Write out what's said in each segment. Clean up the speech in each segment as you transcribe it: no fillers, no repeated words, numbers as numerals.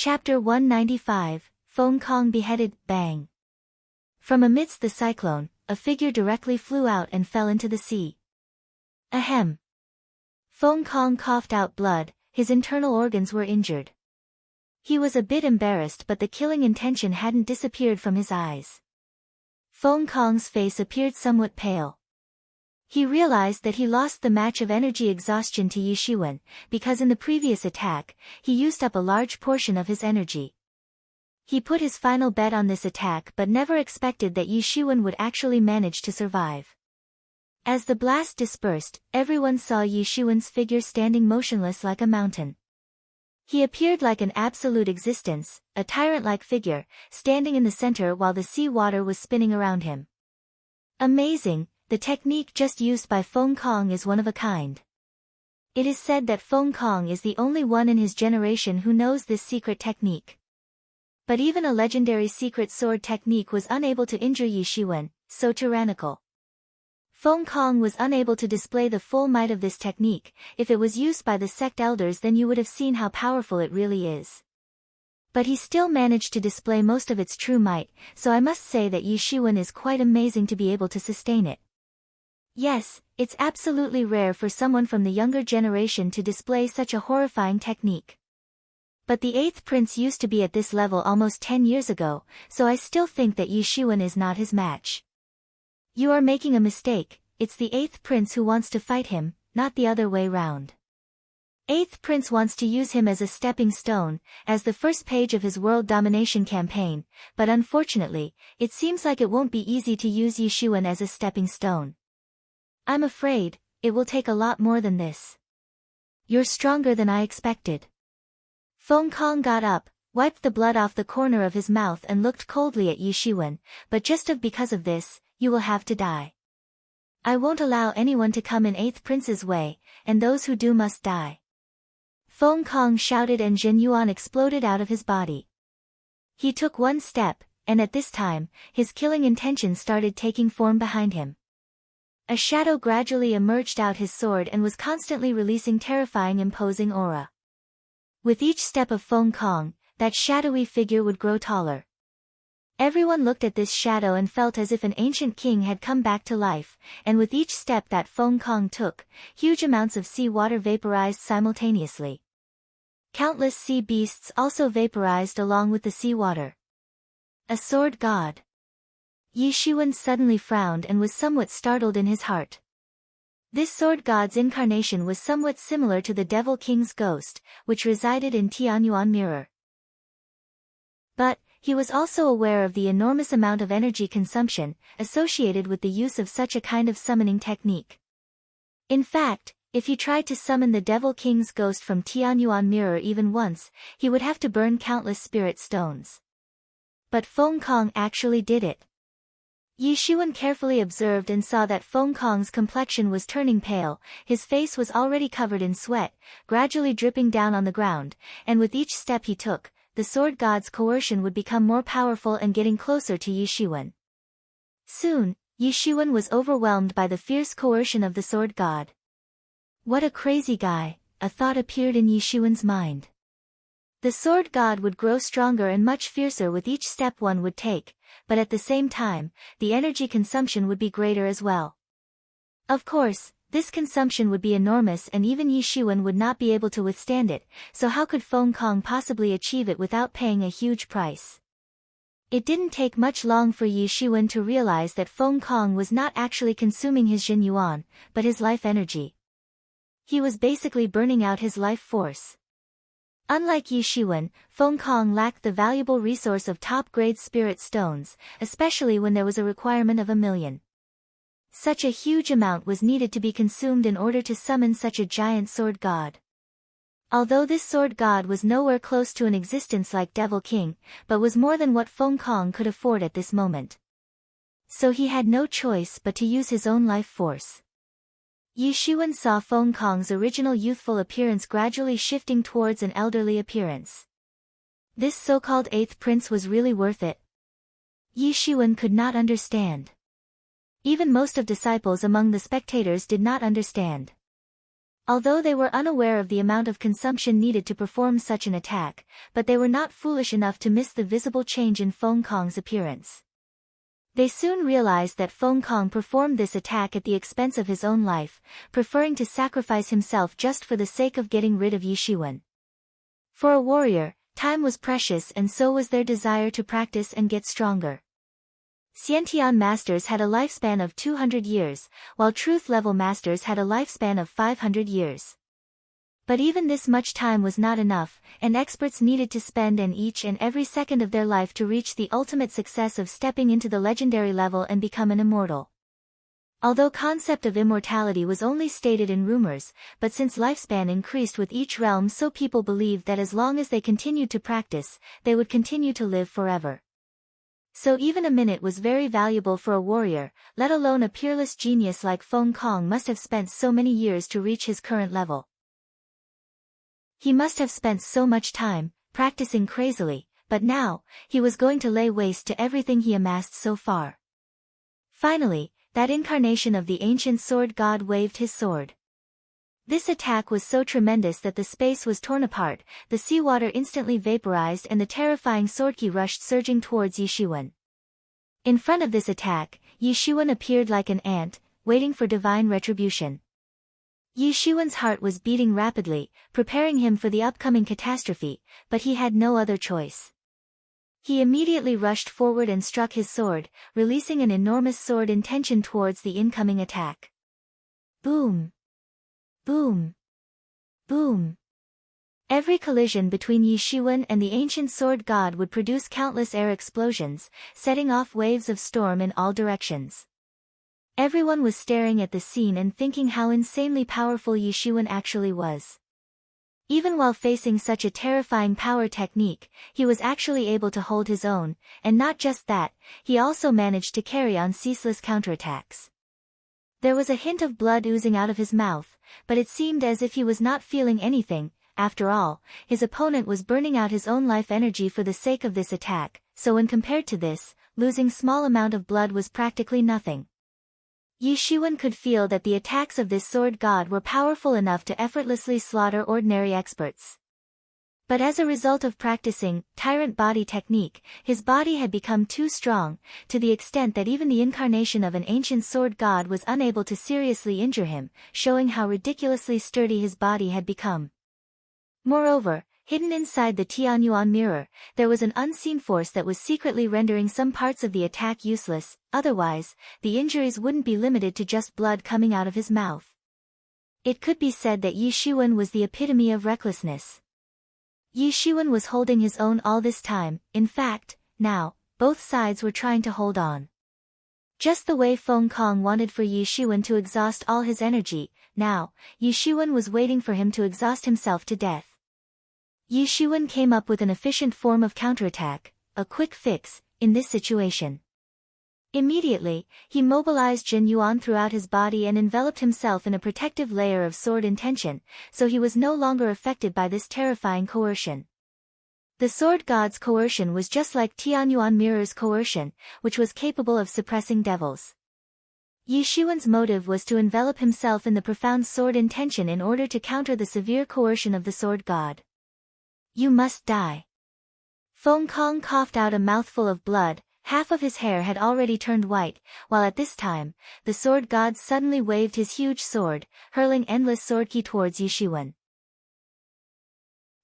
Chapter 195, Feng Kong beheaded, bang. From amidst the cyclone, a figure directly flew out and fell into the sea. Ahem. Feng Kong coughed out blood, his internal organs were injured. He was a bit embarrassed, but the killing intention hadn't disappeared from his eyes. Feng Kong's face appeared somewhat pale. He realized that he lost the match of energy exhaustion to Yi Shiwen, because in the previous attack, he used up a large portion of his energy. He put his final bet on this attack but never expected that Yi Shiwen would actually manage to survive. As the blast dispersed, everyone saw Yi Shiwen's figure standing motionless like a mountain. He appeared like an absolute existence, a tyrant-like figure, standing in the center while the sea water was spinning around him. Amazing, the technique just used by Feng Kong is one of a kind. It is said that Feng Kong is the only one in his generation who knows this secret technique. But even a legendary secret sword technique was unable to injure Yi Shiwen, so tyrannical. Feng Kong was unable to display the full might of this technique. If it was used by the sect elders, then you would have seen how powerful it really is. But he still managed to display most of its true might, so I must say that Yi Shiwen is quite amazing to be able to sustain it. Yes, it's absolutely rare for someone from the younger generation to display such a horrifying technique. But the 8th prince used to be at this level almost 10 years ago, so I still think that Yi Shiwen is not his match. You are making a mistake, it's the 8th prince who wants to fight him, not the other way round. 8th prince wants to use him as a stepping stone, as the first page of his world domination campaign, but unfortunately, it seems like it won't be easy to use Yi Shiwen as a stepping stone. I'm afraid, it will take a lot more than this. You're stronger than I expected. Feng Kong got up, wiped the blood off the corner of his mouth and looked coldly at Yi Shiwen, but because of this, you will have to die. I won't allow anyone to come in 8th prince's way, and those who do must die. Feng Kong shouted and Zhen Yuan exploded out of his body. He took one step, and at this time, his killing intention started taking form behind him. A shadow gradually emerged out his sword and was constantly releasing terrifying imposing aura. With each step of Feng Kong, that shadowy figure would grow taller. Everyone looked at this shadow and felt as if an ancient king had come back to life, and with each step that Feng Kong took, huge amounts of sea water vaporized simultaneously. Countless sea beasts also vaporized along with the sea water. A sword god. Yi Shiwen suddenly frowned and was somewhat startled in his heart. This sword god's incarnation was somewhat similar to the Devil King's ghost, which resided in Tianyuan Mirror. But, he was also aware of the enormous amount of energy consumption associated with the use of such a kind of summoning technique. In fact, if he tried to summon the Devil King's ghost from Tianyuan Mirror even once, he would have to burn countless spirit stones. But Feng Kong actually did it. Yi Shiwen carefully observed and saw that Feng Kong's complexion was turning pale, his face was already covered in sweat, gradually dripping down on the ground, and with each step he took, the sword god's coercion would become more powerful and getting closer to Yi Shiwen. Soon, Yi Shiwen was overwhelmed by the fierce coercion of the sword god. What a crazy guy, a thought appeared in Yi Shiwen's mind. The sword god would grow stronger and much fiercer with each step one would take, but at the same time, the energy consumption would be greater as well. Of course, this consumption would be enormous and even Yi Shiwen would not be able to withstand it, so how could Feng Kong possibly achieve it without paying a huge price? It didn't take much long for Yi Shiwen to realize that Feng Kong was not actually consuming his Jin Yuan, but his life energy. He was basically burning out his life force. Unlike Yi Shiwen, Feng Kong lacked the valuable resource of top-grade spirit stones, especially when there was a requirement of 1,000,000. Such a huge amount was needed to be consumed in order to summon such a giant sword god. Although this sword god was nowhere close to an existence like Devil King, but was more than what Feng Kong could afford at this moment. So he had no choice but to use his own life force. Yi Shiwen saw Feng Kong's original youthful appearance gradually shifting towards an elderly appearance. This so-called 8th prince was really worth it. Yi Shiwen could not understand. Even most of disciples among the spectators did not understand. Although they were unaware of the amount of consumption needed to perform such an attack, but they were not foolish enough to miss the visible change in Feng Kong's appearance. They soon realized that Feng Kong performed this attack at the expense of his own life, preferring to sacrifice himself just for the sake of getting rid of Yi Shiwen. For a warrior, time was precious, and so was their desire to practice and get stronger. Xiantian masters had a lifespan of 200 years, while truth-level masters had a lifespan of 500 years. But even this much time was not enough, and experts needed to spend each and every second of their life to reach the ultimate success of stepping into the legendary level and become an immortal. Although concept of immortality was only stated in rumors, but since lifespan increased with each realm, so people believed that as long as they continued to practice, they would continue to live forever. So even a minute was very valuable for a warrior, let alone a peerless genius like Feng Kong must have spent so many years to reach his current level. He must have spent so much time, practicing crazily, but now, he was going to lay waste to everything he amassed so far. Finally, that incarnation of the ancient sword god waved his sword. This attack was so tremendous that the space was torn apart, the seawater instantly vaporized, and the terrifying swordki rushed surging towards Yi Shiwen. In front of this attack, Yi Shiwen appeared like an ant, waiting for divine retribution. Yi Shiwen's heart was beating rapidly, preparing him for the upcoming catastrophe, but he had no other choice. He immediately rushed forward and struck his sword, releasing an enormous sword intention towards the incoming attack. Boom! Boom! Boom! Every collision between Yi Shiwen and the ancient sword god would produce countless air explosions, setting off waves of storm in all directions. Everyone was staring at the scene and thinking how insanely powerful Yi Shiwen actually was. Even while facing such a terrifying power technique, he was actually able to hold his own, and not just that, he also managed to carry on ceaseless counterattacks. There was a hint of blood oozing out of his mouth, but it seemed as if he was not feeling anything. After all, his opponent was burning out his own life energy for the sake of this attack, so when compared to this, losing small amount of blood was practically nothing. Yi Shiwen could feel that the attacks of this sword god were powerful enough to effortlessly slaughter ordinary experts. But as a result of practicing tyrant body technique, his body had become too strong, to the extent that even the incarnation of an ancient sword god was unable to seriously injure him, showing how ridiculously sturdy his body had become. Moreover, hidden inside the Tianyuan mirror, there was an unseen force that was secretly rendering some parts of the attack useless, otherwise, the injuries wouldn't be limited to just blood coming out of his mouth. It could be said that Yi Shiwen was the epitome of recklessness. Yi Shiwen was holding his own all this time. In fact, now, both sides were trying to hold on. Just the way Feng Kong wanted for Yi Shiwen to exhaust all his energy, now, Yi Shiwen was waiting for him to exhaust himself to death. Yi Shiwen came up with an efficient form of counterattack, a quick fix, in this situation. Immediately, he mobilized Jin Yuan throughout his body and enveloped himself in a protective layer of sword intention, so he was no longer affected by this terrifying coercion. The sword god's coercion was just like Tianyuan mirror's coercion, which was capable of suppressing devils. Yi Shiwen's motive was to envelop himself in the profound sword intention in order to counter the severe coercion of the sword god. You must die. Feng Kong coughed out a mouthful of blood. Half of his hair had already turned white, while at this time, the sword god suddenly waved his huge sword, hurling endless swordki towards Yi Shiwen.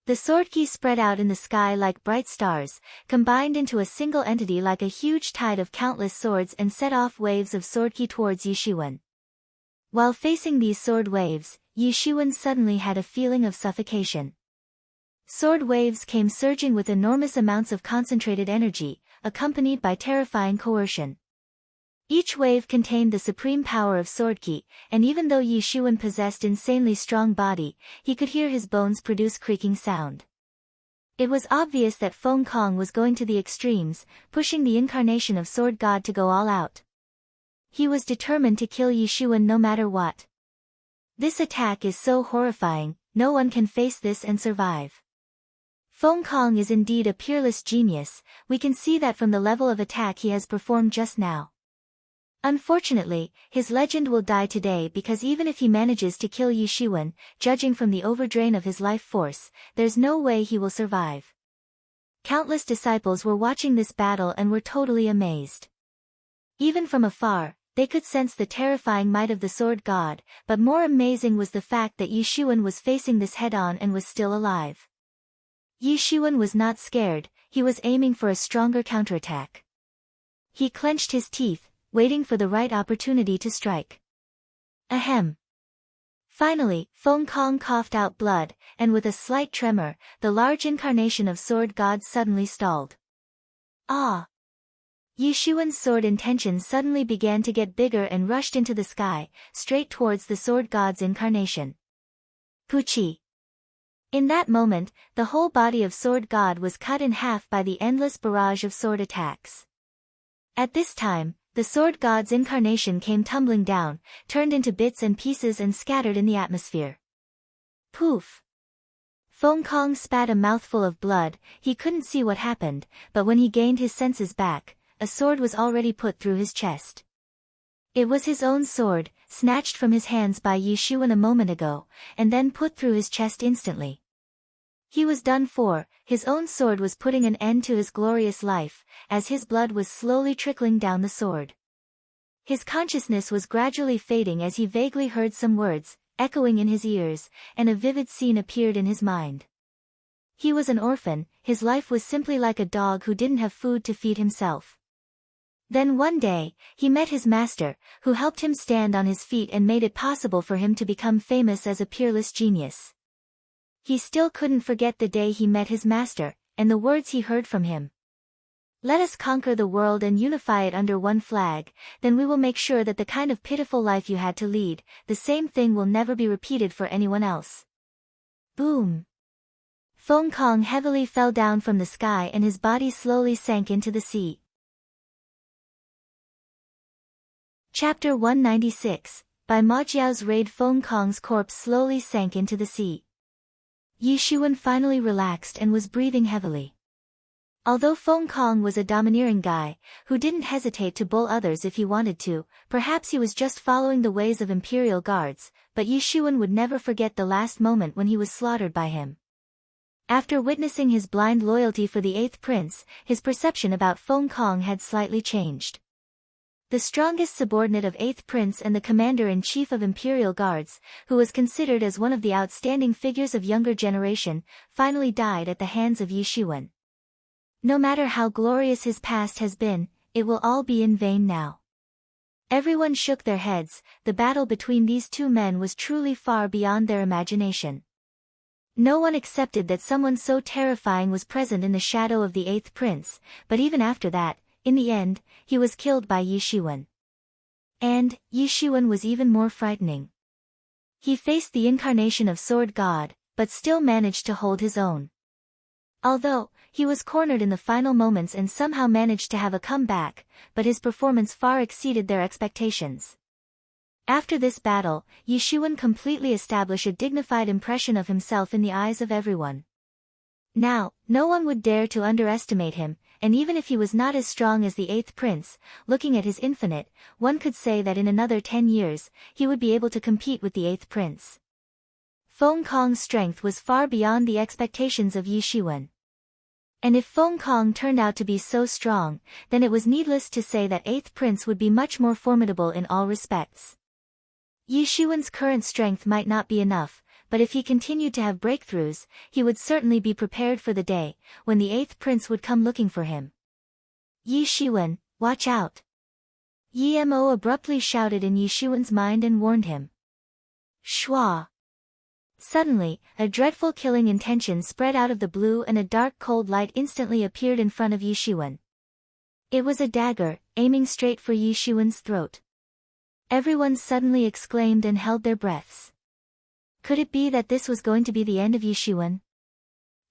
The swordki spread out in the sky like bright stars, combined into a single entity like a huge tide of countless swords and set off waves of swordki towards Yi Shiwen. While facing these sword waves, Yi Shiwen suddenly had a feeling of suffocation. Sword waves came surging with enormous amounts of concentrated energy, accompanied by terrifying coercion. Each wave contained the supreme power of swordki, and even though Yi Shiwen possessed insanely strong body, he could hear his bones produce creaking sound. It was obvious that Feng Kong was going to the extremes, pushing the incarnation of sword god to go all out. He was determined to kill Yi Shiwen no matter what. This attack is so horrifying, no one can face this and survive. Feng Kong is indeed a peerless genius, we can see that from the level of attack he has performed just now. Unfortunately, his legend will die today because even if he manages to kill Yi Shiwen, judging from the overdrain of his life force, there's no way he will survive. Countless disciples were watching this battle and were totally amazed. Even from afar, they could sense the terrifying might of the sword god, but more amazing was the fact that Yi Shiwen was facing this head-on and was still alive. Yi Shiwen was not scared, he was aiming for a stronger counterattack. He clenched his teeth, waiting for the right opportunity to strike. Ahem. Finally, Feng Kong coughed out blood, and with a slight tremor, the large incarnation of sword god suddenly stalled. Ah! Yi Shiwen's sword intention suddenly began to get bigger and rushed into the sky, straight towards the sword god's incarnation. Puchi! In that moment, the whole body of sword god was cut in half by the endless barrage of sword attacks. At this time, the sword god's incarnation came tumbling down, turned into bits and pieces and scattered in the atmosphere. Poof! Feng Kong spat a mouthful of blood. He couldn't see what happened, but when he gained his senses back, a sword was already put through his chest. It was his own sword, snatched from his hands by Yi Shiwen a moment ago, and then put through his chest instantly. He was done for. His own sword was putting an end to his glorious life, as his blood was slowly trickling down the sword. His consciousness was gradually fading as he vaguely heard some words, echoing in his ears, and a vivid scene appeared in his mind. He was an orphan, his life was simply like a dog who didn't have food to feed himself. Then one day, he met his master, who helped him stand on his feet and made it possible for him to become famous as a peerless genius. He still couldn't forget the day he met his master, and the words he heard from him. Let us conquer the world and unify it under one flag, then we will make sure that the kind of pitiful life you had to lead, the same thing will never be repeated for anyone else. Boom! Feng Kong heavily fell down from the sky and his body slowly sank into the sea. Chapter 196, By Ma Jiao's raid. Feng Kong's corpse slowly sank into the sea. Yi Shiwen finally relaxed and was breathing heavily. Although Feng Kong was a domineering guy, who didn't hesitate to bull others if he wanted to, perhaps he was just following the ways of imperial guards, but Yi Shiwen would never forget the last moment when he was slaughtered by him. After witnessing his blind loyalty for the 8th prince, his perception about Feng Kong had slightly changed. The strongest subordinate of 8th prince and the commander-in-chief of imperial guards, who was considered as one of the outstanding figures of younger generation, finally died at the hands of Yi Shiwen. No matter how glorious his past has been, it will all be in vain now. Everyone shook their heads. The battle between these two men was truly far beyond their imagination. No one accepted that someone so terrifying was present in the shadow of the 8th prince, but even after that, in the end, he was killed by Yi Shiwen. And, Yi Shiwen was even more frightening. He faced the incarnation of Sword God, but still managed to hold his own. Although, he was cornered in the final moments and somehow managed to have a comeback, but his performance far exceeded their expectations. After this battle, Yi Shiwen completely established a dignified impression of himself in the eyes of everyone. Now, no one would dare to underestimate him, and even if he was not as strong as the 8th prince, looking at his infinite, one could say that in another 10 years, he would be able to compete with the 8th prince. Feng Kong's strength was far beyond the expectations of Yi Shiwen. And if Feng Kong turned out to be so strong, then it was needless to say that 8th prince would be much more formidable in all respects. Yi Shiwen's current strength might not be enough, but if he continued to have breakthroughs, he would certainly be prepared for the day, when the 8th prince would come looking for him. Yi Shiwen, watch out! Yi Mo abruptly shouted in Yi Shiwen's mind and warned him. Shua! Suddenly, a dreadful killing intention spread out of the blue and a dark cold light instantly appeared in front of Yi Shiwen. It was a dagger, aiming straight for Yi Shiwen's throat. Everyone suddenly exclaimed and held their breaths. Could it be that this was going to be the end of Yi Shiwen?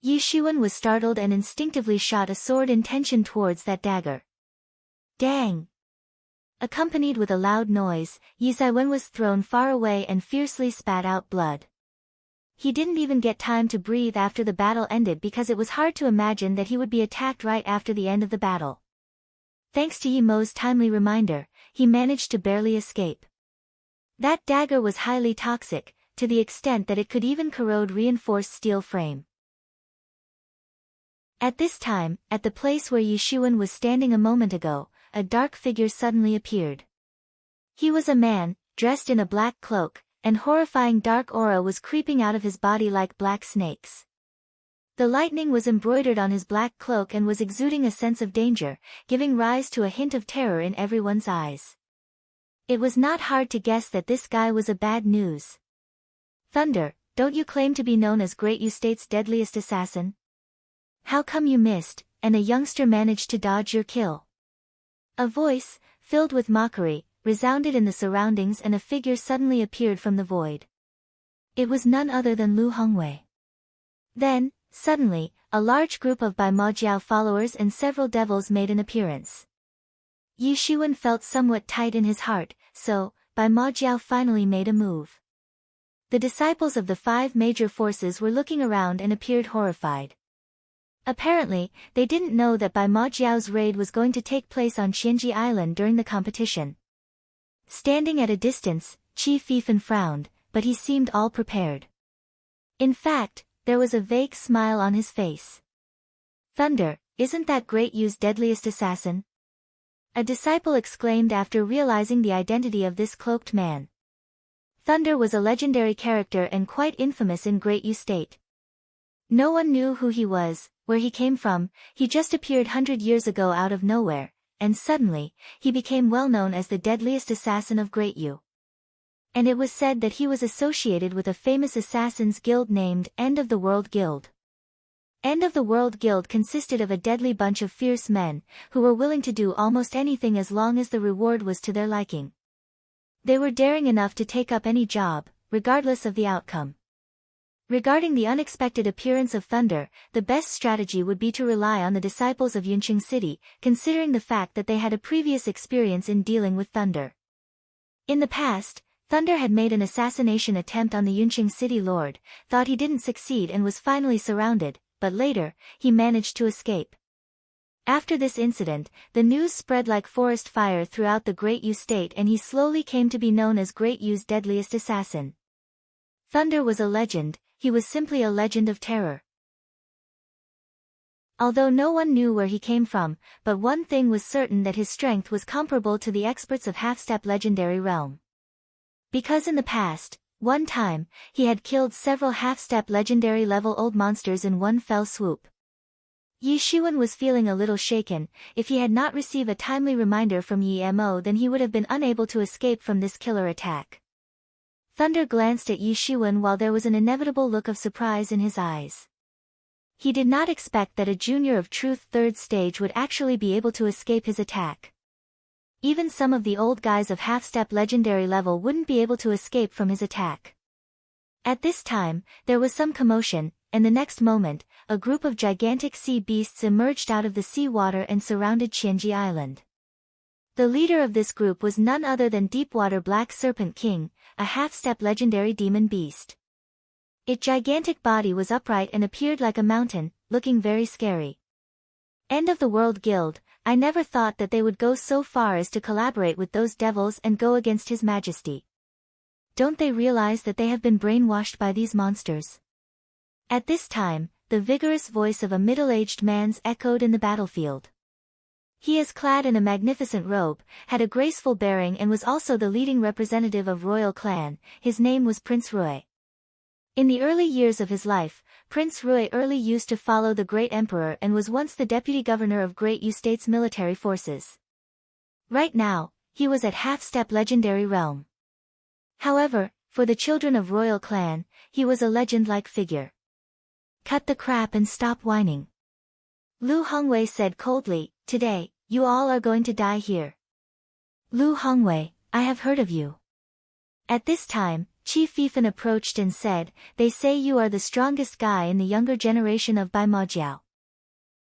Yi Shiwen was startled and instinctively shot a sword intention towards that dagger. Dang! Accompanied with a loud noise, Yi Shiwen was thrown far away and fiercely spat out blood. He didn't even get time to breathe after the battle ended because it was hard to imagine that he would be attacked right after the end of the battle. Thanks to Yi Mo's timely reminder, he managed to barely escape. That dagger was highly toxic, to the extent that it could even corrode reinforced steel frame. At this time, at the place where Yi Xuan was standing a moment ago, a dark figure suddenly appeared. He was a man, dressed in a black cloak, and horrifying dark aura was creeping out of his body like black snakes. The lightning was embroidered on his black cloak and was exuding a sense of danger, giving rise to a hint of terror in everyone's eyes. It was not hard to guess that this guy was a bad news. "Thunder, don't you claim to be known as Great Yu State's deadliest assassin? How come you missed, and a youngster managed to dodge your kill?" A voice, filled with mockery, resounded in the surroundings and a figure suddenly appeared from the void. It was none other than Lu Hongwei. Then, suddenly, a large group of Bai Majiao followers and several devils made an appearance. Yi Xuan felt somewhat tight in his heart, so, Bai Majiao finally made a move. The disciples of the 5 major forces were looking around and appeared horrified. Apparently, they didn't know that Bai Majiao's raid was going to take place on Qianji Island during the competition. Standing at a distance, Qi Fifan frowned, but he seemed all prepared. In fact, there was a vague smile on his face. "Thunder, isn't that Great Yu's deadliest assassin?" a disciple exclaimed after realizing the identity of this cloaked man. Thunder was a legendary character and quite infamous in Great Yu State. No one knew who he was, where he came from, he just appeared 100 years ago out of nowhere, and suddenly, he became well known as the deadliest assassin of Great Yu. And it was said that he was associated with a famous assassins guild named End of the World Guild. End of the World Guild consisted of a deadly bunch of fierce men, who were willing to do almost anything as long as the reward was to their liking. They were daring enough to take up any job, regardless of the outcome. Regarding the unexpected appearance of Thunder, the best strategy would be to rely on the disciples of Yunqing City, considering the fact that they had a previous experience in dealing with Thunder. In the past, Thunder had made an assassination attempt on the Yunqing City Lord, thought he didn't succeed and was finally surrounded, but later, he managed to escape. After this incident, the news spread like forest fire throughout the Great Yu State and he slowly came to be known as Great Yu's deadliest assassin. Thunder was a legend, he was simply a legend of terror. Although no one knew where he came from, but one thing was certain, that his strength was comparable to the experts of half-step legendary realm. Because in the past, one time, he had killed several half-step legendary level old monsters in one fell swoop. Yi Xuan was feeling a little shaken. If he had not received a timely reminder from Yi Mo, then he would have been unable to escape from this killer attack. Thunder glanced at Yi Xuan while there was an inevitable look of surprise in his eyes. He did not expect that a junior of Truth 3rd stage would actually be able to escape his attack. Even some of the old guys of half-step legendary level wouldn't be able to escape from his attack. At this time, there was some commotion, and the next moment, a group of gigantic sea beasts emerged out of the sea water and surrounded Qianji Island. The leader of this group was none other than Deepwater Black Serpent King, a half-step legendary demon beast. Its gigantic body was upright and appeared like a mountain, looking very scary. End of the World Guild, I never thought that they would go so far as to collaborate with those devils and go against His Majesty. Don't they realize that they have been brainwashed by these monsters? At this time, the vigorous voice of a middle-aged man's echoed in the battlefield. He is clad in a magnificent robe, had a graceful bearing and was also the leading representative of royal clan. His name was Prince Rui. In the early years of his life, Prince Rui early used to follow the great emperor and was once the deputy governor of Great Yu State's military forces. Right now, he was at half-step legendary realm. However, for the children of royal clan, he was a legend-like figure. Cut the crap and stop whining. Lu Hongwei said coldly, today, you all are going to die here. Lu Hongwei, I have heard of you. At this time, Qi Fifan approached and said, they say you are the strongest guy in the younger generation of Bai Majiao.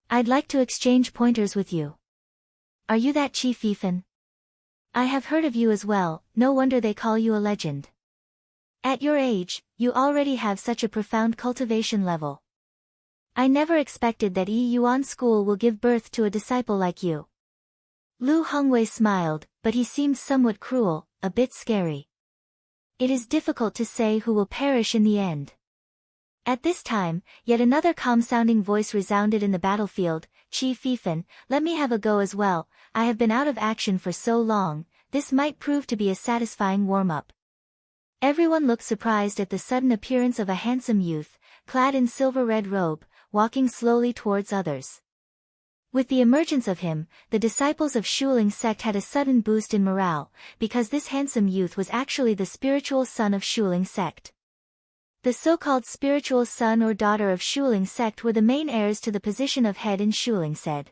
I'd like to exchange pointers with you. Are you that Qi Fifan? I have heard of you as well, no wonder they call you a legend. At your age, you already have such a profound cultivation level. I never expected that Yi Yuan School will give birth to a disciple like you. Lu Hongwei smiled, but he seemed somewhat cruel, a bit scary. It is difficult to say who will perish in the end. At this time, yet another calm-sounding voice resounded in the battlefield. Qi Fifan, let me have a go as well. I have been out of action for so long, this might prove to be a satisfying warm-up. Everyone looked surprised at the sudden appearance of a handsome youth, clad in silver-red robe, walking slowly towards others. With the emergence of him, the disciples of Shuling sect had a sudden boost in morale, because this handsome youth was actually the spiritual son of Shuling sect. The so-called spiritual son or daughter of Shuling sect were the main heirs to the position of head in Shuling said.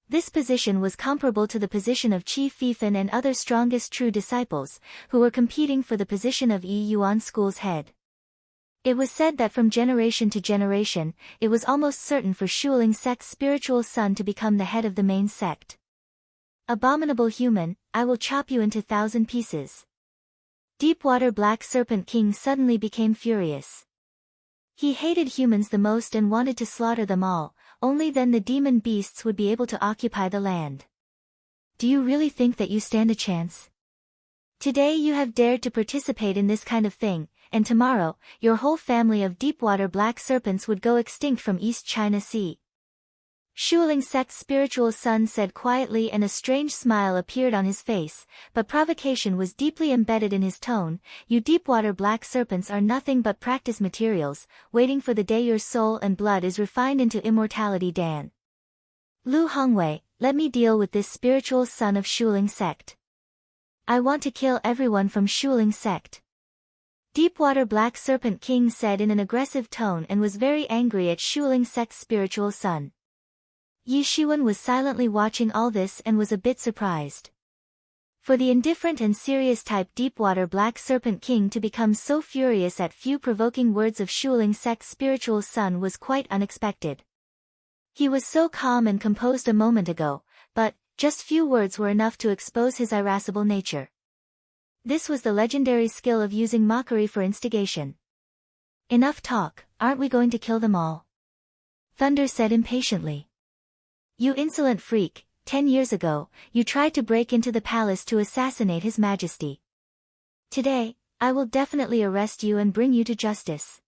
This position was comparable to the position of Qi Fifan and other strongest true disciples, who were competing for the position of Yi Yuan school's head. It was said that from generation to generation, it was almost certain for Shuling sect's spiritual son to become the head of the main sect. Abominable human, I will chop you into 1,000 pieces. Deepwater Black Serpent King suddenly became furious. He hated humans the most and wanted to slaughter them all, only then the demon beasts would be able to occupy the land. Do you really think that you stand a chance? Today you have dared to participate in this kind of thing, and tomorrow, your whole family of deepwater black serpents would go extinct from East China Sea. Shuling sect's spiritual son said quietly, and a strange smile appeared on his face, but provocation was deeply embedded in his tone. You deepwater black serpents are nothing but practice materials, waiting for the day your soul and blood is refined into immortality. Dan. Lu Hongwei, let me deal with this spiritual son of Shuling sect. I want to kill everyone from Shuling sect. Deepwater Black Serpent King said in an aggressive tone and was very angry at Shuling sect's spiritual son. Yi Xuan was silently watching all this and was a bit surprised. For the indifferent and serious type Deepwater Black Serpent King to become so furious at few provoking words of Shuling sect's spiritual son was quite unexpected. He was so calm and composed a moment ago, but just few words were enough to expose his irascible nature. This was the legendary skill of using mockery for instigation. Enough talk, aren't we going to kill them all? Thunder said impatiently. You insolent freak, 10 years ago, you tried to break into the palace to assassinate His Majesty. Today, I will definitely arrest you and bring you to justice.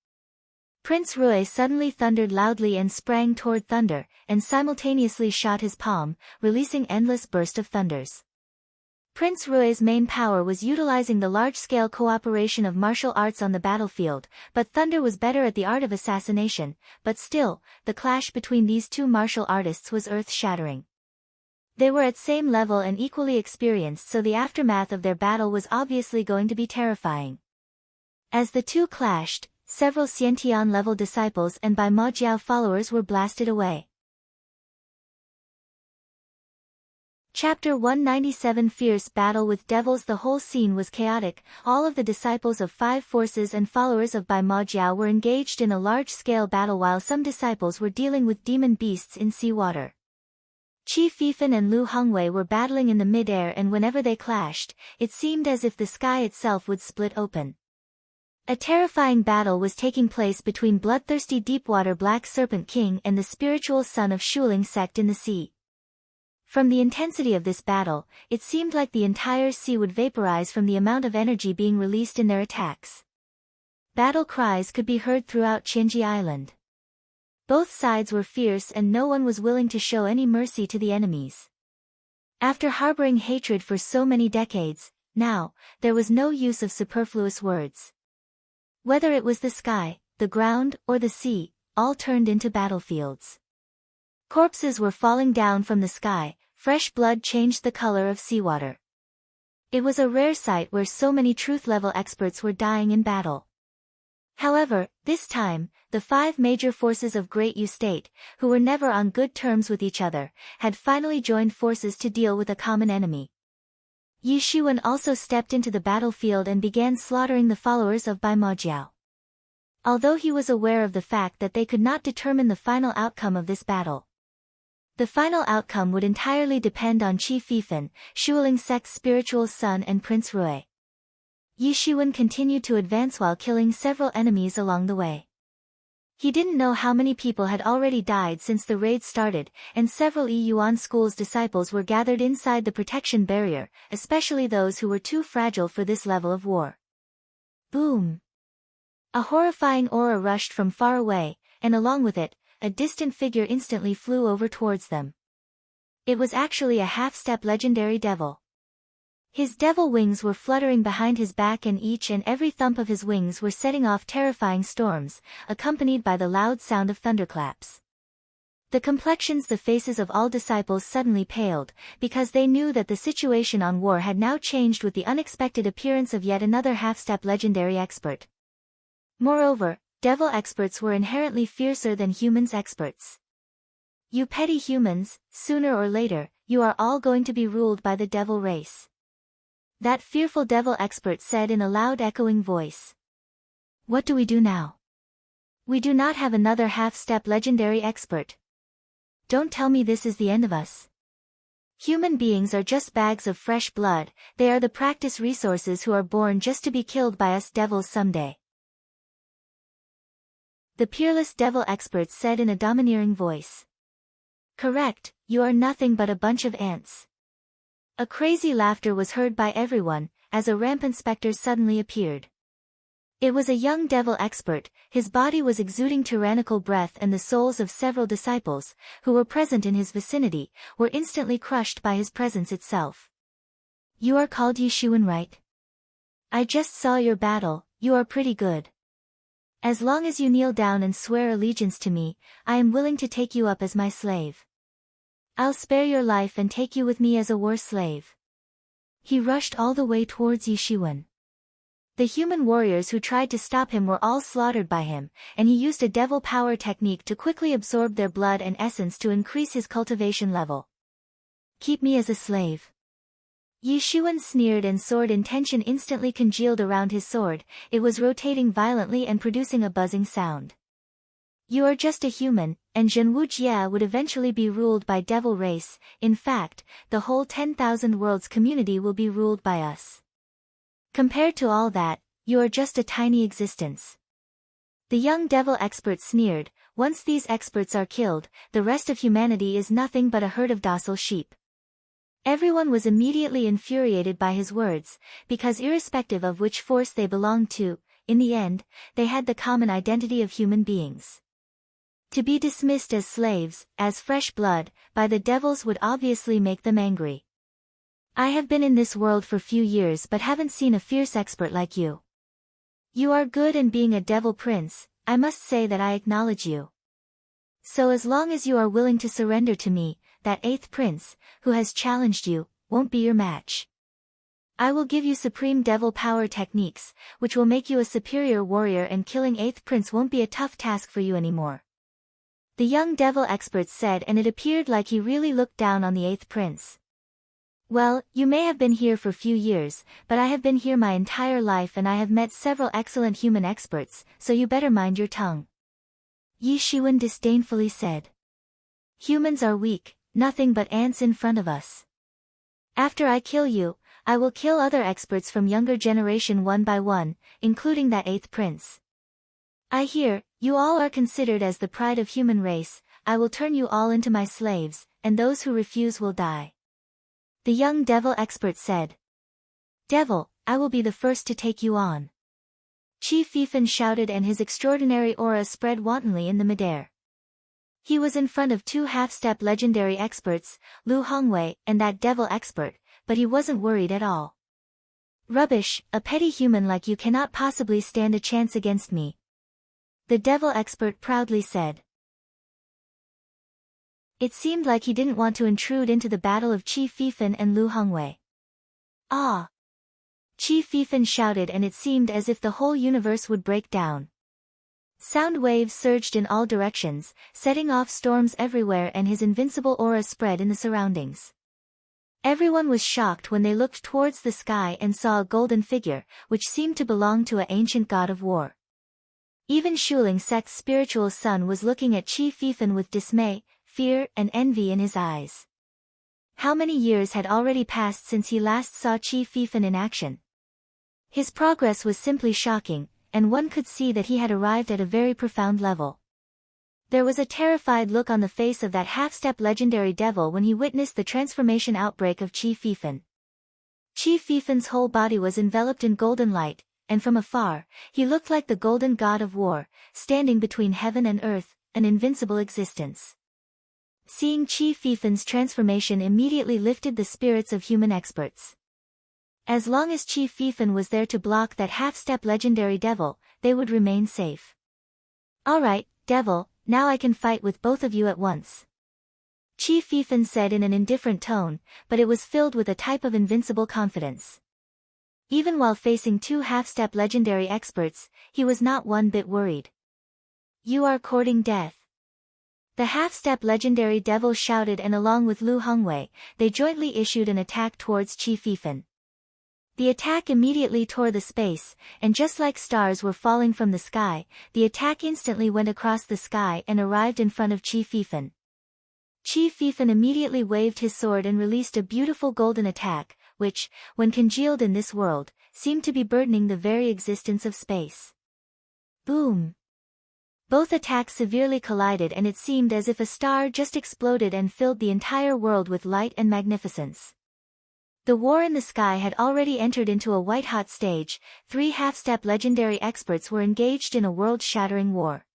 Prince Rui suddenly thundered loudly and sprang toward Thunder, and simultaneously shot his palm, releasing endless burst of thunders. Prince Rui's main power was utilizing the large-scale cooperation of martial arts on the battlefield, but Thunder was better at the art of assassination, but still, the clash between these two martial artists was earth-shattering. They were at same level and equally experienced, so the aftermath of their battle was obviously going to be terrifying. As the two clashed, several Xiantian-level disciples and Bai Majiao followers were blasted away. Chapter 197 Fierce Battle with Devils. The whole scene was chaotic. All of the disciples of 5 forces and followers of Bai Majiao were engaged in a large-scale battle, while some disciples were dealing with demon beasts in seawater. Qi Fifan and Lu Hongwei were battling in the mid-air, and whenever they clashed, it seemed as if the sky itself would split open. A terrifying battle was taking place between bloodthirsty Deepwater Black Serpent King and the spiritual son of Shuling sect in the sea. From the intensity of this battle, it seemed like the entire sea would vaporize from the amount of energy being released in their attacks. Battle cries could be heard throughout Qinji Island. Both sides were fierce and no one was willing to show any mercy to the enemies. After harboring hatred for so many decades, now, there was no use of superfluous words. Whether it was the sky, the ground, or the sea, all turned into battlefields. Corpses were falling down from the sky, fresh blood changed the color of seawater. It was a rare sight where so many truth-level experts were dying in battle. However, this time, the 5 major forces of Great Yu State, who were never on good terms with each other, had finally joined forces to deal with a common enemy. Yi Xuan also stepped into the battlefield and began slaughtering the followers of Bai Majiao. Although he was aware of the fact that they could not determine the final outcome of this battle. The final outcome would entirely depend on Qi Fifan, Shuling sect's spiritual son, and Prince Rui. Yi Xuan continued to advance while killing several enemies along the way. He didn't know how many people had already died since the raid started, and several Yuan school's disciples were gathered inside the protection barrier, especially those who were too fragile for this level of war. Boom! A horrifying aura rushed from far away, and along with it, a distant figure instantly flew over towards them. It was actually a half-step legendary devil. His devil wings were fluttering behind his back, and each and every thump of his wings were setting off terrifying storms, accompanied by the loud sound of thunderclaps. The faces of all disciples suddenly paled, because they knew that the situation on war had now changed with the unexpected appearance of yet another half-step legendary expert. Moreover, devil experts were inherently fiercer than humans experts. You petty humans, sooner or later, you are all going to be ruled by the devil race. That fearful devil expert said in a loud echoing voice. What do we do now? We do not have another half-step legendary expert. Don't tell me this is the end of us. Human beings are just bags of fresh blood, they are the practice resources who are born just to be killed by us devils someday. The peerless devil expert said in a domineering voice. Correct, you are nothing but a bunch of ants. A crazy laughter was heard by everyone, as a rampant specter suddenly appeared. It was a young devil expert, his body was exuding tyrannical breath, and the souls of several disciples, who were present in his vicinity, were instantly crushed by his presence itself. You are called Yishuan, right? I just saw your battle, you are pretty good. As long as you kneel down and swear allegiance to me, I am willing to take you up as my slave. I'll spare your life and take you with me as a war slave. He rushed all the way towards Yishuan. The human warriors who tried to stop him were all slaughtered by him, and he used a devil power technique to quickly absorb their blood and essence to increase his cultivation level. Keep me as a slave. Yishuan sneered, and sword intention instantly congealed around his sword, it was rotating violently and producing a buzzing sound. You are just a human, and Zhenwu Jia would eventually be ruled by devil race, in fact, the whole 10,000 worlds community will be ruled by us. Compared to all that, you are just a tiny existence. The young devil expert sneered, once these experts are killed, the rest of humanity is nothing but a herd of docile sheep. Everyone was immediately infuriated by his words, because irrespective of which force they belonged to, in the end, they had the common identity of human beings. To be dismissed as slaves, as fresh blood, by the devils would obviously make them angry. I have been in this world for few years but haven't seen a fierce expert like you. You are good, and being a devil prince, I must say that I acknowledge you. So as long as you are willing to surrender to me, that 8th prince, who has challenged you, won't be your match. I will give you supreme devil power techniques, which will make you a superior warrior, and killing 8th prince won't be a tough task for you anymore. The young devil expert said, and it appeared like he really looked down on the 8th prince. Well, you may have been here for few years, but I have been here my entire life, and I have met several excellent human experts, so you better mind your tongue. Yishuan disdainfully said. Humans are weak, nothing but ants in front of us. After I kill you, I will kill other experts from younger generation one by one, including that 8th prince. I hear, you all are considered as the pride of human race, I will turn you all into my slaves, and those who refuse will die. The young devil expert said. Devil, I will be the first to take you on. Qi Fifan shouted, and his extraordinary aura spread wantonly in the midair. He was in front of 2 half-step legendary experts, Lu Hongwei and that devil expert, but he wasn't worried at all. Rubbish, a petty human like you cannot possibly stand a chance against me. The devil expert proudly said. It seemed like he didn't want to intrude into the battle of Qi Fifan and Lu Hongwei. Ah! Qi Fifan shouted, and it seemed as if the whole universe would break down. Sound waves surged in all directions, setting off storms everywhere, and his invincible aura spread in the surroundings. Everyone was shocked when they looked towards the sky and saw a golden figure, which seemed to belong to an ancient god of war. Even Shuling Sect's spiritual son was looking at Qi Fifan with dismay, fear, and envy in his eyes. How many years had already passed since he last saw Qi Fifan in action? His progress was simply shocking, and one could see that he had arrived at a very profound level. There was a terrified look on the face of that half-step legendary devil when he witnessed the transformation outbreak of Chi Fifan. Chi Fifan's whole body was enveloped in golden light, and from afar, he looked like the golden god of war, standing between heaven and earth, an invincible existence. Seeing Chi Fifan's transformation immediately lifted the spirits of human experts. As long as Chi Fifan was there to block that half-step legendary devil, they would remain safe. "Alright, devil, now I can fight with both of you at once," Chi Fifan said in an indifferent tone, but it was filled with a type of invincible confidence. Even while facing two half-step legendary experts, he was not one bit worried. "You are courting death," the half-step legendary devil shouted, and along with Lu Hongwei, they jointly issued an attack towards Chi Fifan. The attack immediately tore the space, and just like stars were falling from the sky, the attack instantly went across the sky and arrived in front of Chi Fifan. Chi Fifan immediately waved his sword and released a beautiful golden attack, which, when congealed in this world, seemed to be burdening the very existence of space. Boom! Both attacks severely collided, and it seemed as if a star just exploded and filled the entire world with light and magnificence. The war in the sky had already entered into a white-hot stage. 3 half-step legendary experts were engaged in a world-shattering war.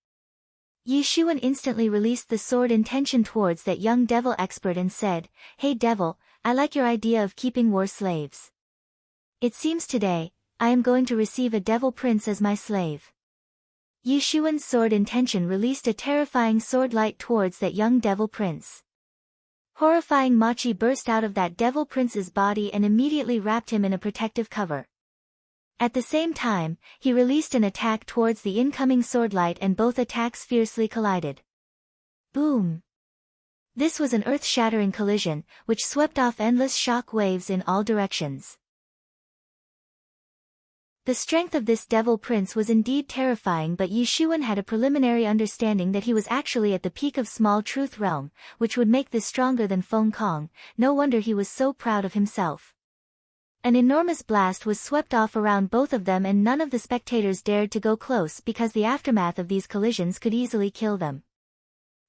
Yi Xuan instantly released the sword intention towards that young devil expert and said, "Hey devil, I like your idea of keeping war slaves. It seems today, I am going to receive a devil prince as my slave." Yi Xuan's sword intention released a terrifying sword light towards that young devil prince. Horrifying Machi burst out of that devil prince's body and immediately wrapped him in a protective cover. At the same time, he released an attack towards the incoming sword light, and both attacks fiercely collided. Boom! This was an earth-shattering collision, which swept off endless shock waves in all directions. The strength of this devil prince was indeed terrifying, but Yi Xuan had a preliminary understanding that he was actually at the peak of small truth realm, which would make this stronger than Feng Kong. No wonder he was so proud of himself. An enormous blast was swept off around both of them, and none of the spectators dared to go close because the aftermath of these collisions could easily kill them.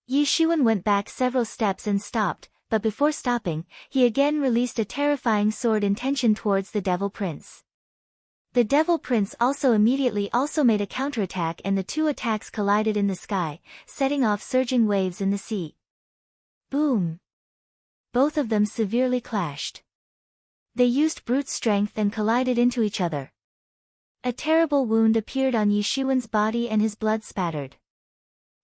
Yi Xuan went back several steps and stopped, but before stopping, he again released a terrifying sword intention towards the devil prince. The devil prince immediately made a counterattack, and the two attacks collided in the sky, setting off surging waves in the sea. Boom! Both of them severely clashed. They used brute strength and collided into each other. A terrible wound appeared on Yi Xuan's body and his blood spattered.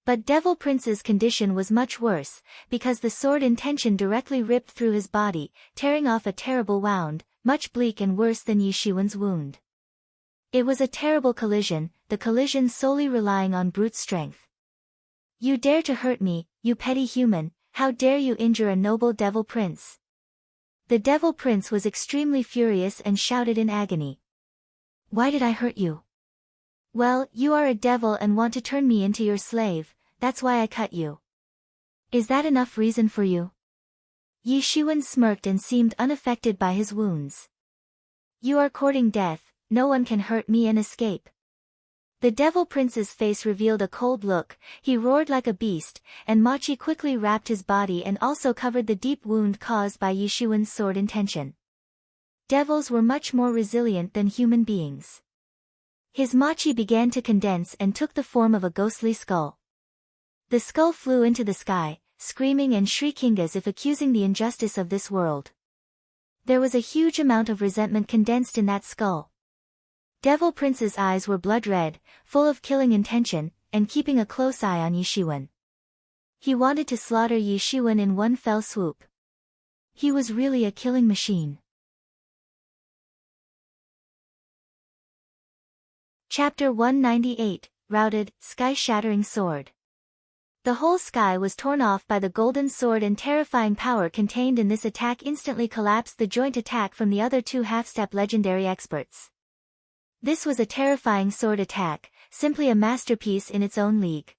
But Devil Prince's condition was much worse, because the sword intention directly ripped through his body, tearing off a terrible wound, much bleak and worse than Yi Xuan's wound. It was a terrible collision, the collision solely relying on brute strength. "You dare to hurt me, you petty human, how dare you injure a noble devil prince?" The devil prince was extremely furious and shouted in agony. "Why did I hurt you?" "Well, you are a devil and want to turn me into your slave, that's why I cut you. Is that enough reason for you?" Yi Xuan smirked and seemed unaffected by his wounds. "You are courting death. No one can hurt me and escape." The devil prince's face revealed a cold look, he roared like a beast, and Machi quickly wrapped his body and also covered the deep wound caused by Yi Xuan's sword intention. Devils were much more resilient than human beings. His Machi began to condense and took the form of a ghostly skull. The skull flew into the sky, screaming and shrieking as if accusing the injustice of this world. There was a huge amount of resentment condensed in that skull. Devil Prince's eyes were blood red, full of killing intention, and keeping a close eye on Yi Xuan. He wanted to slaughter Yi Xuan in one fell swoop. He was really a killing machine. Chapter 198, Routed, Sky-Shattering Sword. The whole sky was torn off by the golden sword, and terrifying power contained in this attack instantly collapsed the joint attack from the other two half-step legendary experts. This was a terrifying sword attack, simply a masterpiece in its own league.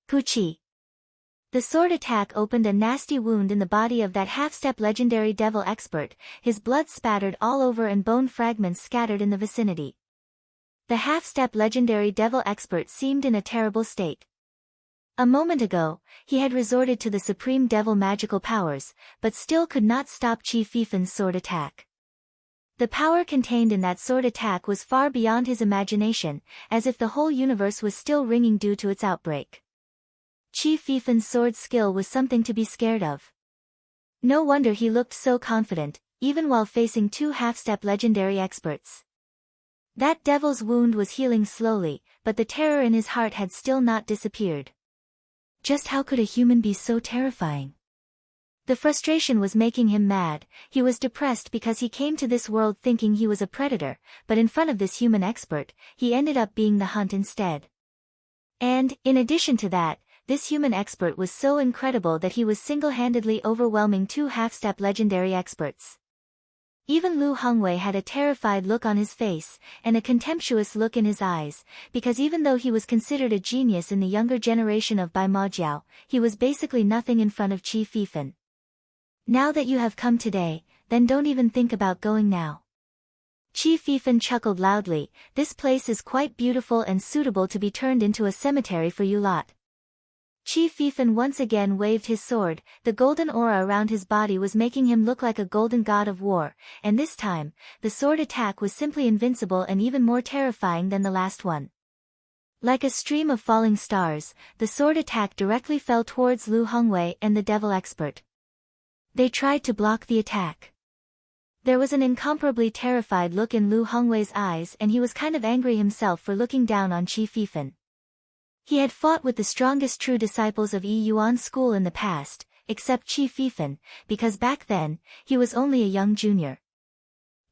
Puchi. The sword attack opened a nasty wound in the body of that half-step legendary devil expert, his blood spattered all over and bone fragments scattered in the vicinity. The half-step legendary devil expert seemed in a terrible state. A moment ago, he had resorted to the supreme devil magical powers, but still could not stop Qi Fifen's sword attack. The power contained in that sword attack was far beyond his imagination, as if the whole universe was still ringing due to its outbreak. Qi Fifen's sword skill was something to be scared of. No wonder he looked so confident, even while facing two half-step legendary experts. That devil's wound was healing slowly, but the terror in his heart had still not disappeared. Just how could a human be so terrifying? The frustration was making him mad. He was depressed because he came to this world thinking he was a predator, but in front of this human expert, he ended up being the hunt instead. And, in addition to that, this human expert was so incredible that he was single-handedly overwhelming two half-step legendary experts. Even Lu Hongwei had a terrified look on his face, and a contemptuous look in his eyes, because even though he was considered a genius in the younger generation of Bai Majiao, he was basically nothing in front of Qi Fifen. Now that you have come today, then don't even think about going now. Qi Fifen chuckled loudly. This place is quite beautiful and suitable to be turned into a cemetery for you lot. Qi Fifen once again waved his sword. The golden aura around his body was making him look like a golden god of war, and this time, the sword attack was simply invincible and even more terrifying than the last one. Like a stream of falling stars, the sword attack directly fell towards Lu Hongwei and the devil expert. They tried to block the attack. There was an incomparably terrified look in Lu Hongwei's eyes, and he was kind of angry himself for looking down on Qi Fifen. He had fought with the strongest true disciples of Yi Yuan school in the past, except Qi Fifen, because back then, he was only a young junior.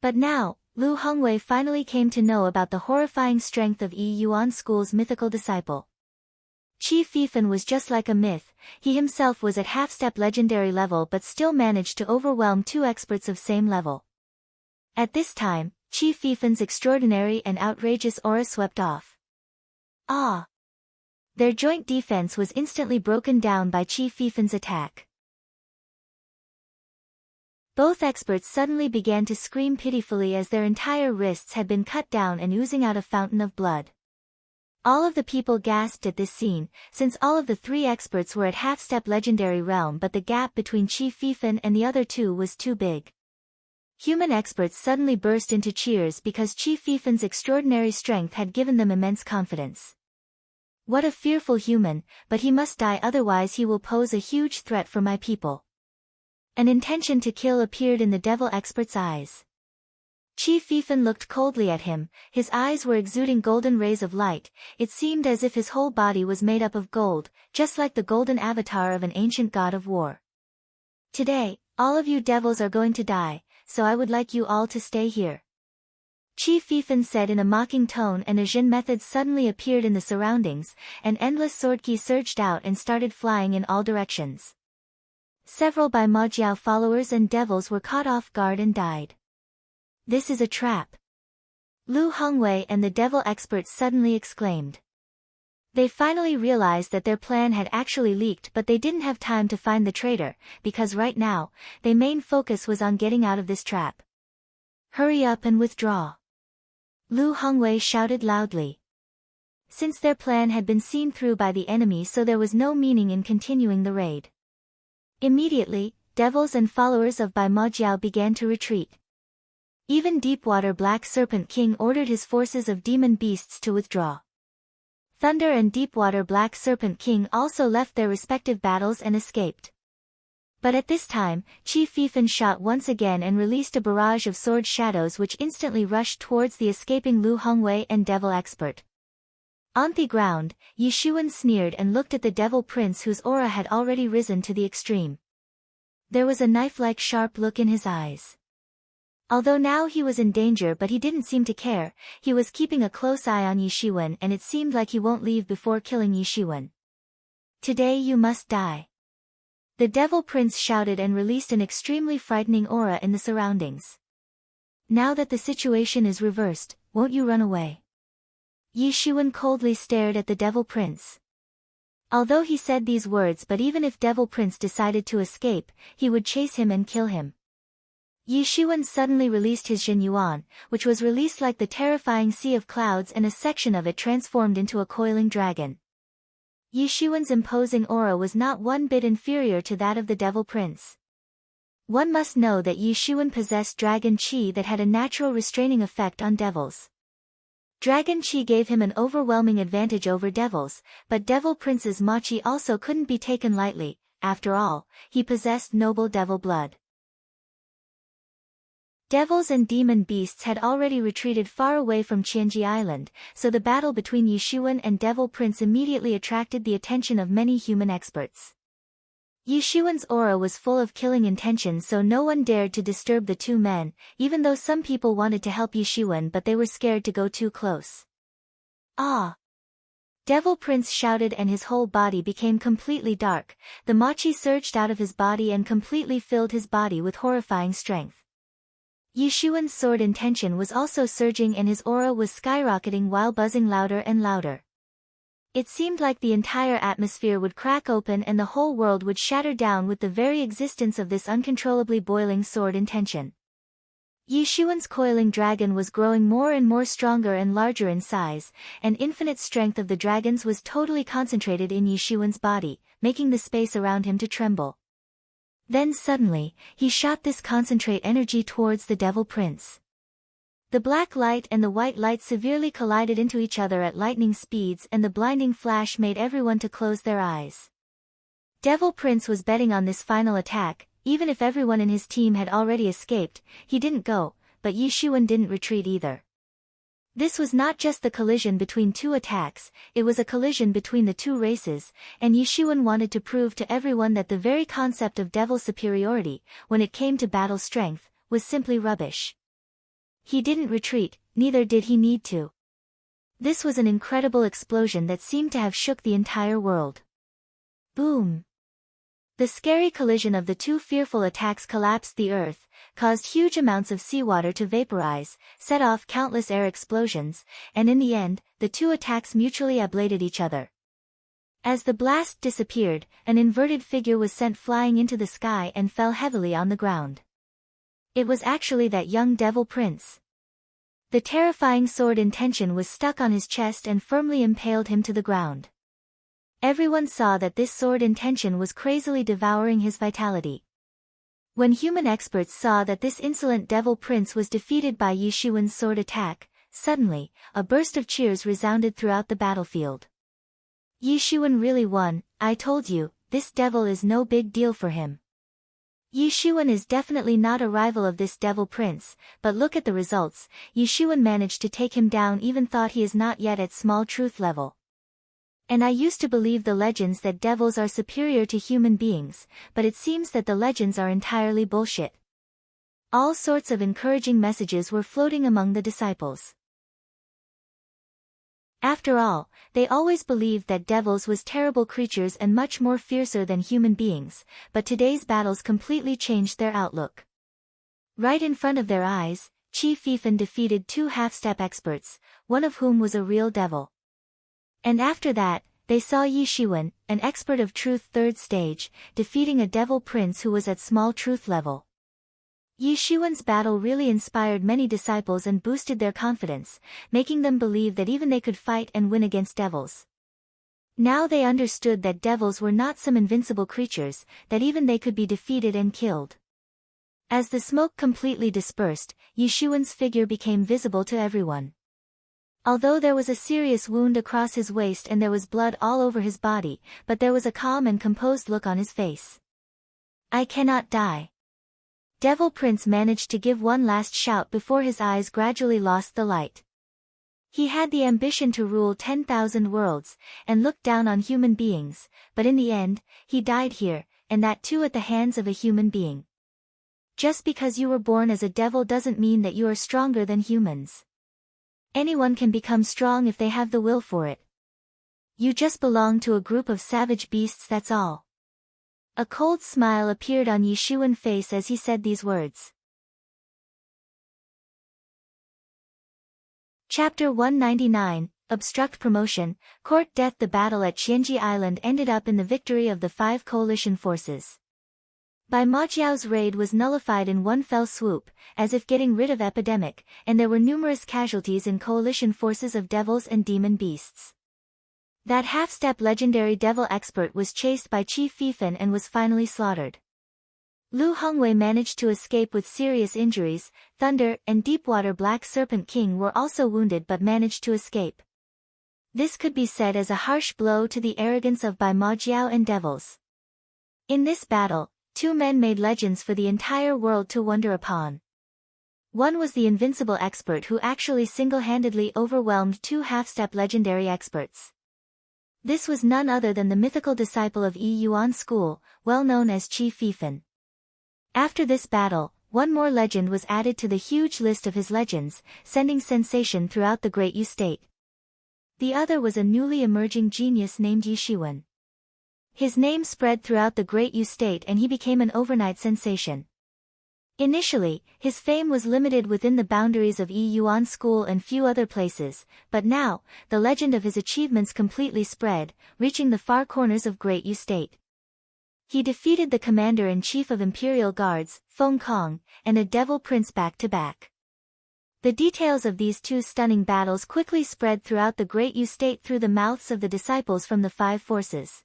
But now, Lu Hongwei finally came to know about the horrifying strength of Yi Yuan school's mythical disciple. Qi Fifen was just like a myth. He himself was at half-step legendary level but still managed to overwhelm two experts of same level. At this time, Qi Fifen's extraordinary and outrageous aura swept off. Ah! Their joint defense was instantly broken down by Qi Fifen's attack. Both experts suddenly began to scream pitifully as their entire wrists had been cut down and oozing out a fountain of blood. All of the people gasped at this scene, since all of the three experts were at half-step legendary realm, but the gap between Qi Fifen and the other two was too big. Human experts suddenly burst into cheers because Qi Fifen's extraordinary strength had given them immense confidence. What a fearful human, but he must die, otherwise he will pose a huge threat for my people. An intention to kill appeared in the devil expert's eyes. Qi Fifen looked coldly at him. His eyes were exuding golden rays of light. It seemed as if his whole body was made up of gold, just like the golden avatar of an ancient god of war. Today, all of you devils are going to die, so I would like you all to stay here. Qi Fifen said in a mocking tone, and a Jin method suddenly appeared in the surroundings. An endless sword ki surged out and started flying in all directions. Several Bai Majiao followers and devils were caught off guard and died. This is a trap! Lu Hongwei and the devil experts suddenly exclaimed. They finally realized that their plan had actually leaked, but they didn't have time to find the traitor, because right now, their main focus was on getting out of this trap. Hurry up and withdraw! Lu Hongwei shouted loudly. Since their plan had been seen through by the enemy, so there was no meaning in continuing the raid. Immediately, devils and followers of Bai Majiao began to retreat. Even Deepwater Black Serpent King ordered his forces of demon beasts to withdraw. Thunder and Deepwater Black Serpent King also left their respective battles and escaped. But at this time, Qi Fifen shot once again and released a barrage of sword shadows which instantly rushed towards the escaping Lu Hongwei and devil expert. On the ground, Yi Shuan sneered and looked at the devil prince whose aura had already risen to the extreme. There was a knife-like sharp look in his eyes. Although now he was in danger, but he didn't seem to care. He was keeping a close eye on Yi Shuan, and it seemed like he won't leave before killing Yi Shuan. Today you must die. The devil prince shouted and released an extremely frightening aura in the surroundings. Now that the situation is reversed, won't you run away? Yi Shuan coldly stared at the devil prince. Although he said these words, but even if devil prince decided to escape, he would chase him and kill him. Yi Shuan suddenly released his Jin Yuan, which was released like the terrifying sea of clouds, and a section of it transformed into a coiling dragon. Yishuan's imposing aura was not one bit inferior to that of the Devil Prince. One must know that Yishuan possessed dragon qi that had a natural restraining effect on devils. Dragon qi gave him an overwhelming advantage over devils, but Devil Prince's ma-qi also couldn't be taken lightly. After all, he possessed noble devil blood. Devils and demon beasts had already retreated far away from Qianji Island, so the battle between Yishuan and Devil Prince immediately attracted the attention of many human experts. Yishuan's aura was full of killing intention, so no one dared to disturb the two men, even though some people wanted to help Yishuan, but they were scared to go too close. Ah! Devil Prince shouted and his whole body became completely dark. The ma-qi surged out of his body and completely filled his body with horrifying strength. Yishuan's sword intention was also surging and his aura was skyrocketing while buzzing louder and louder. It seemed like the entire atmosphere would crack open and the whole world would shatter down with the very existence of this uncontrollably boiling sword intention. Yishuan's coiling dragon was growing more and more stronger and larger in size, and infinite strength of the dragons was totally concentrated in Yishuan's body, making the space around him to tremble. Then suddenly, he shot this concentrate energy towards the Devil Prince. The black light and the white light severely collided into each other at lightning speeds, and the blinding flash made everyone to close their eyes. Devil Prince was betting on this final attack. Even if everyone in his team had already escaped, he didn't go, but Yishuan didn't retreat either. This was not just the collision between two attacks, it was a collision between the two races, and Yishuan wanted to prove to everyone that the very concept of devil superiority, when it came to battle strength, was simply rubbish. He didn't retreat, neither did he need to. This was an incredible explosion that seemed to have shook the entire world. Boom! The scary collision of the two fearful attacks collapsed the earth, caused huge amounts of seawater to vaporize, set off countless air explosions, and in the end, the two attacks mutually ablated each other. As the blast disappeared, an inverted figure was sent flying into the sky and fell heavily on the ground. It was actually that young Devil Prince. The terrifying sword intention was stuck on his chest and firmly impaled him to the ground. Everyone saw that this sword intention was crazily devouring his vitality. When human experts saw that this insolent Devil Prince was defeated by Yishuan's sword attack, suddenly, a burst of cheers resounded throughout the battlefield. Yishuan really won, I told you, this devil is no big deal for him. Yishuan is definitely not a rival of this Devil Prince, but look at the results, Yishuan managed to take him down, even thought he is not yet at small truth level. And I used to believe the legends that devils are superior to human beings, but it seems that the legends are entirely bullshit. All sorts of encouraging messages were floating among the disciples. After all, they always believed that devils was terrible creatures and much more fiercer than human beings, but today's battles completely changed their outlook. Right in front of their eyes, Qi Fifan defeated two half-step experts, one of whom was a real devil. And after that, they saw Yishuan, an expert of truth third stage, defeating a Devil Prince who was at small truth level. Yishuan's battle really inspired many disciples and boosted their confidence, making them believe that even they could fight and win against devils. Now they understood that devils were not some invincible creatures, that even they could be defeated and killed. As the smoke completely dispersed, Yishuan's figure became visible to everyone. Although there was a serious wound across his waist and there was blood all over his body, but there was a calm and composed look on his face. I cannot die. Devil Prince managed to give one last shout before his eyes gradually lost the light. He had the ambition to rule 10,000 worlds, and look down on human beings, but in the end, he died here, and that too at the hands of a human being. Just because you were born as a devil doesn't mean that you are stronger than humans. Anyone can become strong if they have the will for it. You just belong to a group of savage beasts, that's all. A cold smile appeared on Yishuan's face as he said these words. Chapter 199, Obstruct Promotion, Court Death. The battle at Qianji Island ended up in the victory of the 5 coalition forces. Bai Majiao's raid was nullified in one fell swoop, as if getting rid of epidemic, and there were numerous casualties in coalition forces of devils and demon beasts. That half-step legendary devil expert was chased by Chief Fifan and was finally slaughtered. Lu Hongwei managed to escape with serious injuries. Thunder and Deepwater Black Serpent King were also wounded but managed to escape. This could be said as a harsh blow to the arrogance of Bai Majiao and devils. In this battle, two men made legends for the entire world to wonder upon. One was the invincible expert who actually single-handedly overwhelmed two half-step legendary experts. This was none other than the mythical disciple of Yi Yuan School, well known as Chief Fifan. After this battle, one more legend was added to the huge list of his legends, sending sensation throughout the Great Yu State. The other was a newly emerging genius named Yi Shiwen. His name spread throughout the Great Yu State and he became an overnight sensation. Initially, his fame was limited within the boundaries of Yi Yuan School and few other places, but now, the legend of his achievements completely spread, reaching the far corners of Great Yu State. He defeated the commander-in-chief of Imperial Guards, Feng Kong, and a devil prince back-to-back. The details of these two stunning battles quickly spread throughout the Great Yu State through the mouths of the disciples from the five forces.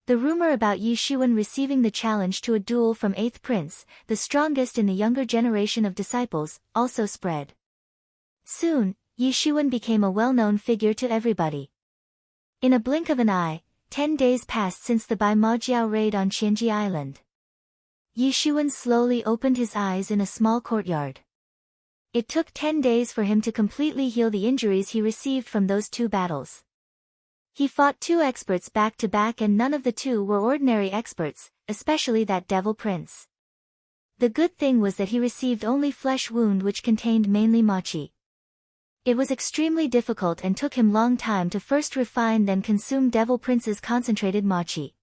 The rumor about Yi Shiwen receiving the challenge to a duel from 8th Prince, the strongest in the younger generation of disciples, also spread. Soon, Yi Shiwen became a well-known figure to everybody. In a blink of an eye, 10 days passed since the Bai Majiao raid on Qianji Island. Yi Shiwen slowly opened his eyes in a small courtyard. It took 10 days for him to completely heal the injuries he received from those two battles. He fought two experts back-to-back and none of the two were ordinary experts, especially that devil prince. The good thing was that he received only flesh wound which contained mainly machi. It was extremely difficult and took him long time to first refine then consume devil prince's concentrated machi.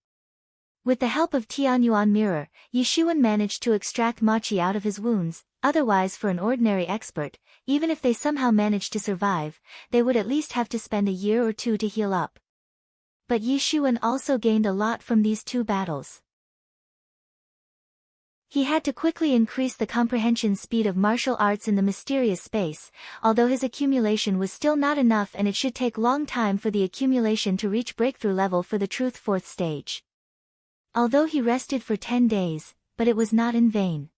With the help of Tianyuan mirror, Yi Shiwen managed to extract machi out of his wounds. Otherwise for an ordinary expert, even if they somehow managed to survive, they would at least have to spend a year or two to heal up. But Yi Shiwen also gained a lot from these two battles. He had to quickly increase the comprehension speed of martial arts in the mysterious space, although his accumulation was still not enough and it should take long time for the accumulation to reach breakthrough level for the truth 4th stage. Although he rested for 10 days, but it was not in vain.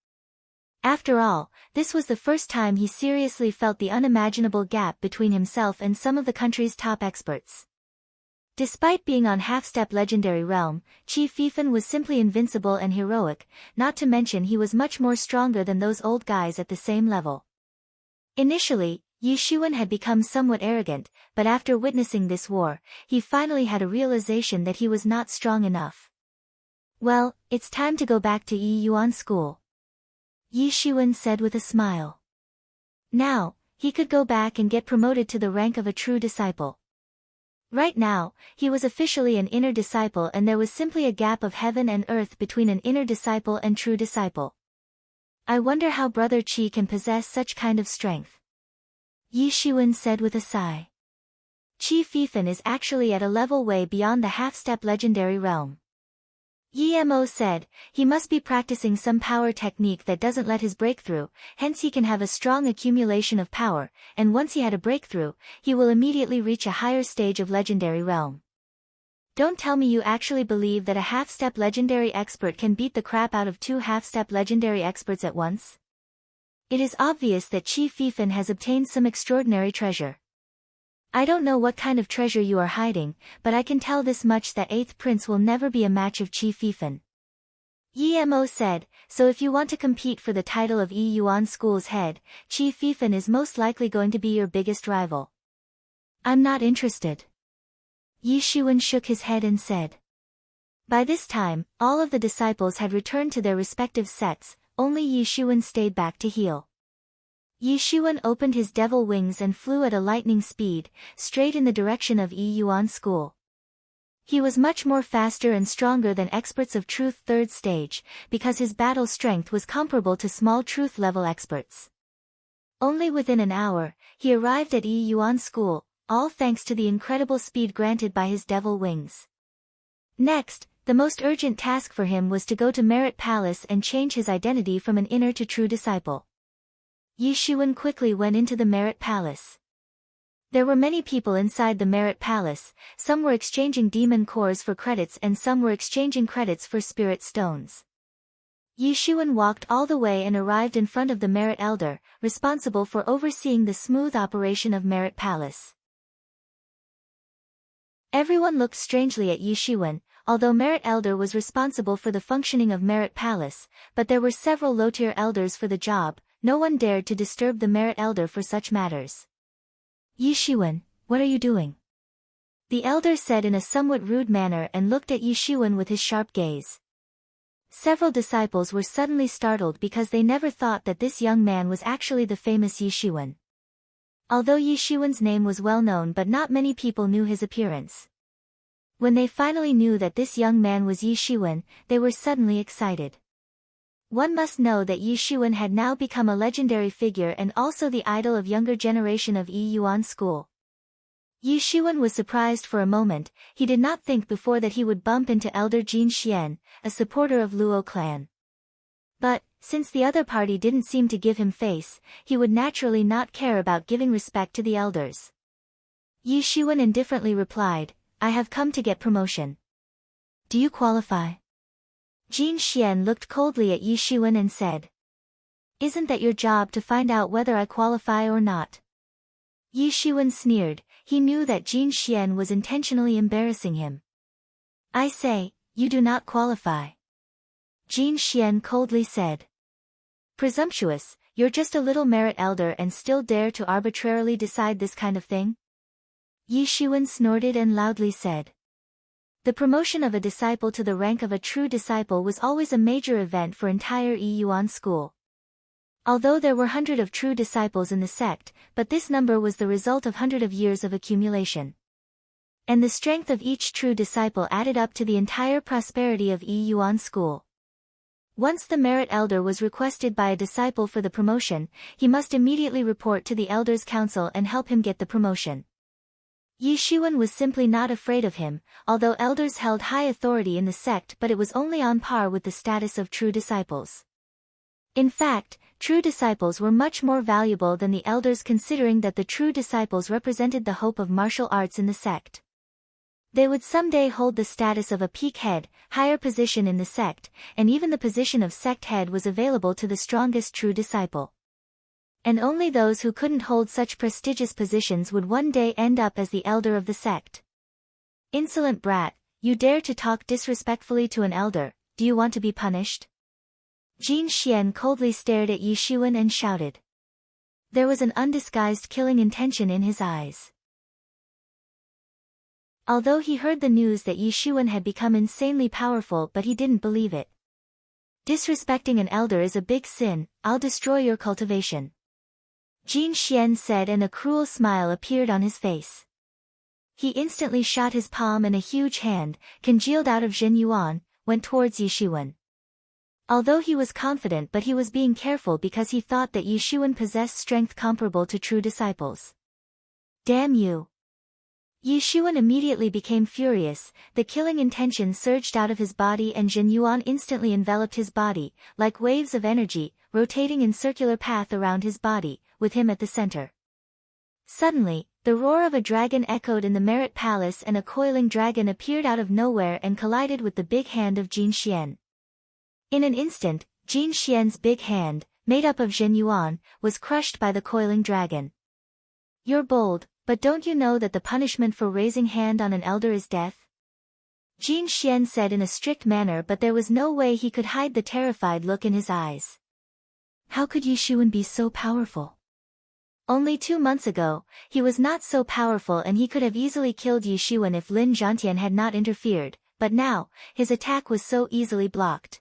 After all, this was the first time he seriously felt the unimaginable gap between himself and some of the country's top experts. Despite being on half-step legendary realm, Chief Fifan was simply invincible and heroic, not to mention he was much more stronger than those old guys at the same level. Initially, Yi Shiwen had become somewhat arrogant, but after witnessing this war, he finally had a realization that he was not strong enough. Well, it's time to go back to Yi Yuan School, Yi Shiwen said with a smile. Now, he could go back and get promoted to the rank of a true disciple. Right now, he was officially an inner disciple and there was simply a gap of heaven and earth between an inner disciple and true disciple. I wonder how Brother Qi can possess such kind of strength, Yi Shiwen said with a sigh. Qi Fifan is actually at a level way beyond the half-step legendary realm. Yi Mo said, he must be practicing some power technique that doesn't let his breakthrough, hence he can have a strong accumulation of power, and once he had a breakthrough, he will immediately reach a higher stage of legendary realm. Don't tell me you actually believe that a half-step legendary expert can beat the crap out of two half-step legendary experts at once? It is obvious that Chief Fifan has obtained some extraordinary treasure. I don't know what kind of treasure you are hiding, but I can tell this much that 8th Prince will never be a match of Chief Fifan. Yi Mo said, so if you want to compete for the title of Yi Yuan School's head, Chief Fifan is most likely going to be your biggest rival. I'm not interested. Yi Shiwen shook his head and said. By this time, all of the disciples had returned to their respective sets, only Yi Shiwen stayed back to heal. Yi Shiwen opened his devil wings and flew at a lightning speed, straight in the direction of Yi Yuan School. He was much more faster and stronger than experts of Truth 3rd stage, because his battle strength was comparable to small Truth level experts. Only within an hour, he arrived at Yi Yuan School, all thanks to the incredible speed granted by his devil wings. Next, the most urgent task for him was to go to Merit Palace and change his identity from an inner to true disciple. Yi Shiwen quickly went into the Merit Palace. There were many people inside the Merit Palace, some were exchanging demon cores for credits and some were exchanging credits for spirit stones. Yi Xuan walked all the way and arrived in front of the Merit Elder, responsible for overseeing the smooth operation of Merit Palace. Everyone looked strangely at Yi Xuan, although Merit Elder was responsible for the functioning of Merit Palace, but there were several low-tier elders for the job. No one dared to disturb the Merit Elder for such matters. Yi Xuan, what are you doing? The elder said in a somewhat rude manner and looked at Yi Xuan with his sharp gaze. Several disciples were suddenly startled because they never thought that this young man was actually the famous Yi Xuan. Although Yi Xuan's name was well known, but not many people knew his appearance. When they finally knew that this young man was Yi Xuan, they were suddenly excited. One must know that Yi Xuan had now become a legendary figure and also the idol of younger generation of Yi Yuan school. Yi Xuan was surprised for a moment. He did not think before that he would bump into Elder Jin Xian, a supporter of Luo clan. But, since the other party didn't seem to give him face, he would naturally not care about giving respect to the elders. Yi Xuan indifferently replied, I have come to get promotion. Do you qualify? Jin Xian looked coldly at Yi Xuan and said, Isn't that your job to find out whether I qualify or not? Yi Xuan sneered. He knew that Jin Xian was intentionally embarrassing him. I say, you do not qualify. Jin Xian coldly said. Presumptuous, you're just a little Merit Elder and still dare to arbitrarily decide this kind of thing? Yi Xuan snorted and loudly said. The promotion of a disciple to the rank of a true disciple was always a major event for entire Yi Yuan school. Although there were hundreds of true disciples in the sect, but this number was the result of hundreds of years of accumulation. And the strength of each true disciple added up to the entire prosperity of Yi Yuan school. Once the Merit Elder was requested by a disciple for the promotion, he must immediately report to the Elders' Council and help him get the promotion. Yi Xuan was simply not afraid of him, although elders held high authority in the sect, but it was only on par with the status of true disciples. In fact, true disciples were much more valuable than the elders, considering that the true disciples represented the hope of martial arts in the sect. They would someday hold the status of a peak head, higher position in the sect, and even the position of sect head was available to the strongest true disciple. And only those who couldn't hold such prestigious positions would one day end up as the elder of the sect. Insolent brat, you dare to talk disrespectfully to an elder, do you want to be punished? Jin Xian coldly stared at Yi Xuan and shouted. There was an undisguised killing intention in his eyes. Although he heard the news that Yi Xuan had become insanely powerful, but he didn't believe it. Disrespecting an elder is a big sin, I'll destroy your cultivation. Jin Xian said, and a cruel smile appeared on his face. He instantly shot his palm, and a huge hand, congealed out of Zhen Yuan, went towards Yi Xuan. Although he was confident, but he was being careful because he thought that Yi Xuan possessed strength comparable to true disciples. Damn you! Yi Xuan immediately became furious, the killing intention surged out of his body and Zhen Yuan instantly enveloped his body, like waves of energy, rotating in circular path around his body, with him at the center. Suddenly, the roar of a dragon echoed in the Merit Palace, and a coiling dragon appeared out of nowhere and collided with the big hand of Jin Xian. In an instant, Jin Xian's big hand, made up of Zhen Yuan, was crushed by the coiling dragon. You're bold, but don't you know that the punishment for raising hand on an elder is death? Jin Xian said in a strict manner, but there was no way he could hide the terrified look in his eyes. How could Yi Xuan be so powerful? Only 2 months ago, he was not so powerful and he could have easily killed Yi Xuan if Lin Zhantian had not interfered, but now, his attack was so easily blocked.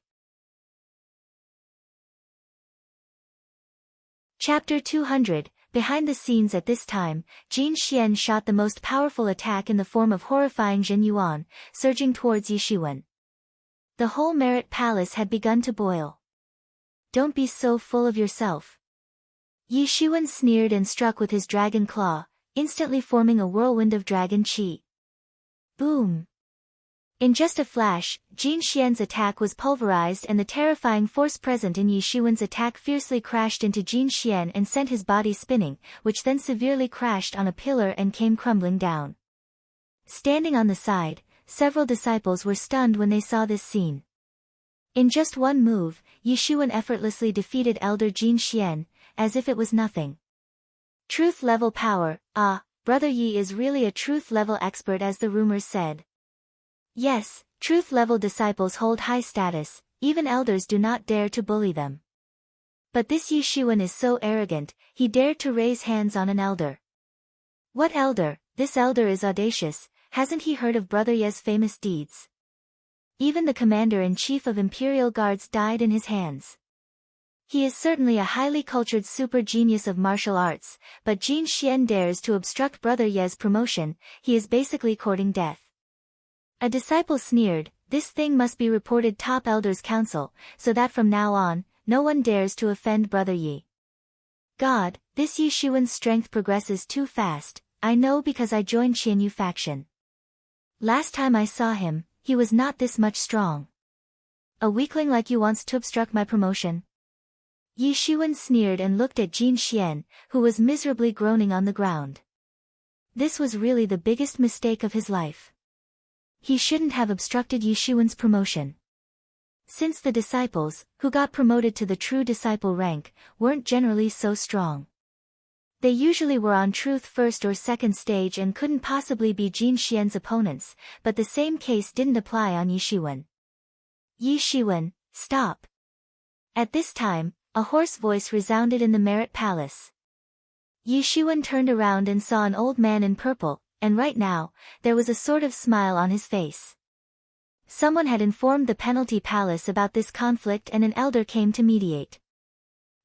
Chapter 200. Behind the scenes at this time, Jin Xian shot the most powerful attack in the form of horrifying Zhen Yuan, surging towards Yi Xuan. The whole Merit Palace had begun to boil. Don't be so full of yourself. Yi Xuan sneered and struck with his dragon claw, instantly forming a whirlwind of dragon qi. Boom! In just a flash, Jin Xian's attack was pulverized and the terrifying force present in Yi Shiwen's attack fiercely crashed into Jin Xian and sent his body spinning, which then severely crashed on a pillar and came crumbling down. Standing on the side, several disciples were stunned when they saw this scene. In just one move, Yi Shiwen effortlessly defeated Elder Jin Xian, as if it was nothing. Truth level power, Brother Yi is really a truth level expert as the rumors said. Yes, truth level disciples hold high status, even elders do not dare to bully them. But this Yi Shiwen is so arrogant, he dared to raise hands on an elder. What elder? This elder is audacious, hasn't he heard of Brother Ye's famous deeds? Even the commander-in-chief of Imperial Guards died in his hands. He is certainly a highly cultured super genius of martial arts, but Jin Xian dares to obstruct Brother Ye's promotion, he is basically courting death. A disciple sneered, this thing must be reported top elders council, so that from now on, no one dares to offend Brother Yi. God, this Yi Shiwen's strength progresses too fast, I know because I joined Qianyu faction. Last time I saw him, he was not this much strong. A weakling like you wants to obstruct my promotion? Yi Shiwen sneered and looked at Jin Xian, who was miserably groaning on the ground. This was really the biggest mistake of his life. He shouldn't have obstructed Yi Shiwen's promotion. Since the disciples, who got promoted to the true disciple rank, weren't generally so strong. They usually were on truth first or second stage and couldn't possibly be Jin Xian's opponents, but the same case didn't apply on Yi Shiwen. Yi Shiwen, stop! At this time, a hoarse voice resounded in the Merit Palace. Yi Shiwen turned around and saw an old man in purple, and right now, there was a sort of smile on his face. Someone had informed the Penalty Palace about this conflict and an elder came to mediate.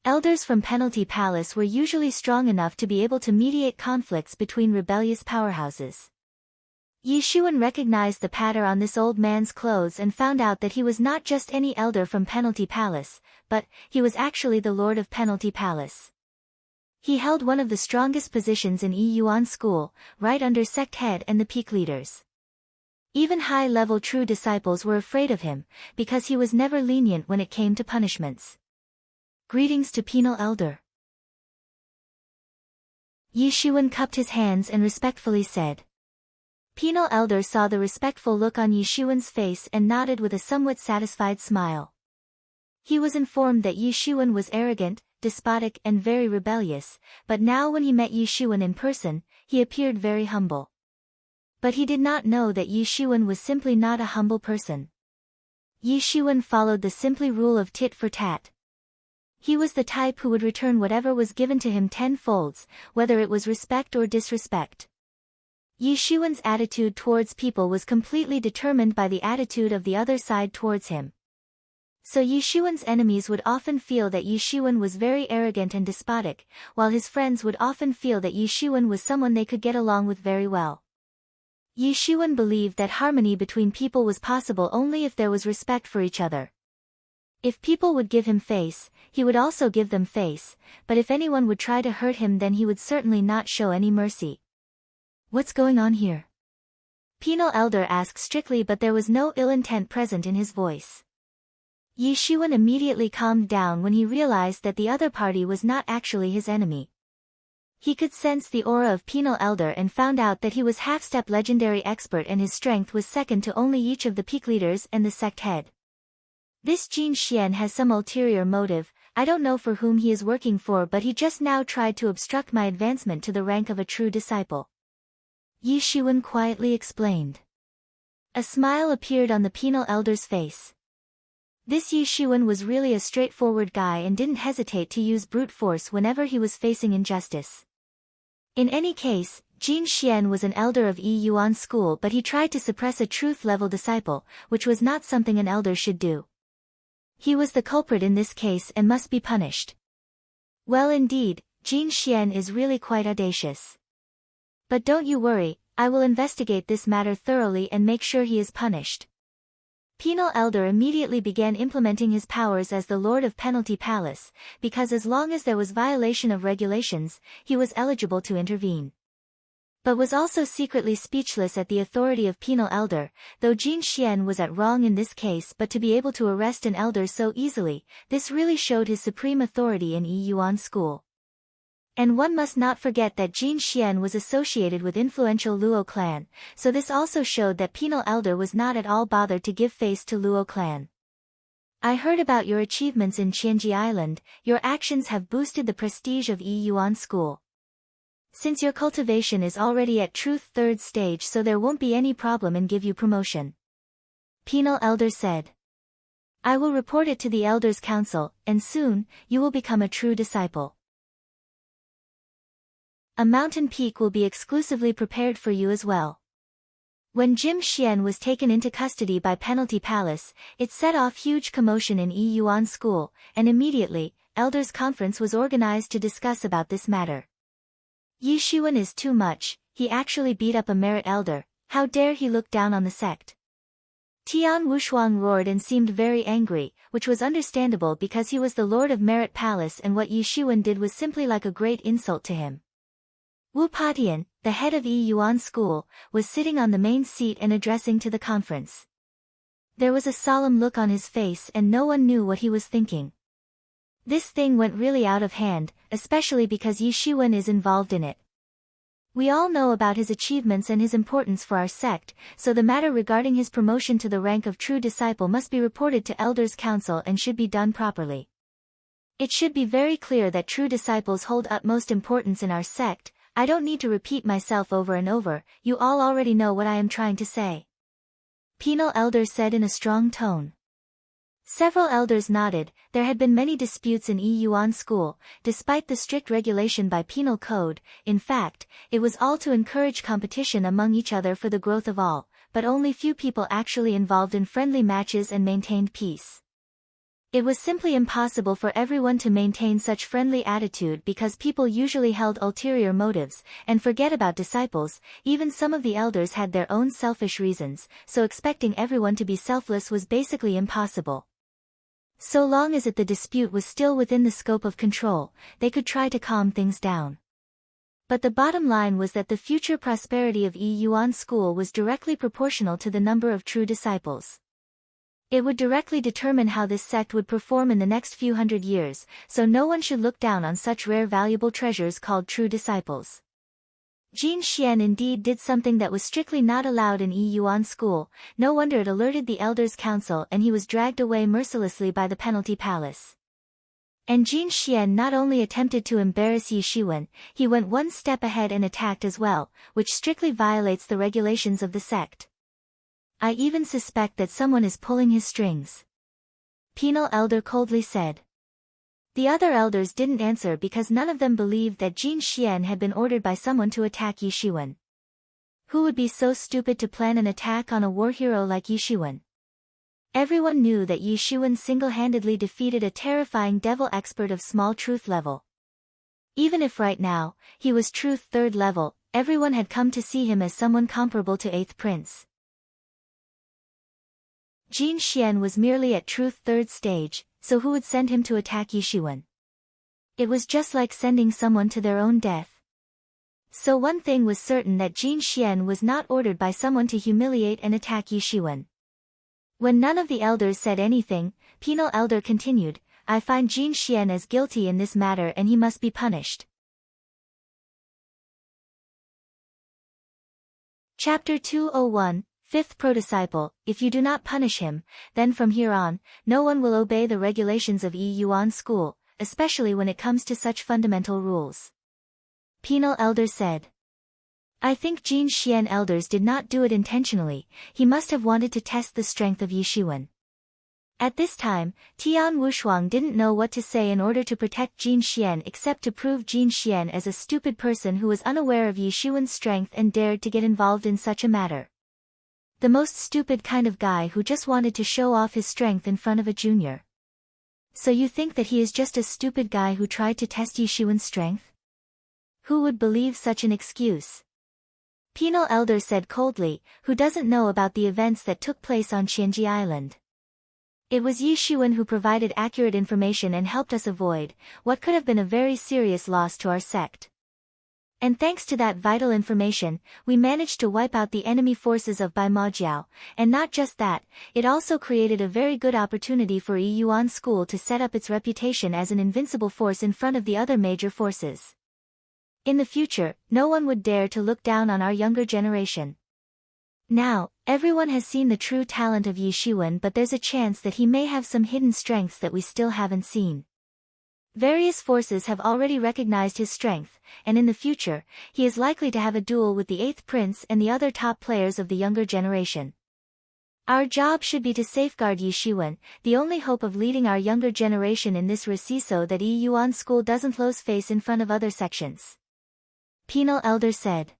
Elders from Penalty Palace were usually strong enough to be able to mediate conflicts between rebellious powerhouses. Yi Shiwen recognized the pattern on this old man's clothes and found out that he was not just any elder from Penalty Palace, but he was actually the Lord of Penalty Palace. He held one of the strongest positions in Yi Yuan School, right under sect head and the peak leaders. Even high-level true disciples were afraid of him, because he was never lenient when it came to punishments. Greetings to Penal Elder. Yi Shiwen cupped his hands and respectfully said. Penal Elder saw the respectful look on Yi Shiwen's face and nodded with a somewhat satisfied smile. He was informed that Yi Shiwen was arrogant, despotic and very rebellious, but now when he met Yi Shiwen in person, he appeared very humble. But he did not know that Yi Shiwen was simply not a humble person. Yi Shiwen followed the simply rule of tit for tat. He was the type who would return whatever was given to him tenfolds, whether it was respect or disrespect. Yi Shiwen's attitude towards people was completely determined by the attitude of the other side towards him. So Yi Shiwen's enemies would often feel that Yi Shiwen was very arrogant and despotic, while his friends would often feel that Yi Shiwen was someone they could get along with very well. Yi Shiwen believed that harmony between people was possible only if there was respect for each other. If people would give him face, he would also give them face, but if anyone would try to hurt him then he would certainly not show any mercy. What's going on here? Penal Elder asked strictly, but there was no ill intent present in his voice. Yi Shiwen immediately calmed down when he realized that the other party was not actually his enemy. He could sense the aura of Penal Elder and found out that he was half-step legendary expert and his strength was second to only each of the peak leaders and the sect head. This Jin Xian has some ulterior motive, I don't know for whom he is working for, but he just now tried to obstruct my advancement to the rank of a true disciple. Yi Shiwen quietly explained. A smile appeared on the Penal Elder's face. This Yi Shiwen was really a straightforward guy and didn't hesitate to use brute force whenever he was facing injustice. In any case, Jin Xian was an elder of Yi Yuan School, but he tried to suppress a truth-level disciple, which was not something an elder should do. He was the culprit in this case and must be punished. Well indeed, Jin Xian is really quite audacious. But don't you worry, I will investigate this matter thoroughly and make sure he is punished. Penal Elder immediately began implementing his powers as the Lord of Penalty Palace, because as long as there was violation of regulations, he was eligible to intervene. but was also secretly speechless at the authority of penal elder, though Jin Xian was at wrong in this case, but to be able to arrest an elder so easily, this really showed his supreme authority in Yi Yuan school. And one must not forget that Jin Xian was associated with influential Luo clan, so this also showed that penal elder was not at all bothered to give face to Luo clan. I heard about your achievements in Qianji Island. Your actions have boosted the prestige of Yi Yuan school. Since your cultivation is already at truth 3rd stage, so there won't be any problem in give you promotion. Penal elder said. I will report it to the elders' council, and soon, you will become a true disciple. A mountain peak will be exclusively prepared for you as well. When Jin Xian was taken into custody by Penalty Palace, it set off huge commotion in Yi Yuan school, and immediately, elders' conference was organized to discuss about this matter. Yi Xuan is too much, he actually beat up a merit elder, how dare he look down on the sect. Tian Wushuang roared and seemed very angry, which was understandable because he was the lord of Merit Palace and what Yi Xuan did was simply like a great insult to him. Wu Patian, the head of Yi Yuan school, was sitting on the main seat and addressing to the conference. There was a solemn look on his face and no one knew what he was thinking. This thing went really out of hand, especially because Yi Xuan is involved in it. We all know about his achievements and his importance for our sect, so the matter regarding his promotion to the rank of true disciple must be reported to Elders' Council and should be done properly. It should be very clear that true disciples hold utmost importance in our sect. I don't need to repeat myself over and over, you all already know what I am trying to say. Penal elder said in a strong tone. Several elders nodded. There had been many disputes in Yi Yuan school, despite the strict regulation by penal code. In fact, it was all to encourage competition among each other for the growth of all, but only few people actually involved in friendly matches and maintained peace. It was simply impossible for everyone to maintain such friendly attitude because people usually held ulterior motives, and forget about disciples. Even some of the elders had their own selfish reasons, so expecting everyone to be selfless was basically impossible. So long as the dispute was still within the scope of control, they could try to calm things down. But the bottom line was that the future prosperity of Yi Yuan school was directly proportional to the number of true disciples. It would directly determine how this sect would perform in the next few hundred years, so no one should look down on such rare valuable treasures called true disciples. Jin Xian indeed did something that was strictly not allowed in Yi Yuan school. No wonder it alerted the Elders' Council and he was dragged away mercilessly by the Penalty Palace. And Jin Xian not only attempted to embarrass Yi Xuan, he went one step ahead and attacked as well, which strictly violates the regulations of the sect. I even suspect that someone is pulling his strings. Penal elder coldly said. The other elders didn't answer because none of them believed that Jin Xian had been ordered by someone to attack Yi Xuan. Who would be so stupid to plan an attack on a war hero like Yi Xuan? Everyone knew that Yi Xuan single-handedly defeated a terrifying devil expert of small truth level. Even if right now, he was truth 3rd level, everyone had come to see him as someone comparable to 8th prince. Jin Xian was merely at truth 3rd stage, so who would send him to attack Yi Xuan? It was just like sending someone to their own death. So one thing was certain, that Jin Xian was not ordered by someone to humiliate and attack Yi Xuan. When none of the elders said anything, Penal elder continued, I find Jin Xian as guilty in this matter and he must be punished. Chapter 201, 5th Prodisciple. If you do not punish him, then from here on, no one will obey the regulations of Yi Yuan school, especially when it comes to such fundamental rules. Penal elder said. I think Jin Xian elders did not do it intentionally, he must have wanted to test the strength of Yi Xuan. At this time, Tian Wushuang didn't know what to say in order to protect Jin Xian except to prove Jin Xian as a stupid person who was unaware of Yi Xuan's strength and dared to get involved in such a matter. The most stupid kind of guy who just wanted to show off his strength in front of a junior. So you think that he is just a stupid guy who tried to test Yi Xuan's strength? Who would believe such an excuse? Penal elder said coldly, who doesn't know about the events that took place on Qianji Island? It was Yi Xuan who provided accurate information and helped us avoid what could have been a very serious loss to our sect. And thanks to that vital information, we managed to wipe out the enemy forces of Bai Majiao, and not just that, it also created a very good opportunity for Yi Yuan School to set up its reputation as an invincible force in front of the other major forces. In the future, no one would dare to look down on our younger generation. Now, everyone has seen the true talent of Yi Shiwen, but there's a chance that he may have some hidden strengths that we still haven't seen. Various forces have already recognized his strength, and in the future, he is likely to have a duel with the 8th Prince and the other top players of the younger generation. Our job should be to safeguard Yi Shiwen, the only hope of leading our younger generation in this race so that Yi Yuan School doesn't lose face in front of other sections. Penal Elder said.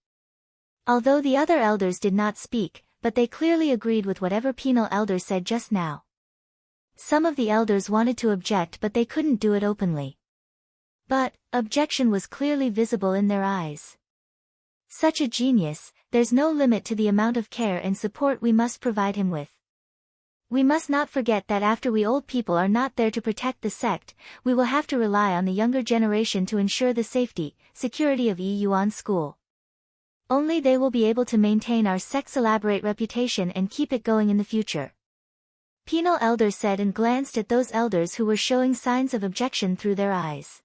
Although the other elders did not speak, but they clearly agreed with whatever Penal Elder said just now. Some of the elders wanted to object but they couldn't do it openly. But, objection was clearly visible in their eyes. Such a genius, there's no limit to the amount of care and support we must provide him with. We must not forget that after we old people are not there to protect the sect, we will have to rely on the younger generation to ensure the safety, security of Yi Yuan School. Only they will be able to maintain our sect's elaborate reputation and keep it going in the future. Penal Elder said and glanced at those elders who were showing signs of objection through their eyes.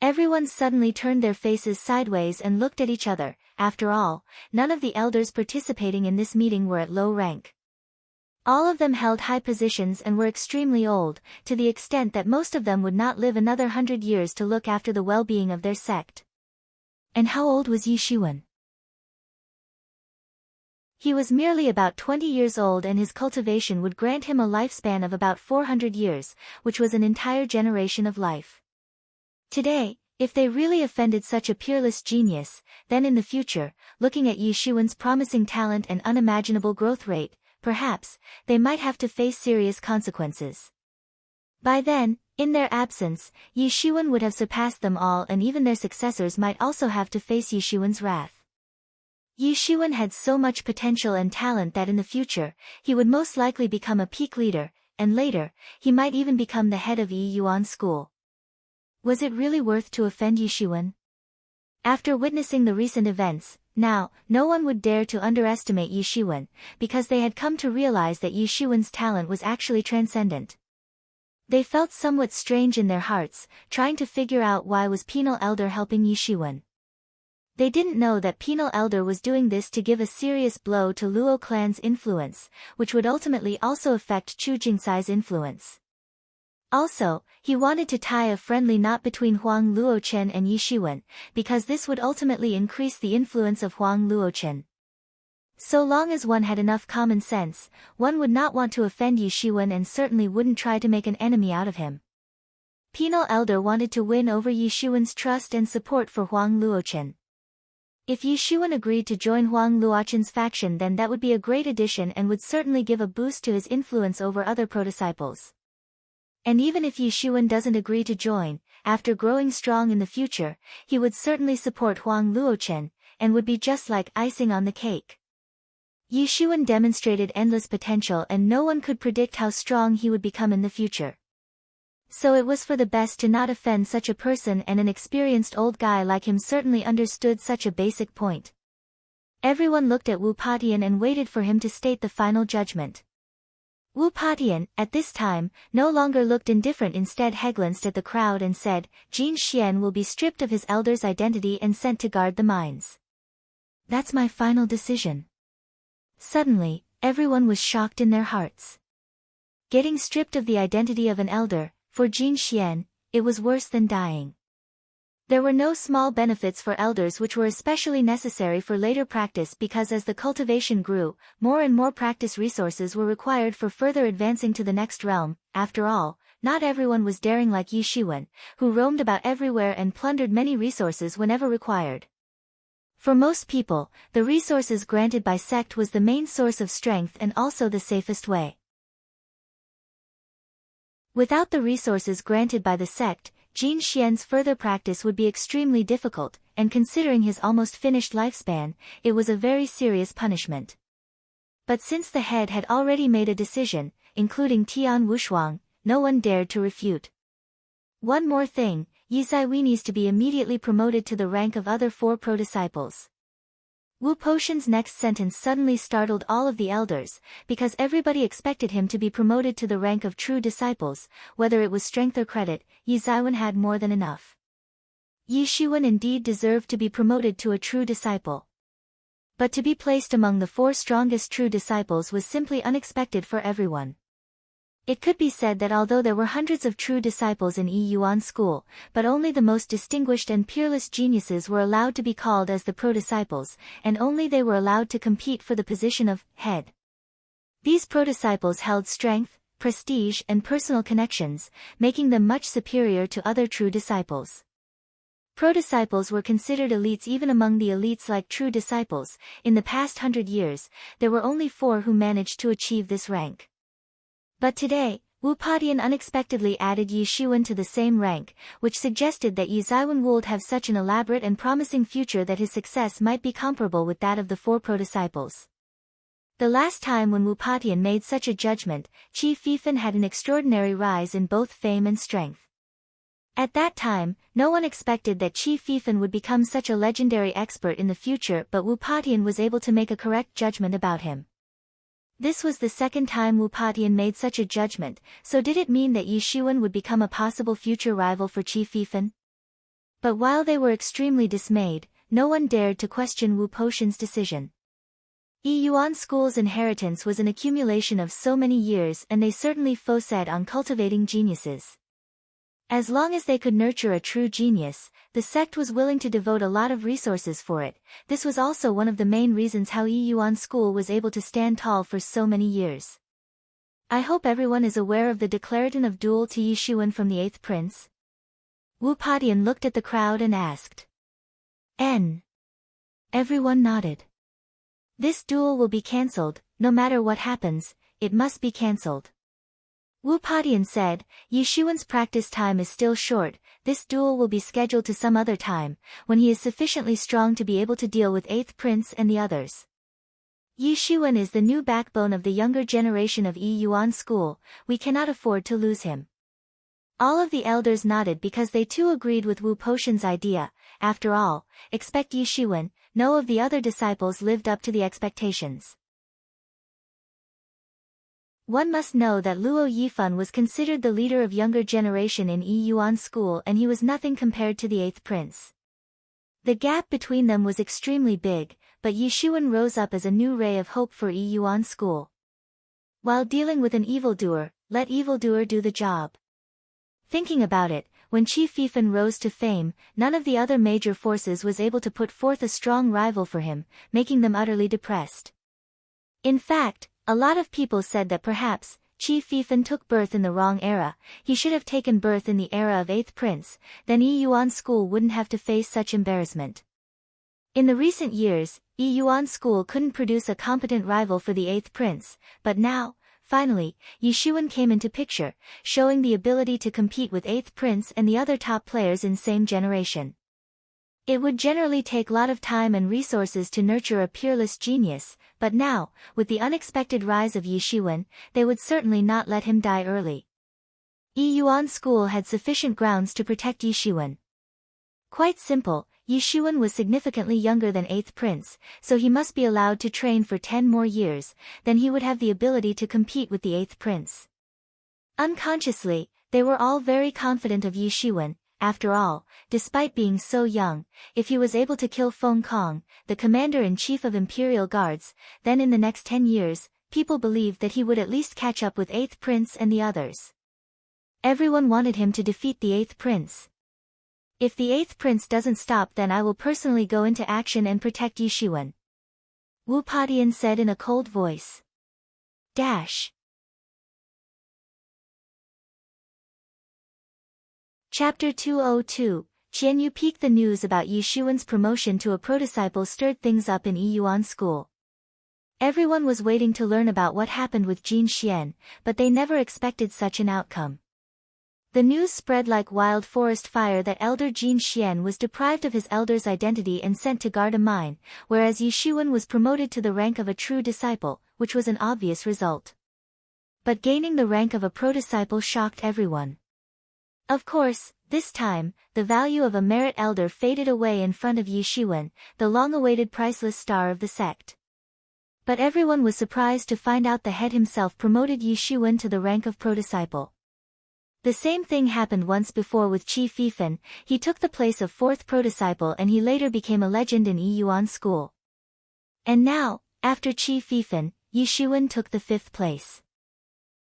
Everyone suddenly turned their faces sideways and looked at each other. After all, none of the elders participating in this meeting were at low rank. All of them held high positions and were extremely old, to the extent that most of them would not live another 100 years to look after the well-being of their sect. And how old was Yi Shiwen? He was merely about 20 years old and his cultivation would grant him a lifespan of about 400 years, which was an entire generation of life. Today, if they really offended such a peerless genius, then in the future, looking at Yi Shiwen's promising talent and unimaginable growth rate, perhaps, they might have to face serious consequences. By then, in their absence, Yi Shiwen would have surpassed them all and even their successors might also have to face Yi Shiwen's wrath. Yi Shiwen had so much potential and talent that in the future, he would most likely become a peak leader, and later, he might even become the head of Yi Yuan School. Was it really worth to offend Yi Shiwen? After witnessing the recent events, now, no one would dare to underestimate Yi Shiwen, because they had come to realize that Yi Shiwen's talent was actually transcendent. They felt somewhat strange in their hearts, trying to figure out why was Penal Elder helping Yi Shiwen. They didn't know that Penal Elder was doing this to give a serious blow to Luo clan's influence, which would ultimately also affect Chu Jingsai's influence. Also, he wanted to tie a friendly knot between Huang Luochen and Yi Shiwen, because this would ultimately increase the influence of Huang Luochen. So long as one had enough common sense, one would not want to offend Yi Shiwen and certainly wouldn't try to make an enemy out of him. Penal Elder wanted to win over Yi Shiwen's trust and support for Huang Luochen. If Yi Shiwen agreed to join Huang Luochen's faction, then that would be a great addition and would certainly give a boost to his influence over other prodisciples. And even if Yi Shiwen doesn't agree to join, after growing strong in the future, he would certainly support Huang Luochen, and would be just like icing on the cake. Yi Shiwen demonstrated endless potential and no one could predict how strong he would become in the future. So it was for the best to not offend such a person, and an experienced old guy like him certainly understood such a basic point. Everyone looked at Wu Patian and waited for him to state the final judgment. Wu Patian, at this time, no longer looked indifferent. Instead he glanced at the crowd and said, Jin Xian will be stripped of his elder's identity and sent to guard the mines. That's my final decision. Suddenly, everyone was shocked in their hearts. Getting stripped of the identity of an elder, for Jin Xian, it was worse than dying. There were no small benefits for elders which were especially necessary for later practice, because as the cultivation grew, more and more practice resources were required for further advancing to the next realm. After all, not everyone was daring like Yi Shiwen, who roamed about everywhere and plundered many resources whenever required. For most people, the resources granted by sect was the main source of strength and also the safest way. Without the resources granted by the sect, Jin Xian's further practice would be extremely difficult, and considering his almost finished lifespan, it was a very serious punishment. But since the head had already made a decision, including Tian Wushuang, no one dared to refute. One more thing, Yi Zaihui needs to be immediately promoted to the rank of other 4 pro-disciples. Wu Potion's next sentence suddenly startled all of the elders, because everybody expected him to be promoted to the rank of true disciples. Whether it was strength or credit, Yi Zaiwen had more than enough. Yi Shiwen indeed deserved to be promoted to a true disciple. But to be placed among the 4 strongest true disciples was simply unexpected for everyone. It could be said that although there were hundreds of true disciples in Yi Yuan school, but only the most distinguished and peerless geniuses were allowed to be called as the pro-disciples, and only they were allowed to compete for the position of head. These pro-disciples held strength, prestige, and personal connections, making them much superior to other true disciples. Pro-disciples were considered elites even among the elites like true disciples. In the past 100 years, there were only 4 who managed to achieve this rank. But today, Wu Padian unexpectedly added Yi Shiwen to the same rank, which suggested that Yi Zaiwen would have such an elaborate and promising future that his success might be comparable with that of the 4 pro-disciples. The last time when Wu Padian made such a judgment, Qi Fifan had an extraordinary rise in both fame and strength. At that time, no one expected that Qi Fifan would become such a legendary expert in the future, but Wu Padian was able to make a correct judgment about him. This was the second time Wu Padian made such a judgment, so did it mean that Yi Shiwen would become a possible future rival for Qi Fifan? But while they were extremely dismayed, no one dared to question Wu Potion's decision. Yi Yuan school's inheritance was an accumulation of so many years, and they certainly focused on cultivating geniuses. As long as they could nurture a true genius, the sect was willing to devote a lot of resources for it. This was also one of the main reasons how Yi Yuan school was able to stand tall for so many years. I hope everyone is aware of the declaration of duel to Yi Shiwen from the 8th prince. Wu Padian looked at the crowd and asked. N. Everyone nodded. This duel will be cancelled, no matter what happens, it must be cancelled. Wu Padian said, Yi Shiwen's practice time is still short, this duel will be scheduled to some other time, when he is sufficiently strong to be able to deal with 8th prince and the others. Yi Shiwen is the new backbone of the younger generation of Yi Yuan school, we cannot afford to lose him. All of the elders nodded because they too agreed with Wu Potion's idea. After all, expect Yi Shiwen, no of the other disciples lived up to the expectations. One must know that Luo Yifan was considered the leader of younger generation in Yi Yuan school, and he was nothing compared to the 8th prince. The gap between them was extremely big, but Yi Shiwen rose up as a new ray of hope for Yi Yuan school. While dealing with an evildoer, let evildoer do the job. Thinking about it, when Qi Fifan rose to fame, none of the other major forces was able to put forth a strong rival for him, making them utterly depressed. In fact, a lot of people said that perhaps Qi Fifan took birth in the wrong era. He should have taken birth in the era of 8th prince, then Yi Yuan school wouldn't have to face such embarrassment. In the recent years, Yi Yuan school couldn't produce a competent rival for the 8th prince, but now, finally, Yi Shiwen came into picture, showing the ability to compete with 8th prince and the other top players in same generation. It would generally take a lot of time and resources to nurture a peerless genius, but now, with the unexpected rise of Yi Shiwen, they would certainly not let him die early. Yi Yuan school had sufficient grounds to protect Yi Shiwen. Quite simple, Yi Shiwen was significantly younger than 8th prince, so he must be allowed to train for 10 more years, then he would have the ability to compete with the 8th prince. Unconsciously, they were all very confident of Yi Shiwen. After all, despite being so young, if he was able to kill Feng Kong, the commander-in-chief of Imperial Guards, then in the next 10 years, people believed that he would at least catch up with 8th prince and the others. Everyone wanted him to defeat the 8th prince. If the 8th prince doesn't stop, then I will personally go into action and protect Yi Shiwen. Wu Padian said in a cold voice. Chapter 202, Qian Yu peaked. The news about Yi Shiwen's promotion to a pro-disciple stirred things up in Yi Yuan school. Everyone was waiting to learn about what happened with Jin Xian, but they never expected such an outcome. The news spread like wild forest fire that elder Jin Xian was deprived of his elder's identity and sent to guard a mine, whereas Yi Shiwen was promoted to the rank of a true disciple, which was an obvious result. But gaining the rank of a pro-disciple shocked everyone. Of course, this time, the value of a merit elder faded away in front of Yi Shiwen, the long-awaited priceless star of the sect. But everyone was surprised to find out the head himself promoted Yi Shiwen to the rank of pro-disciple. The same thing happened once before with Qi Fifan. He took the place of fourth pro-disciple and he later became a legend in Yi Yuan school. And now, after Qi Fifan, Yi Shiwen took the fifth place.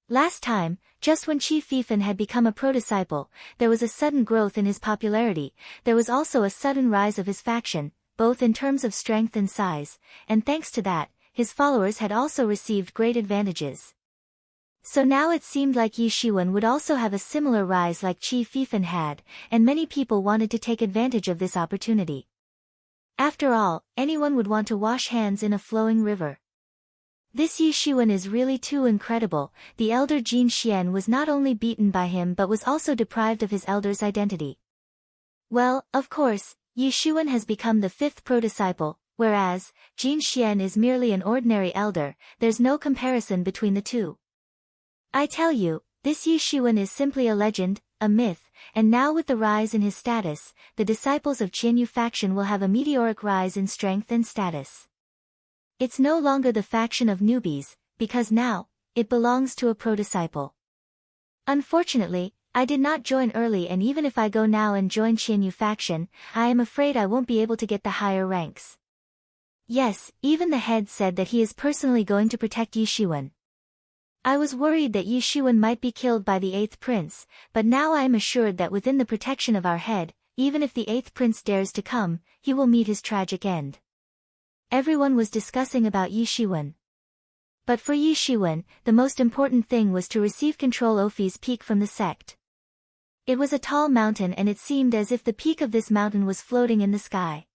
Last time, just when Qi Fifan had become a pro-disciple, there was a sudden growth in his popularity. There was also a sudden rise of his faction, both in terms of strength and size, and thanks to that, his followers had also received great advantages. So now it seemed like Yi Shiwen would also have a similar rise like Qi Fifan had, and many people wanted to take advantage of this opportunity. After all, anyone would want to wash hands in a flowing river. This Yi Shiwen is really too incredible. The elder Jin Xian was not only beaten by him but was also deprived of his elder's identity. Well, of course, Yi Shiwen has become the fifth pro-disciple, whereas, Jin Xian is merely an ordinary elder. There's no comparison between the two. I tell you, this Yi Shiwen is simply a legend, a myth, and now with the rise in his status, the disciples of Qianyu faction will have a meteoric rise in strength and status. It's no longer the faction of newbies, because now, it belongs to a pro-disciple. Unfortunately, I did not join early, and even if I go now and join Qianyu faction, I am afraid I won't be able to get the higher ranks. Yes, even the head said that he is personally going to protect Yi Shiwen. I was worried that Yi Shiwen might be killed by the 8th prince, but now I am assured that within the protection of our head, even if the 8th prince dares to come, he will meet his tragic end. Everyone was discussing about Yi Shiwen. But for Yi Shiwen, the most important thing was to receive control Ophi's peak from the sect. It was a tall mountain and it seemed as if the peak of this mountain was floating in the sky.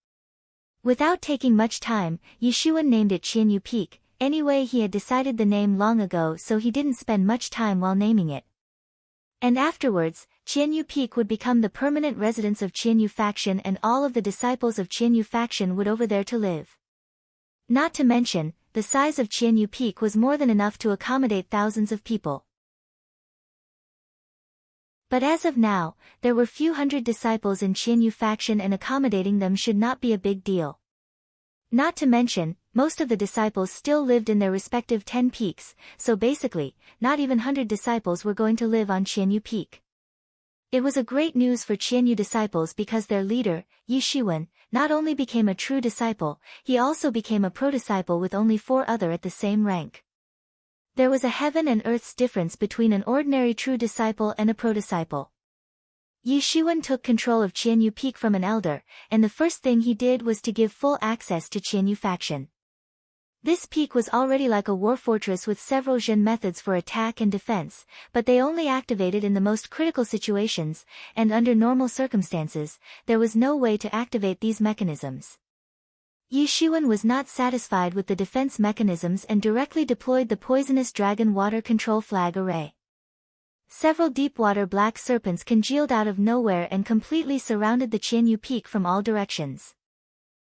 Without taking much time, Yi Shiwen named it Qianyu Peak. Anyway, he had decided the name long ago, so he didn't spend much time while naming it. And afterwards, Qianyu Peak would become the permanent residence of Qianyu faction, and all of the disciples of Qianyu faction would over there to live. Not to mention, the size of Qianyu Peak was more than enough to accommodate thousands of people. But as of now, there were few hundred disciples in Qianyu faction and accommodating them should not be a big deal. Not to mention, most of the disciples still lived in their respective 10 peaks, so basically, not even 100 disciples were going to live on Qianyu Peak. It was a great news for Qianyu disciples because their leader, Yi Shiwen, not only became a true disciple, he also became a pro-disciple with only 4 others at the same rank. There was a heaven and earth's difference between an ordinary true disciple and a pro-disciple. Yi Shiwen took control of Qianyu Peak from an elder, and the first thing he did was to give full access to Qianyu faction. This peak was already like a war fortress with several Zhen methods for attack and defense, but they only activated in the most critical situations, and under normal circumstances, there was no way to activate these mechanisms. Yi Shiwen was not satisfied with the defense mechanisms and directly deployed the poisonous dragon water control flag array. Several deep-water black serpents congealed out of nowhere and completely surrounded the Qianyu Peak from all directions.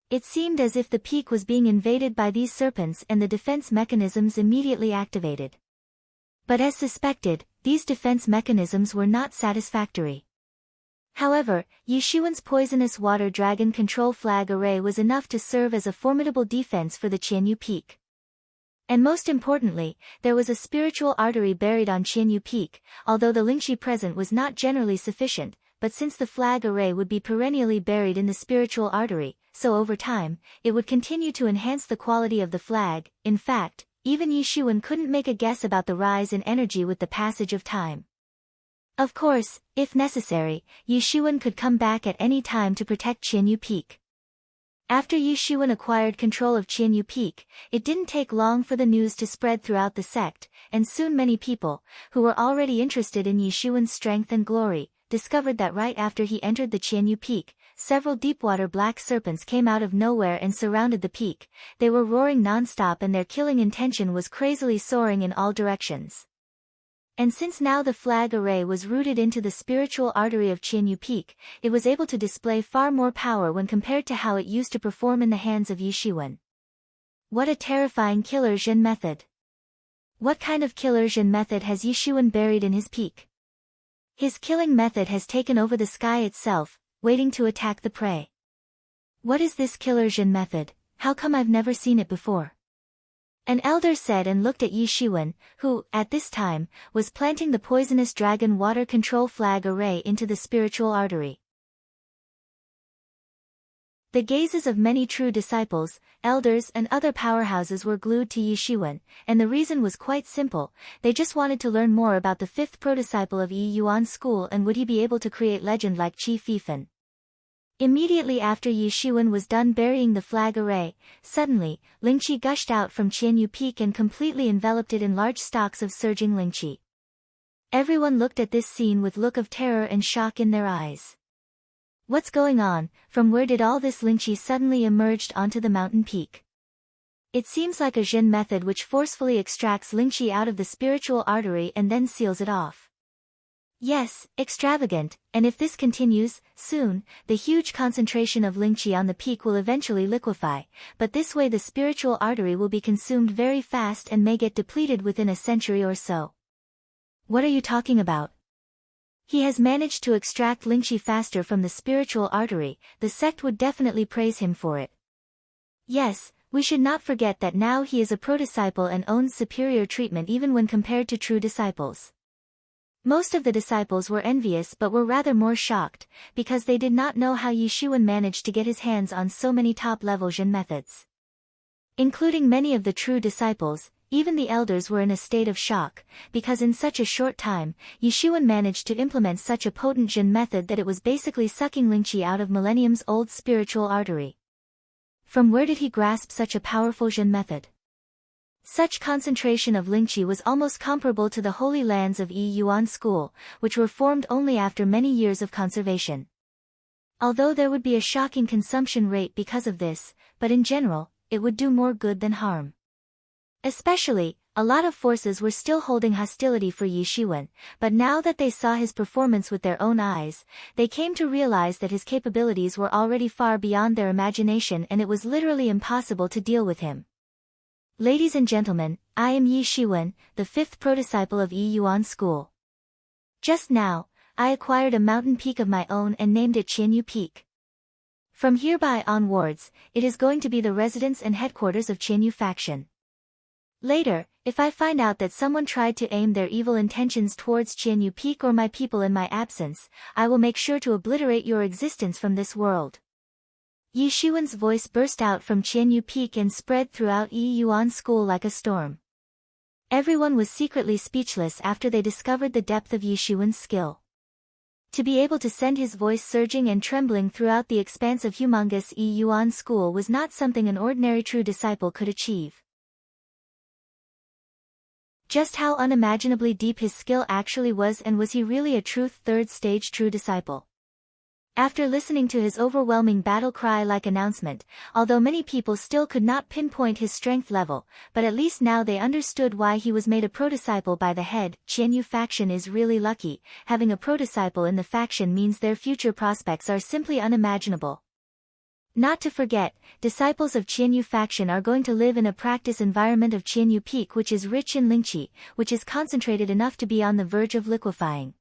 It seemed as if the peak was being invaded by these serpents and the defense mechanisms immediately activated. But as suspected, these defense mechanisms were not satisfactory. However, Yi Shiwen's poisonous water dragon control flag array was enough to serve as a formidable defense for the Qianyu Peak. And most importantly, there was a spiritual artery buried on Qianyu Peak, although the Lingxi present was not generally sufficient, but since the flag array would be perennially buried in the spiritual artery, so over time, it would continue to enhance the quality of the flag. In fact, even Yi Shiwen couldn't make a guess about the rise in energy with the passage of time. Of course, if necessary, Yi Shiwen could come back at any time to protect Qianyu Peak. After Yi Shiwen acquired control of Qianyu Peak, it didn't take long for the news to spread throughout the sect, and soon many people, who were already interested in Yi Shiwen's strength and glory, discovered that right after he entered the Qianyu Peak, several deep-water black serpents came out of nowhere and surrounded the peak. They were roaring non-stop and their killing intention was crazily soaring in all directions. And since now the flag array was rooted into the spiritual artery of Qianyu Peak, it was able to display far more power when compared to how it used to perform in the hands of Yi Shiwen. What a terrifying killer Zhen method! What kind of killer Zhen method has Yi Shiwen buried in his peak? His killing method has taken over the sky itself, waiting to attack the prey. What is this killer Jin method? How come I've never seen it before? An elder said and looked at Yi Shiwen, who, at this time, was planting the poisonous dragon water control flag array into the spiritual artery. The gazes of many true disciples, elders and other powerhouses were glued to Yi Shiwen, and the reason was quite simple: they just wanted to learn more about the fifth prodisciple of Yi Yuan school, and would he be able to create legend like Qi Fifan. Immediately after Yi Shiwen was done burying the flag array, suddenly, Lingqi gushed out from Qianyu Peak and completely enveloped it in large stalks of surging Lingqi. Everyone looked at this scene with look of terror and shock in their eyes. What's going on? From where did all this Lingqi suddenly emerged onto the mountain peak? It seems like a Jin method which forcefully extracts Lingqi out of the spiritual artery and then seals it off. Yes, extravagant, and if this continues, soon, the huge concentration of Lingqi on the peak will eventually liquefy, but this way the spiritual artery will be consumed very fast and may get depleted within a century or so. What are you talking about? He has managed to extract Lingqi faster from the spiritual artery, the sect would definitely praise him for it. Yes, we should not forget that now he is a prodisciple and owns superior treatment even when compared to true disciples. Most of the disciples were envious but were rather more shocked, because they did not know how Yi Shiwen managed to get his hands on so many top-level Jin methods. Including many of the true disciples, even the elders were in a state of shock, because in such a short time, Yi Shiwen managed to implement such a potent Jin method that it was basically sucking Lingqi out of millenniums old spiritual artery. From where did he grasp such a powerful Jin method? Such concentration of Lingqi was almost comparable to the Holy Lands of Yi Yuan school, which were formed only after many years of conservation. Although there would be a shocking consumption rate because of this, but in general, it would do more good than harm. Especially, a lot of forces were still holding hostility for Yi Shiwen, but now that they saw his performance with their own eyes, they came to realize that his capabilities were already far beyond their imagination and it was literally impossible to deal with him. Ladies and gentlemen, I am Yi Shiwen, the fifth prodisciple of Yi Yuan school. Just now, I acquired a mountain peak of my own and named it Qianyu Peak. From hereby onwards, it is going to be the residence and headquarters of Qianyu faction. Later, if I find out that someone tried to aim their evil intentions towards Qianyu Peak or my people in my absence, I will make sure to obliterate your existence from this world. Yi Shiwen's voice burst out from Qianyu Peak and spread throughout Yi Yuan school like a storm. Everyone was secretly speechless after they discovered the depth of Yi Shiwen's skill. To be able to send his voice surging and trembling throughout the expanse of humongous Yi Yuan school was not something an ordinary true disciple could achieve. Just how unimaginably deep his skill actually was, and was he really a true third-stage true disciple? After listening to his overwhelming battle cry-like announcement, although many people still could not pinpoint his strength level, but at least now they understood why he was made a prodisciple by the head. Qianyu faction is really lucky. Having a prodisciple in the faction means their future prospects are simply unimaginable. Not to forget, disciples of Qianyu faction are going to live in a practice environment of Qianyu Peak, which is rich in Lingqi, which is concentrated enough to be on the verge of liquefying.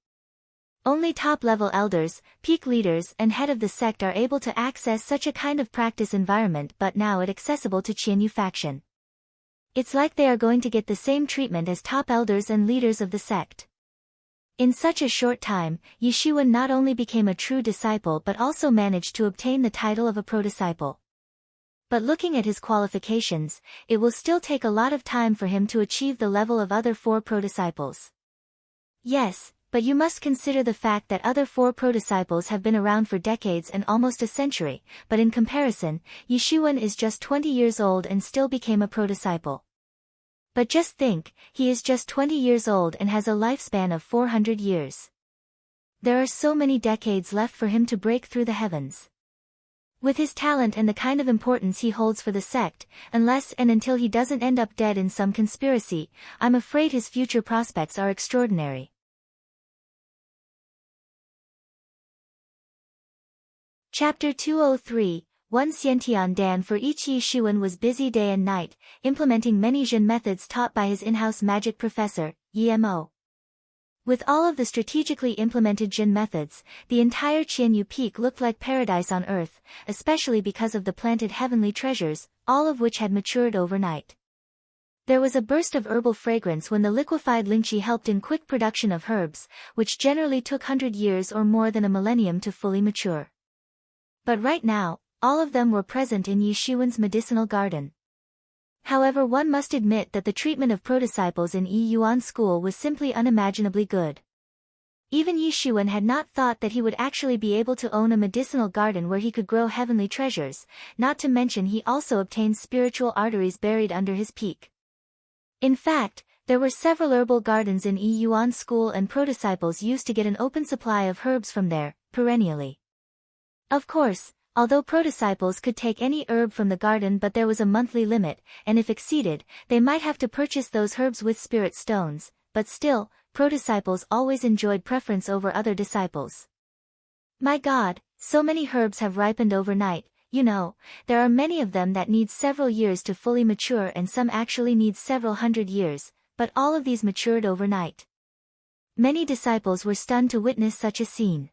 Only top-level elders, peak leaders and head of the sect are able to access such a kind of practice environment, but now it accessible to Qianyu faction. It's like they are going to get the same treatment as top elders and leaders of the sect. In such a short time, Yi Shiwen not only became a true disciple but also managed to obtain the title of a prodisciple. But looking at his qualifications, it will still take a lot of time for him to achieve the level of other four prodisciples. Yes, but you must consider the fact that other four prodisciples have been around for decades and almost a century, but in comparison, Yi Shiwen is just 20 years old and still became a prodisciple. But just think, he is just 20 years old and has a lifespan of 400 years. There are so many decades left for him to break through the heavens. With his talent and the kind of importance he holds for the sect, unless and until he doesn't end up dead in some conspiracy, I'm afraid his future prospects are extraordinary. Chapter 203, 1 Xiantian Dan. For each Yi Shiwen was busy day and night, implementing many Jin methods taught by his in-house magic professor, Yi Mo. With all of the strategically implemented Jin methods, the entire Qianyu Peak looked like paradise on earth, especially because of the planted heavenly treasures, all of which had matured overnight. There was a burst of herbal fragrance when the liquefied lingqi helped in quick production of herbs, which generally took 100 years or more than a millennium to fully mature. But right now, all of them were present in Yi Shiwen's medicinal garden. However, one must admit that the treatment of prodisciples in Yi Yuan school was simply unimaginably good. Even Yi Shiwen had not thought that he would actually be able to own a medicinal garden where he could grow heavenly treasures, not to mention he also obtained spiritual arteries buried under his peak. In fact, there were several herbal gardens in Yi Yuan school and prodisciples used to get an open supply of herbs from there, perennially. Of course, although prodisciples could take any herb from the garden, but there was a monthly limit, and if exceeded, they might have to purchase those herbs with spirit stones, but still, prodisciples always enjoyed preference over other disciples. My God, so many herbs have ripened overnight, you know, there are many of them that need several years to fully mature and some actually need several hundred years, but all of these matured overnight. Many disciples were stunned to witness such a scene.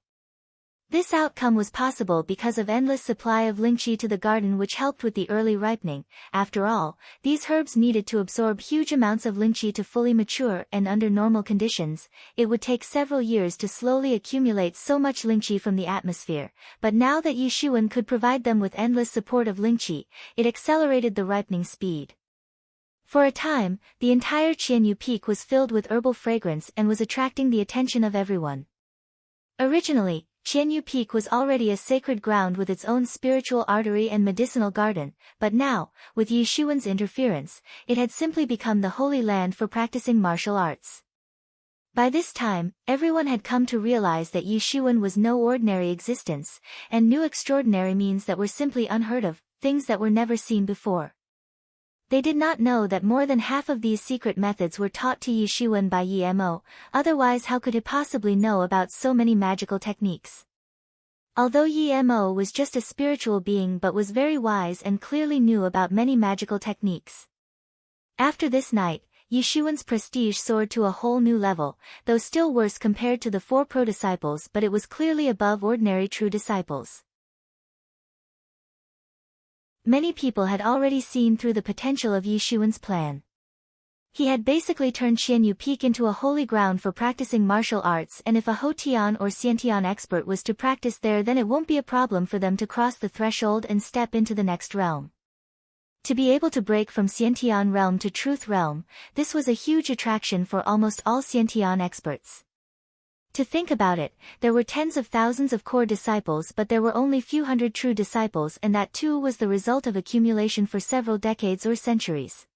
This outcome was possible because of endless supply of lingqi to the garden, which helped with the early ripening. After all, these herbs needed to absorb huge amounts of lingqi to fully mature, and under normal conditions, it would take several years to slowly accumulate so much lingqi from the atmosphere, but now that Yi Shiwen could provide them with endless support of lingqi, it accelerated the ripening speed. For a time, the entire Qianyu Peak was filled with herbal fragrance and was attracting the attention of everyone. Originally, Qianyu Peak was already a sacred ground with its own spiritual artery and medicinal garden, but now, with Yi Shiwen's interference, it had simply become the holy land for practicing martial arts. By this time, everyone had come to realize that Yi Shiwen was no ordinary existence, and knew extraordinary means that were simply unheard of, things that were never seen before. They did not know that more than half of these secret methods were taught to Yi Shiwen by Yi Mo, otherwise how could he possibly know about so many magical techniques? Although Yi Mo was just a spiritual being but was very wise and clearly knew about many magical techniques. After this night, Yi Shiwen's prestige soared to a whole new level, though still worse compared to the 4 pro-disciples, but it was clearly above ordinary true disciples. Many people had already seen through the potential of Yi Shiwen's plan. He had basically turned Qianyu Peak into a holy ground for practicing martial arts, and if a Houtian or Xiantian expert was to practice there, then it won't be a problem for them to cross the threshold and step into the next realm. To be able to break from Xiantian realm to Truth realm, this was a huge attraction for almost all Xiantian experts. To think about it, there were tens of thousands of core disciples, but there were only few hundred true disciples, and that too was the result of accumulation for several decades or centuries.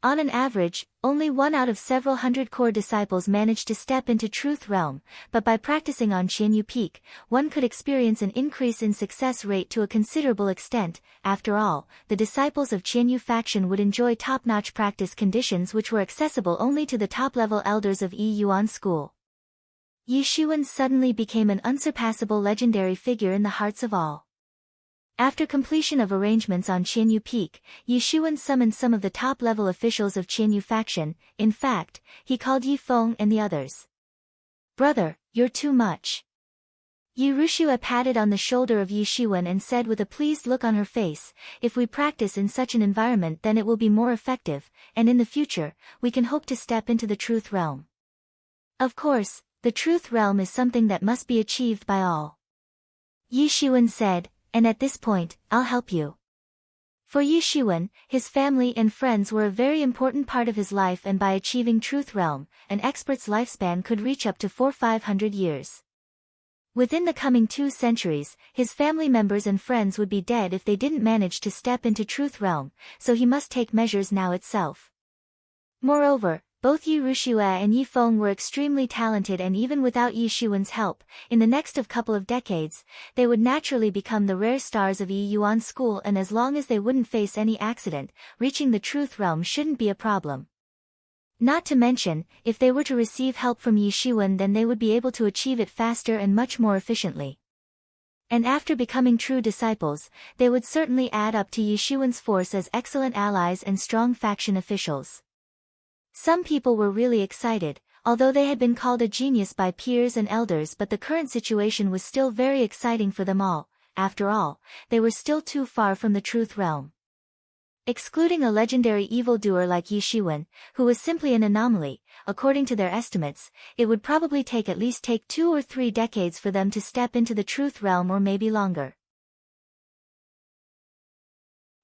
On an average, only 1 out of several hundred core disciples managed to step into Truth realm, but by practicing on Qianyu Peak, one could experience an increase in success rate to a considerable extent. After all, the disciples of Qianyu faction would enjoy top-notch practice conditions which were accessible only to the top-level elders of Yi Yuan school. Yi Shiwen suddenly became an unsurpassable legendary figure in the hearts of all. After completion of arrangements on Qianyu Peak, Yi Shiwen summoned some of the top-level officials of Qianyu faction. In fact, he called Yi Feng and the others. "Brother, you're too much." Yi Rushue patted on the shoulder of Yi Shiwen and said with a pleased look on her face, "If we practice in such an environment, then it will be more effective, and in the future, we can hope to step into the Truth realm." Of course, the Truth realm is something that must be achieved by all. Yi Shiwen said, "And at this point, I'll help you." For Yi Shiwen, his family and friends were a very important part of his life, and by achieving Truth realm, an expert's lifespan could reach up to 400-500 years. Within the coming 2 centuries, his family members and friends would be dead if they didn't manage to step into Truth realm, so he must take measures now itself. Moreover, both Yi Rushue and Yi Feng were extremely talented, and even without Yi Shiwen's help, in the next couple of decades, they would naturally become the rare stars of Yi Yuan school, and as long as they wouldn't face any accident, reaching the Truth realm shouldn't be a problem. Not to mention, if they were to receive help from Yi Shiwen, then they would be able to achieve it faster and much more efficiently. And after becoming true disciples, they would certainly add up to Yi Shiwen's force as excellent allies and strong faction officials. Some people were really excited, although they had been called a genius by peers and elders, but the current situation was still very exciting for them all. After all, they were still too far from the truth realm. Excluding a legendary evildoer like Yi Shiwen, who was simply an anomaly, according to their estimates, it would probably take 2 or 3 decades for them to step into the truth realm, or maybe longer.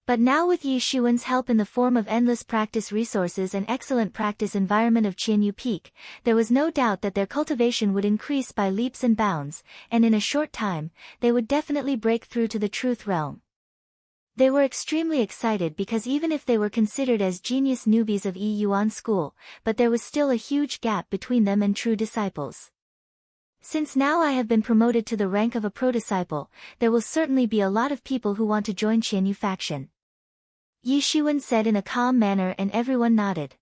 But now, with Yi Shiwen's help in the form of endless practice resources and excellent practice environment of Qianyu Peak, there was no doubt that their cultivation would increase by leaps and bounds, and in a short time, they would definitely break through to the truth realm. They were extremely excited because even if they were considered as genius newbies of Yi Yuan School, but there was still a huge gap between them and true disciples. Since now I have been promoted to the rank of a pro-disciple, there will certainly be a lot of people who want to join Qianyu faction. Yi Shiwen said in a calm manner, and everyone nodded.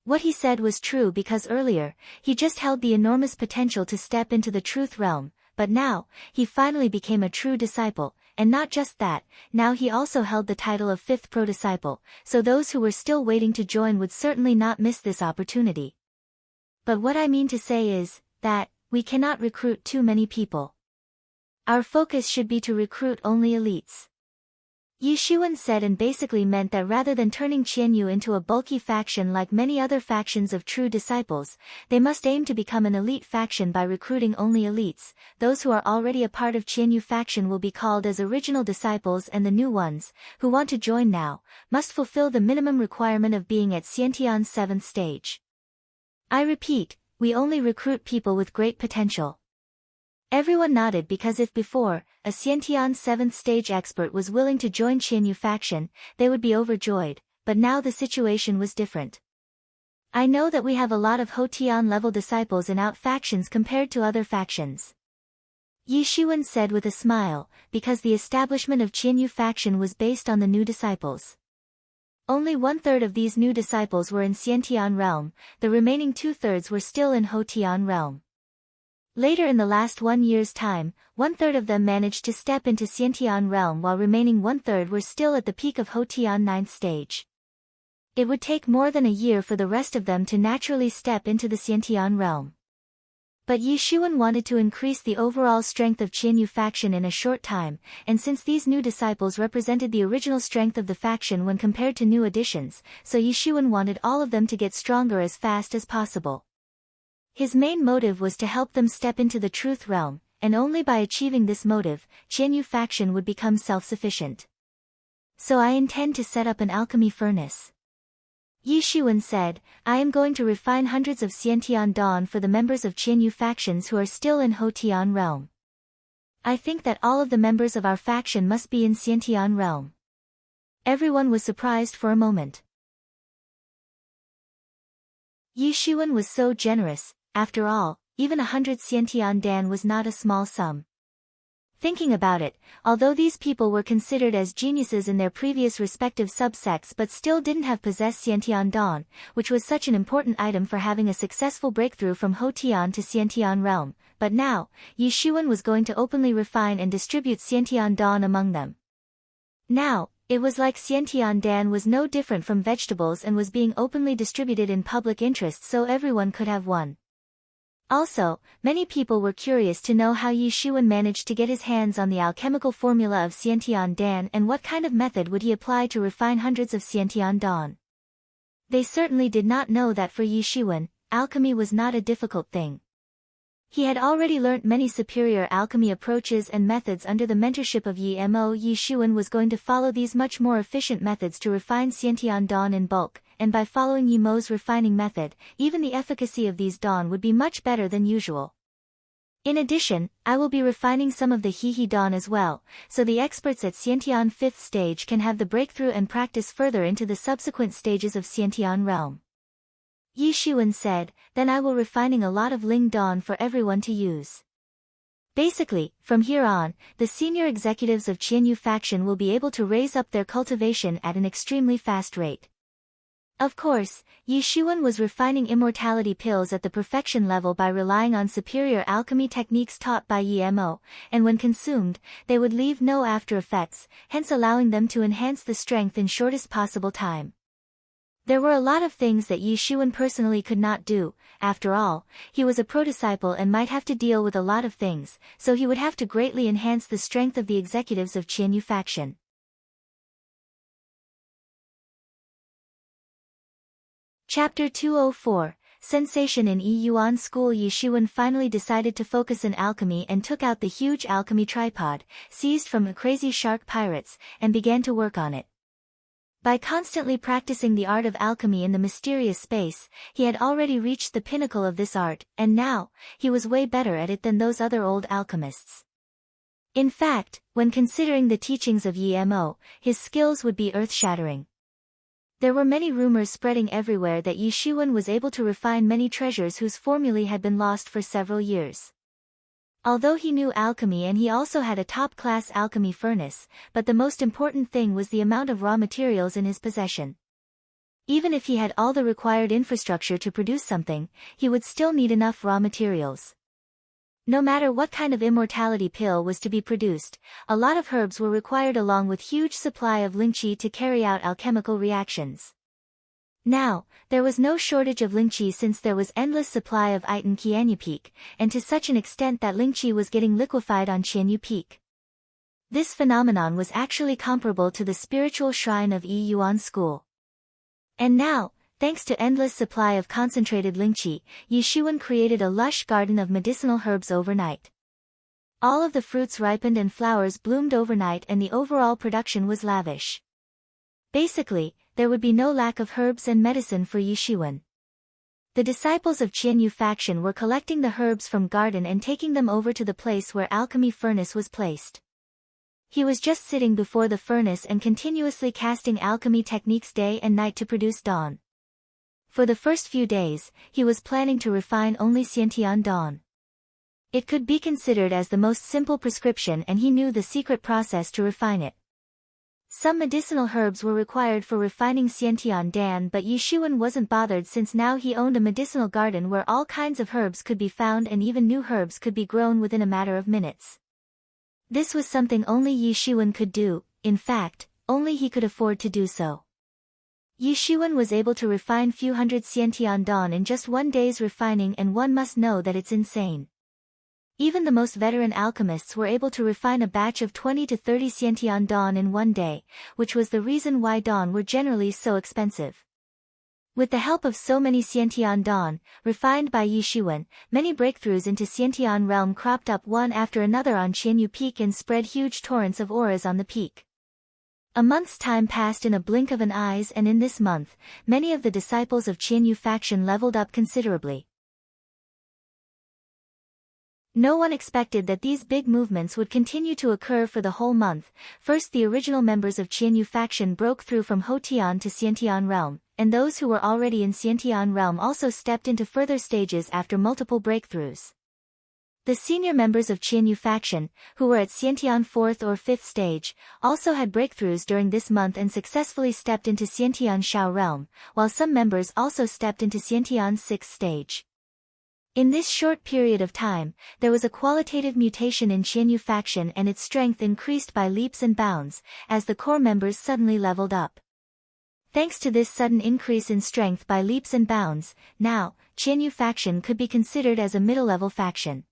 What he said was true, because earlier, he just held the enormous potential to step into the truth realm, but now, he finally became a true disciple, and not just that, now he also held the title of 5th pro-disciple, so those who were still waiting to join would certainly not miss this opportunity. But what I mean to say is, that, we cannot recruit too many people. Our focus should be to recruit only elites. Yi Shiwen said, and basically meant that rather than turning Qianyu into a bulky faction like many other factions of true disciples, they must aim to become an elite faction by recruiting only elites. Those who are already a part of Qianyu faction will be called as original disciples, and the new ones, who want to join now, must fulfill the minimum requirement of being at Xiantian's 7th stage. I repeat, we only recruit people with great potential. Everyone nodded, because if before, a Xiantian 7th stage expert was willing to join Qianyu faction, they would be overjoyed, but now the situation was different. I know that we have a lot of Hotian level disciples in out factions compared to other factions. Yi Shiwen said with a smile, because the establishment of Qianyu faction was based on the new disciples. Only 1/3 of these new disciples were in Xiantian realm, the remaining 2/3 were still in Hotian realm. Later, in the last 1 year's time, 1/3 of them managed to step into Xiantian realm, while remaining 1/3 were still at the peak of Hotian 9th stage. It would take more than a year for the rest of them to naturally step into the Xiantian realm. But Yi Shiwen wanted to increase the overall strength of Qianyu faction in a short time, and since these new disciples represented the original strength of the faction when compared to new additions, so Yi Shiwen wanted all of them to get stronger as fast as possible. His main motive was to help them step into the truth realm, and only by achieving this motive, Qianyu faction would become self-sufficient. So I intend to set up an alchemy furnace. Yi Shiwen said, I am going to refine hundreds of Xiantian Dawn for the members of Qianyu factions who are still in Hotian realm. I think that all of the members of our faction must be in Xiantian realm. Everyone was surprised for a moment. Yi Shiwen was so generous. After all, even 100 Xiantian Dan was not a small sum. Thinking about it, although these people were considered as geniuses in their previous respective subsects but still didn't have possessed Xiantian Dan, which was such an important item for having a successful breakthrough from Hotian to Xiantian realm, but now, Yi Shiwen was going to openly refine and distribute Xiantian Dan among them. Now, it was like Xiantian Dan was no different from vegetables and was being openly distributed in public interest so everyone could have one. Also, many people were curious to know how Yi Shiwen managed to get his hands on the alchemical formula of Xiantian Dan and what kind of method would he apply to refine hundreds of Xiantian Dan. They certainly did not know that for Yi Shiwen, alchemy was not a difficult thing. He had already learnt many superior alchemy approaches and methods under the mentorship of Yi Mo. Yi Shiwen was going to follow these much more efficient methods to refine Xiantian Dan in bulk, and by following Yi Mo's refining method, even the efficacy of these Dan would be much better than usual. In addition, I will be refining some of the He Dan as well, so the experts at Xiantian 5th stage can have the breakthrough and practice further into the subsequent stages of Xiantian realm. Yi Shiwen said, then I will refining a lot of Ling Dan for everyone to use. Basically, from here on, the senior executives of Qianyu faction will be able to raise up their cultivation at an extremely fast rate. Of course, Yi Shiwen was refining immortality pills at the perfection level by relying on superior alchemy techniques taught by Yi Mo, and when consumed, they would leave no after effects, hence allowing them to enhance the strength in shortest possible time. There were a lot of things that Yi Shuan personally could not do. After all, he was a pro-disciple and might have to deal with a lot of things, so he would have to greatly enhance the strength of the executives of Qianyu faction. Chapter 204, Sensation in Yi Yuan School. Yi Shuan finally decided to focus in alchemy and took out the huge alchemy tripod, seized from the crazy shark pirates, and began to work on it. By constantly practicing the art of alchemy in the mysterious space, he had already reached the pinnacle of this art, and now, he was way better at it than those other old alchemists. In fact, when considering the teachings of Yi Mo, his skills would be earth-shattering. There were many rumors spreading everywhere that Yi Shuan was able to refine many treasures whose formulae had been lost for several years. Although he knew alchemy and he also had a top-class alchemy furnace, but the most important thing was the amount of raw materials in his possession. Even if he had all the required infrastructure to produce something, he would still need enough raw materials. No matter what kind of immortality pill was to be produced, a lot of herbs were required along with huge supply of lingqi to carry out alchemical reactions. Now, there was no shortage of lingqi since there was endless supply of it in Qianyu Peak, and to such an extent that lingqi was getting liquefied on Qianyu Peak. This phenomenon was actually comparable to the spiritual shrine of Yi Yuan School. And now, thanks to endless supply of concentrated lingqi, Yi Shuan created a lush garden of medicinal herbs overnight. All of the fruits ripened and flowers bloomed overnight, and the overall production was lavish. Basically, there would be no lack of herbs and medicine for Yi Shuan. The disciples of Qianyu faction were collecting the herbs from garden and taking them over to the place where alchemy furnace was placed. He was just sitting before the furnace and continuously casting alchemy techniques day and night to produce dawn. For the first few days, he was planning to refine only Xiantian dawn. It could be considered as the most simple prescription, and he knew the secret process to refine it. Some medicinal herbs were required for refining Xiantian Dan, but Yi Shuan wasn't bothered since now he owned a medicinal garden where all kinds of herbs could be found and even new herbs could be grown within a matter of minutes. This was something only Yi Shuan could do, in fact, only he could afford to do so. Yi Shuan was able to refine few hundred Xiantian Dan in just one day's refining, and one must know that it's insane. Even the most veteran alchemists were able to refine a batch of 20 to 30 Xiantian Dan in one day, which was the reason why Dan were generally so expensive. With the help of so many Xiantian Dan, refined by Yi Shuan, many breakthroughs into Xiantian realm cropped up one after another on Qianyu Peak and spread huge torrents of auras on the peak. A month's time passed in a blink of an eye, and in this month, many of the disciples of Qianyu faction leveled up considerably. No one expected that these big movements would continue to occur for the whole month. First, the original members of Qianyu faction broke through from Hotian to Xiantian realm, and those who were already in Xiantian realm also stepped into further stages after multiple breakthroughs. The senior members of Qianyu faction, who were at Xiantian 4th or 5th stage, also had breakthroughs during this month and successfully stepped into Xiantian Shao realm, while some members also stepped into Xiantian 6th stage. In this short period of time, there was a qualitative mutation in Qianyu faction, and its strength increased by leaps and bounds, as the core members suddenly leveled up. Thanks to this sudden increase in strength by leaps and bounds, now, Qianyu faction could be considered as a middle-level faction.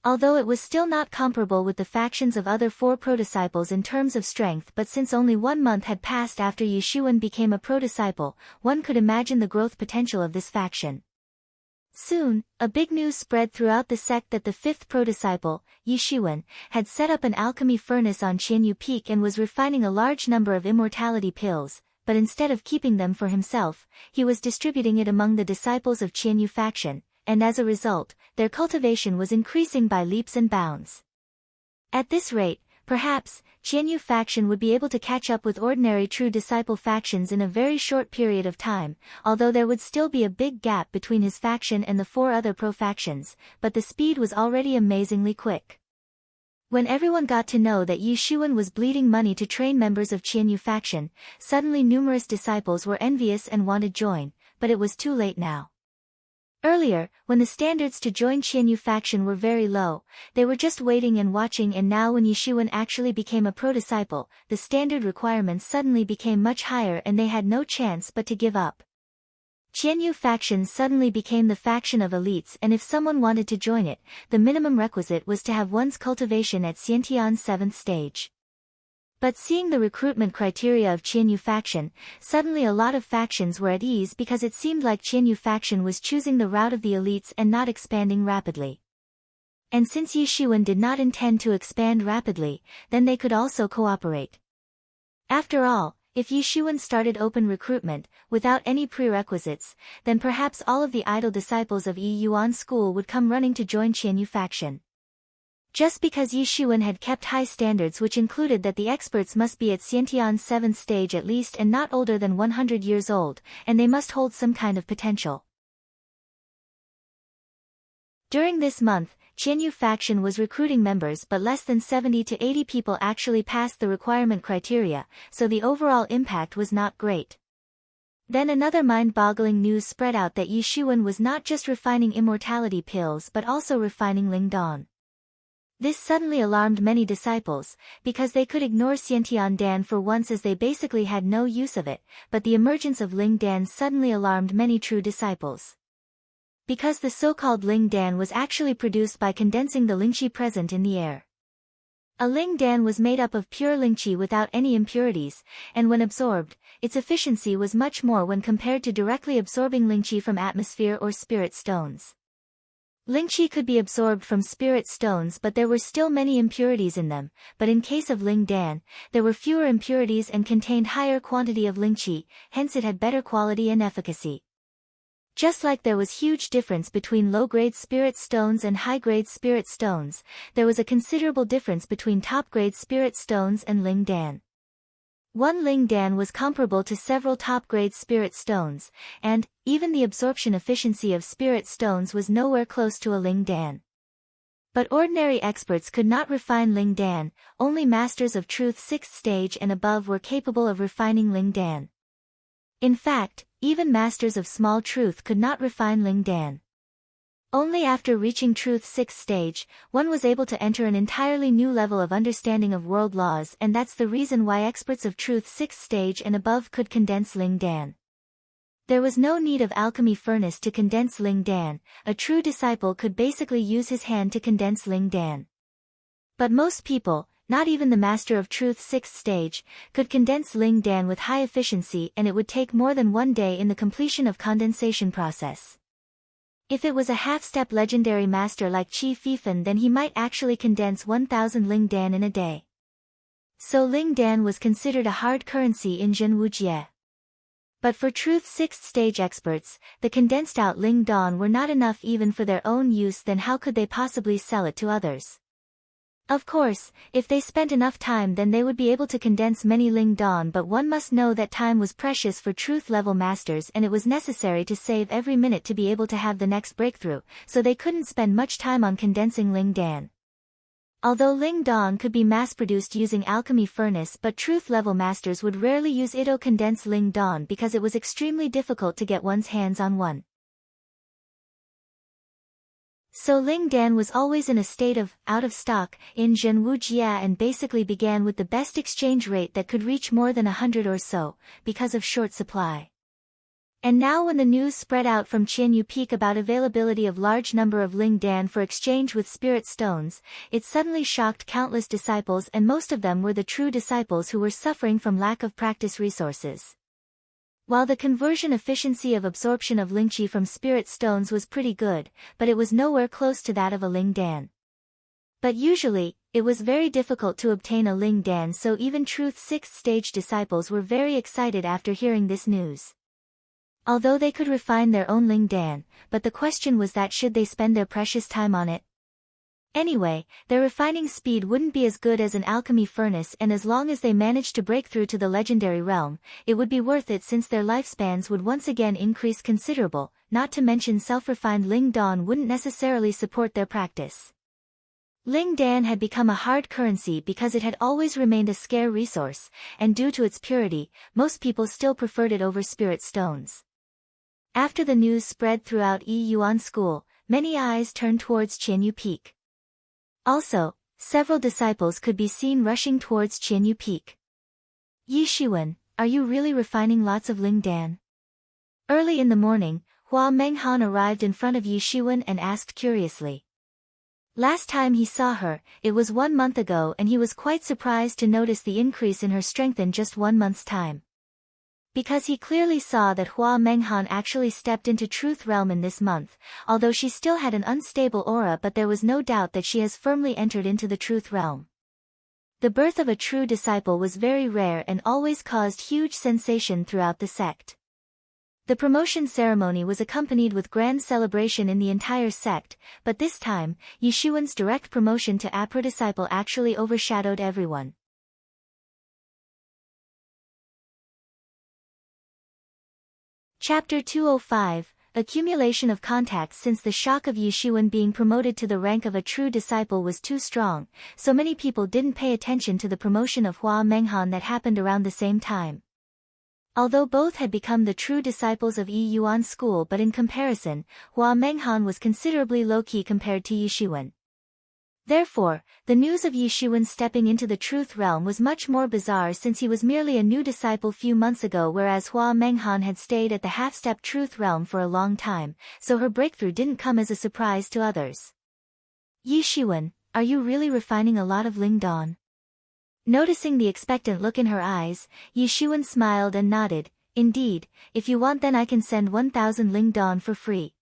Although it was still not comparable with the factions of other four pro-disciples in terms of strength, but since only 1 month had passed after Yi Shuan became a pro-disciple, one could imagine the growth potential of this faction. Soon, a big news spread throughout the sect that the 5th pro-disciple, Yi Shuan, had set up an alchemy furnace on Qianyu Peak and was refining a large number of immortality pills, but instead of keeping them for himself, he was distributing it among the disciples of Qianyu faction, and as a result, their cultivation was increasing by leaps and bounds. At this rate, perhaps, Qianyu faction would be able to catch up with ordinary true disciple factions in a very short period of time, although there would still be a big gap between his faction and the 4 other pro-factions, but the speed was already amazingly quick. When everyone got to know that Yi Shuan was bleeding money to train members of Qianyu faction, suddenly numerous disciples were envious and wanted join, but it was too late now. Earlier, when the standards to join Qianyu faction were very low, they were just waiting and watching, and now when Yishuan actually became a pro-disciple, the standard requirements suddenly became much higher and they had no chance but to give up. Qianyu faction suddenly became the faction of elites, and if someone wanted to join it, the minimum requisite was to have one's cultivation at Xiantian's 7th stage. But seeing the recruitment criteria of Qianyu faction, suddenly a lot of factions were at ease because it seemed like Qianyu faction was choosing the route of the elites and not expanding rapidly. And since Yishuan did not intend to expand rapidly, then they could also cooperate. After all, if Yishuan started open recruitment, without any prerequisites, then perhaps all of the idle disciples of Yi Yuan school would come running to join Qianyu faction. Just because Yishuan had kept high standards which included that the experts must be at Xiantian's 7th stage at least and not older than 100 years old, and they must hold some kind of potential. During this month, Qianyu faction was recruiting members, but less than 70 to 80 people actually passed the requirement criteria, so the overall impact was not great. Then another mind-boggling news spread out that Yishuan was not just refining immortality pills but also refining Lingdan. This suddenly alarmed many disciples, because they could ignore Xiantian Dan for once as they basically had no use of it, but the emergence of Ling Dan suddenly alarmed many true disciples. Because the so-called Ling Dan was actually produced by condensing the lingqi present in the air. A Ling Dan was made up of pure lingqi without any impurities, and when absorbed, its efficiency was much more when compared to directly absorbing lingqi from atmosphere or spirit stones. Lingqi could be absorbed from spirit stones, but there were still many impurities in them, but in case of Ling Dan, there were fewer impurities and contained higher quantity of lingqi, hence it had better quality and efficacy. Just like there was huge difference between low-grade spirit stones and high-grade spirit stones, there was a considerable difference between top-grade spirit stones and Ling Dan. One Ling Dan was comparable to several top-grade spirit stones, and, even the absorption efficiency of spirit stones was nowhere close to a Ling Dan. But ordinary experts could not refine Ling Dan, only masters of truth 6th stage and above were capable of refining Ling Dan. In fact, even masters of small truth could not refine Ling Dan. Only after reaching truth 6th stage, one was able to enter an entirely new level of understanding of world laws, and that's the reason why experts of truth 6th stage and above could condense Ling Dan. There was no need of alchemy furnace to condense Ling Dan, a true disciple could basically use his hand to condense Ling Dan. But most people, not even the master of truth 6th stage, could condense Ling Dan with high efficiency, and it would take more than one day in the completion of condensation process. If it was a half-step legendary master like Qi Fifan, then he might actually condense 1000 Ling Dan in a day. So Ling Dan was considered a hard currency in Zhenwujie. But for truth 6th stage experts, the condensed out Ling Dan were not enough even for their own use, then how could they possibly sell it to others? Of course, if they spent enough time then they would be able to condense many Ling Dan, but one must know that time was precious for truth-level masters and it was necessary to save every minute to be able to have the next breakthrough, so they couldn't spend much time on condensing Ling Dan. Although Ling Dan could be mass-produced using alchemy furnace, but truth-level masters would rarely use Ito condensed Ling Dan because it was extremely difficult to get one's hands on one. So Ling Dan was always in a state of out of stock in Zhenwujie and basically began with the best exchange rate that could reach more than 100 or so, because of short supply. And now when the news spread out from Qianyu Peak about availability of large number of Ling Dan for exchange with spirit stones, it suddenly shocked countless disciples, and most of them were the true disciples who were suffering from lack of practice resources. While the conversion efficiency of absorption of lingqi from spirit stones was pretty good, but it was nowhere close to that of a Ling Dan. But usually, it was very difficult to obtain a Ling Dan, so even Truth 6th stage disciples were very excited after hearing this news. Although they could refine their own Ling Dan, but the question was that should they spend their precious time on it? Anyway, their refining speed wouldn't be as good as an alchemy furnace, and as long as they managed to break through to the legendary realm, it would be worth it since their lifespans would once again increase considerable, not to mention self-refined Ling Dan wouldn't necessarily support their practice. Ling Dan had become a hard currency because it had always remained a scarce resource, and due to its purity, most people still preferred it over spirit stones. After the news spread throughout Yuan school, many eyes turned towards Qianyu Peak. Also, several disciples could be seen rushing towards Qianyu Peak. Yi Shiwen, are you really refining lots of Ling Dan? Early in the morning, Hua Menghan arrived in front of Yi Shiwen and asked curiously. Last time he saw her, it was 1 month ago, and he was quite surprised to notice the increase in her strength in just 1 month's time. Because he clearly saw that Hua Menghan actually stepped into Truth Realm in this month, although she still had an unstable aura, but there was no doubt that she has firmly entered into the Truth Realm. The birth of a true disciple was very rare and always caused huge sensation throughout the sect. The promotion ceremony was accompanied with grand celebration in the entire sect, but this time, Yi Shiwen's direct promotion to Apro disciple actually overshadowed everyone. Chapter 205, Accumulation of Contacts. Since the shock of Yi Shiwen being promoted to the rank of a true disciple was too strong, so many people didn't pay attention to the promotion of Hua Menghan that happened around the same time. Although both had become the true disciples of Yuan school, but in comparison, Hua Menghan was considerably low-key compared to Yi Shiwen. Therefore, the news of Yi Shiwen stepping into the Truth Realm was much more bizarre, since he was merely a new disciple few months ago, whereas Hua Menghan had stayed at the half-step Truth Realm for a long time, so her breakthrough didn't come as a surprise to others. Yi Shiwen, are you really refining a lot of Ling Dan? Noticing the expectant look in her eyes, Yi Shiwen smiled and nodded. Indeed, if you want, then I can send 1,000 Ling Dan for free.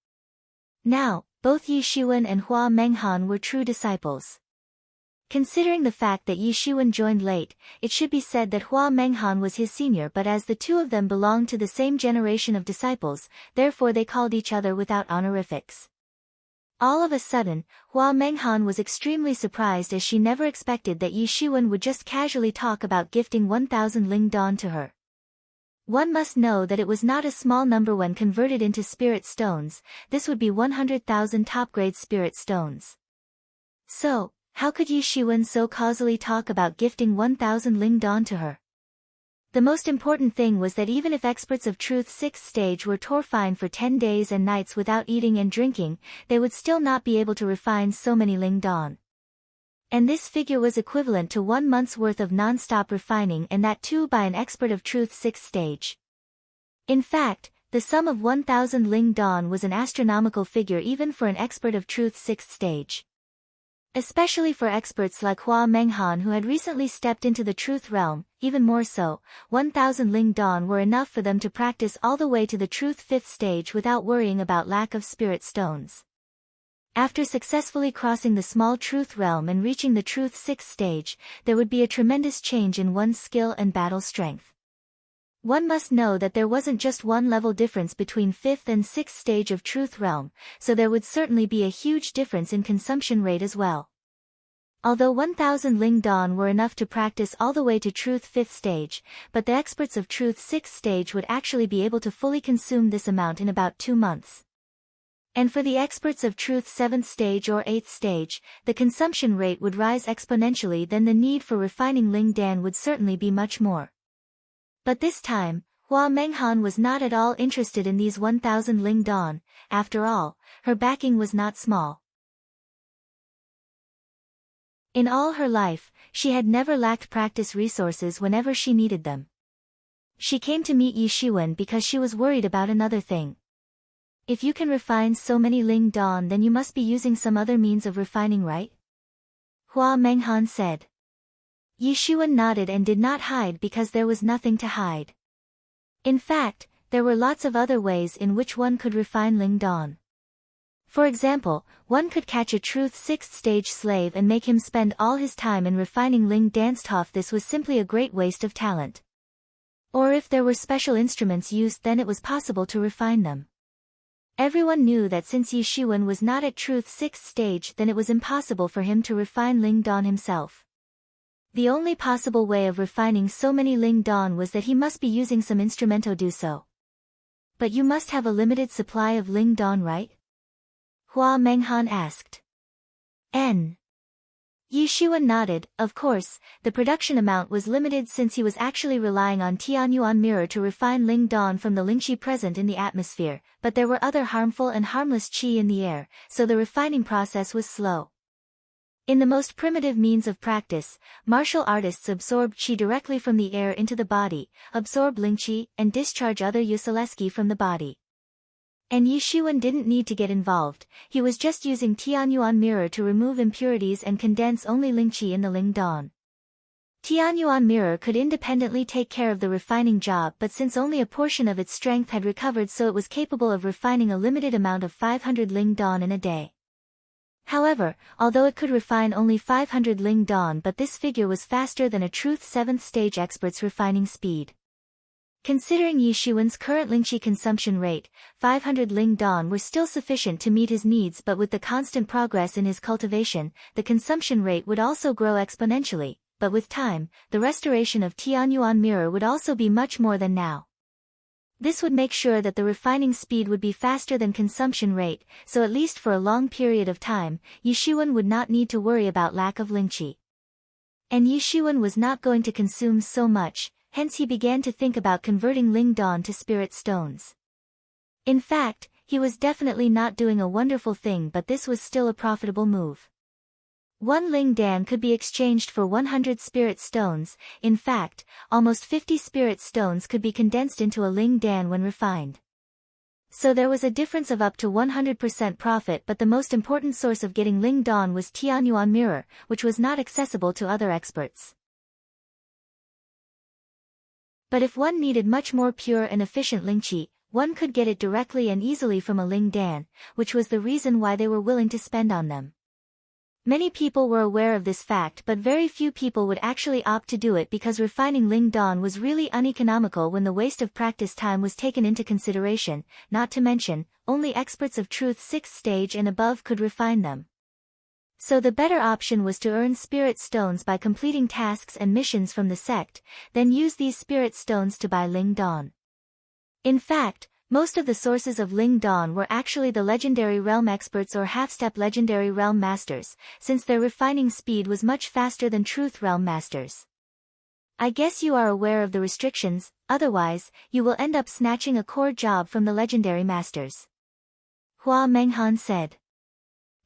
Now, both Yi Shiwen and Hua Menghan were true disciples. Considering the fact that Yi Shiwen joined late, it should be said that Hua Menghan was his senior, but as the two of them belonged to the same generation of disciples, therefore they called each other without honorifics. All of a sudden, Hua Menghan was extremely surprised, as she never expected that Yi Shiwen would just casually talk about gifting 1,000 Ling Dan to her. One must know that it was not a small number when converted into spirit stones. This would be 100,000 top-grade spirit stones. So, how could Yi Shiwen so causally talk about gifting 1,000 Ling Dan to her? The most important thing was that even if experts of Truth's 6th stage were torfine for 10 days and nights without eating and drinking, they would still not be able to refine so many Ling Dan. And this figure was equivalent to 1 month's worth of non-stop refining, and that too by an expert of Truth's 6th stage. In fact, the sum of 1,000 Ling Dan was an astronomical figure even for an expert of Truth's 6th stage. Especially for experts like Hua Menghan, who had recently stepped into the Truth Realm. Even more so, 1,000 Ling Dan were enough for them to practice all the way to the Truth 5th stage without worrying about lack of spirit stones. After successfully crossing the small Truth Realm and reaching the Truth 6th stage, there would be a tremendous change in one's skill and battle strength. One must know that there wasn't just one level difference between 5th and 6th stage of Truth Realm, so there would certainly be a huge difference in consumption rate as well. Although 1,000 Ling Dan were enough to practice all the way to Truth 5th stage, but the experts of Truth 6th stage would actually be able to fully consume this amount in about 2 months. And for the experts of Truth 7th stage or 8th stage, the consumption rate would rise exponentially, then the need for refining Ling Dan would certainly be much more. But this time, Hua Menghan was not at all interested in these 1,000 Ling Dan. After all, her backing was not small. In all her life, she had never lacked practice resources whenever she needed them. She came to meet Yi Shiwen because she was worried about another thing. If you can refine so many Ling Dan, then you must be using some other means of refining, right? Hua Menghan said. Yi Shiwen nodded and did not hide because there was nothing to hide. In fact, there were lots of other ways in which one could refine Ling Dan. For example, one could catch a Truth 6th stage slave and make him spend all his time in refining Ling Dan's tough. This was simply a great waste of talent. Or if there were special instruments used, then it was possible to refine them. Everyone knew that since Yi Shiwen was not at Truth 6th stage, then it was impossible for him to refine Ling Dan himself. The only possible way of refining so many Ling Dan was that he must be using some instrument to do so. But you must have a limited supply of Ling Dan, right? Hua Menghan asked. Yi Xuan nodded. Of course, the production amount was limited since he was actually relying on Tianyuan mirror to refine Ling Dan from the Lingqi present in the atmosphere, but there were other harmful and harmless qi in the air, so the refining process was slow. In the most primitive means of practice, martial artists absorb qi directly from the air into the body, absorb Lingqi, and discharge other Yusilesqi from the body. And Yi Xuan didn't need to get involved, he was just using Tianyuan mirror to remove impurities and condense only Lingqi in the Ling Dan. Tianyuan mirror could independently take care of the refining job, but since only a portion of its strength had recovered, so it was capable of refining a limited amount of 500 Ling Dan in a day. However, although it could refine only 500 Ling Dan, but this figure was faster than a Truth 7th stage expert's refining speed. Considering Yi Xuan's current Lingqi consumption rate, 500 Ling Dan were still sufficient to meet his needs, but with the constant progress in his cultivation, the consumption rate would also grow exponentially, but with time, the restoration of Tianyuan mirror would also be much more than now. This would make sure that the refining speed would be faster than consumption rate, so at least for a long period of time, Yi Xuan would not need to worry about lack of Lingqi. And Yi Xuan was not going to consume so much, hence he began to think about converting Ling Dan to spirit stones. In fact, he was definitely not doing a wonderful thing, but this was still a profitable move. 1 Ling Dan could be exchanged for 100 spirit stones. In fact, almost 50 spirit stones could be condensed into a Ling Dan when refined. So there was a difference of up to 100% profit, but the most important source of getting Ling Dan was Tianyuan mirror, which was not accessible to other experts. But if one needed much more pure and efficient Lingqi, one could get it directly and easily from a Ling Dan, which was the reason why they were willing to spend on them. Many people were aware of this fact, but very few people would actually opt to do it because refining Ling Dan was really uneconomical when the waste of practice time was taken into consideration, not to mention, only experts of Truth 6th stage and above could refine them. So the better option was to earn spirit stones by completing tasks and missions from the sect, then use these spirit stones to buy Ling Dan. In fact, most of the sources of Ling Dan were actually the legendary realm experts or half-step legendary realm masters, since their refining speed was much faster than truth realm masters. I guess you are aware of the restrictions, otherwise, you will end up snatching a core job from the legendary masters. Hua Menghan said.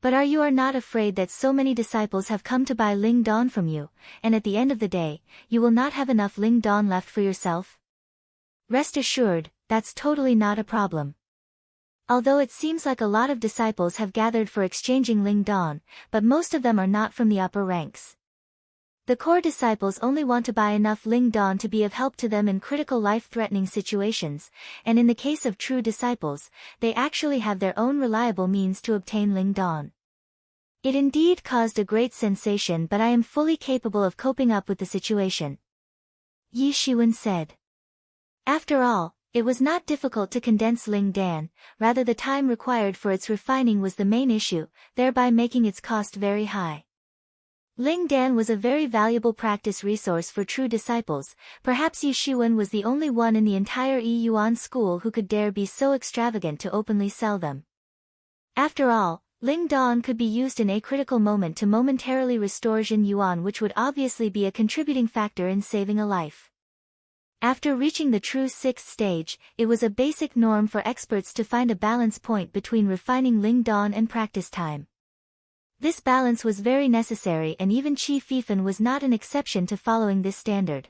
But you are not afraid that so many disciples have come to buy Ling Dan from you, and at the end of the day, you will not have enough Ling Dan left for yourself? Rest assured, that's totally not a problem. Although it seems like a lot of disciples have gathered for exchanging Ling Dan, but most of them are not from the upper ranks. The core disciples only want to buy enough Ling Dan to be of help to them in critical life-threatening situations, and in the case of true disciples, they actually have their own reliable means to obtain Ling Dan. It indeed caused a great sensation, but I am fully capable of coping up with the situation. Yi Xuan said. After all, it was not difficult to condense Ling Dan, rather the time required for its refining was the main issue, thereby making its cost very high. Ling Dan was a very valuable practice resource for true disciples. Perhaps Yi Xuan was the only one in the entire Yi Yuan school who could dare be so extravagant to openly sell them. After all, Ling Dan could be used in a critical moment to momentarily restore Jin Yuan, which would obviously be a contributing factor in saving a life. After reaching the true 6th stage, it was a basic norm for experts to find a balance point between refining Ling Dan and practice time. This balance was very necessary, and even Qi Fifan was not an exception to following this standard.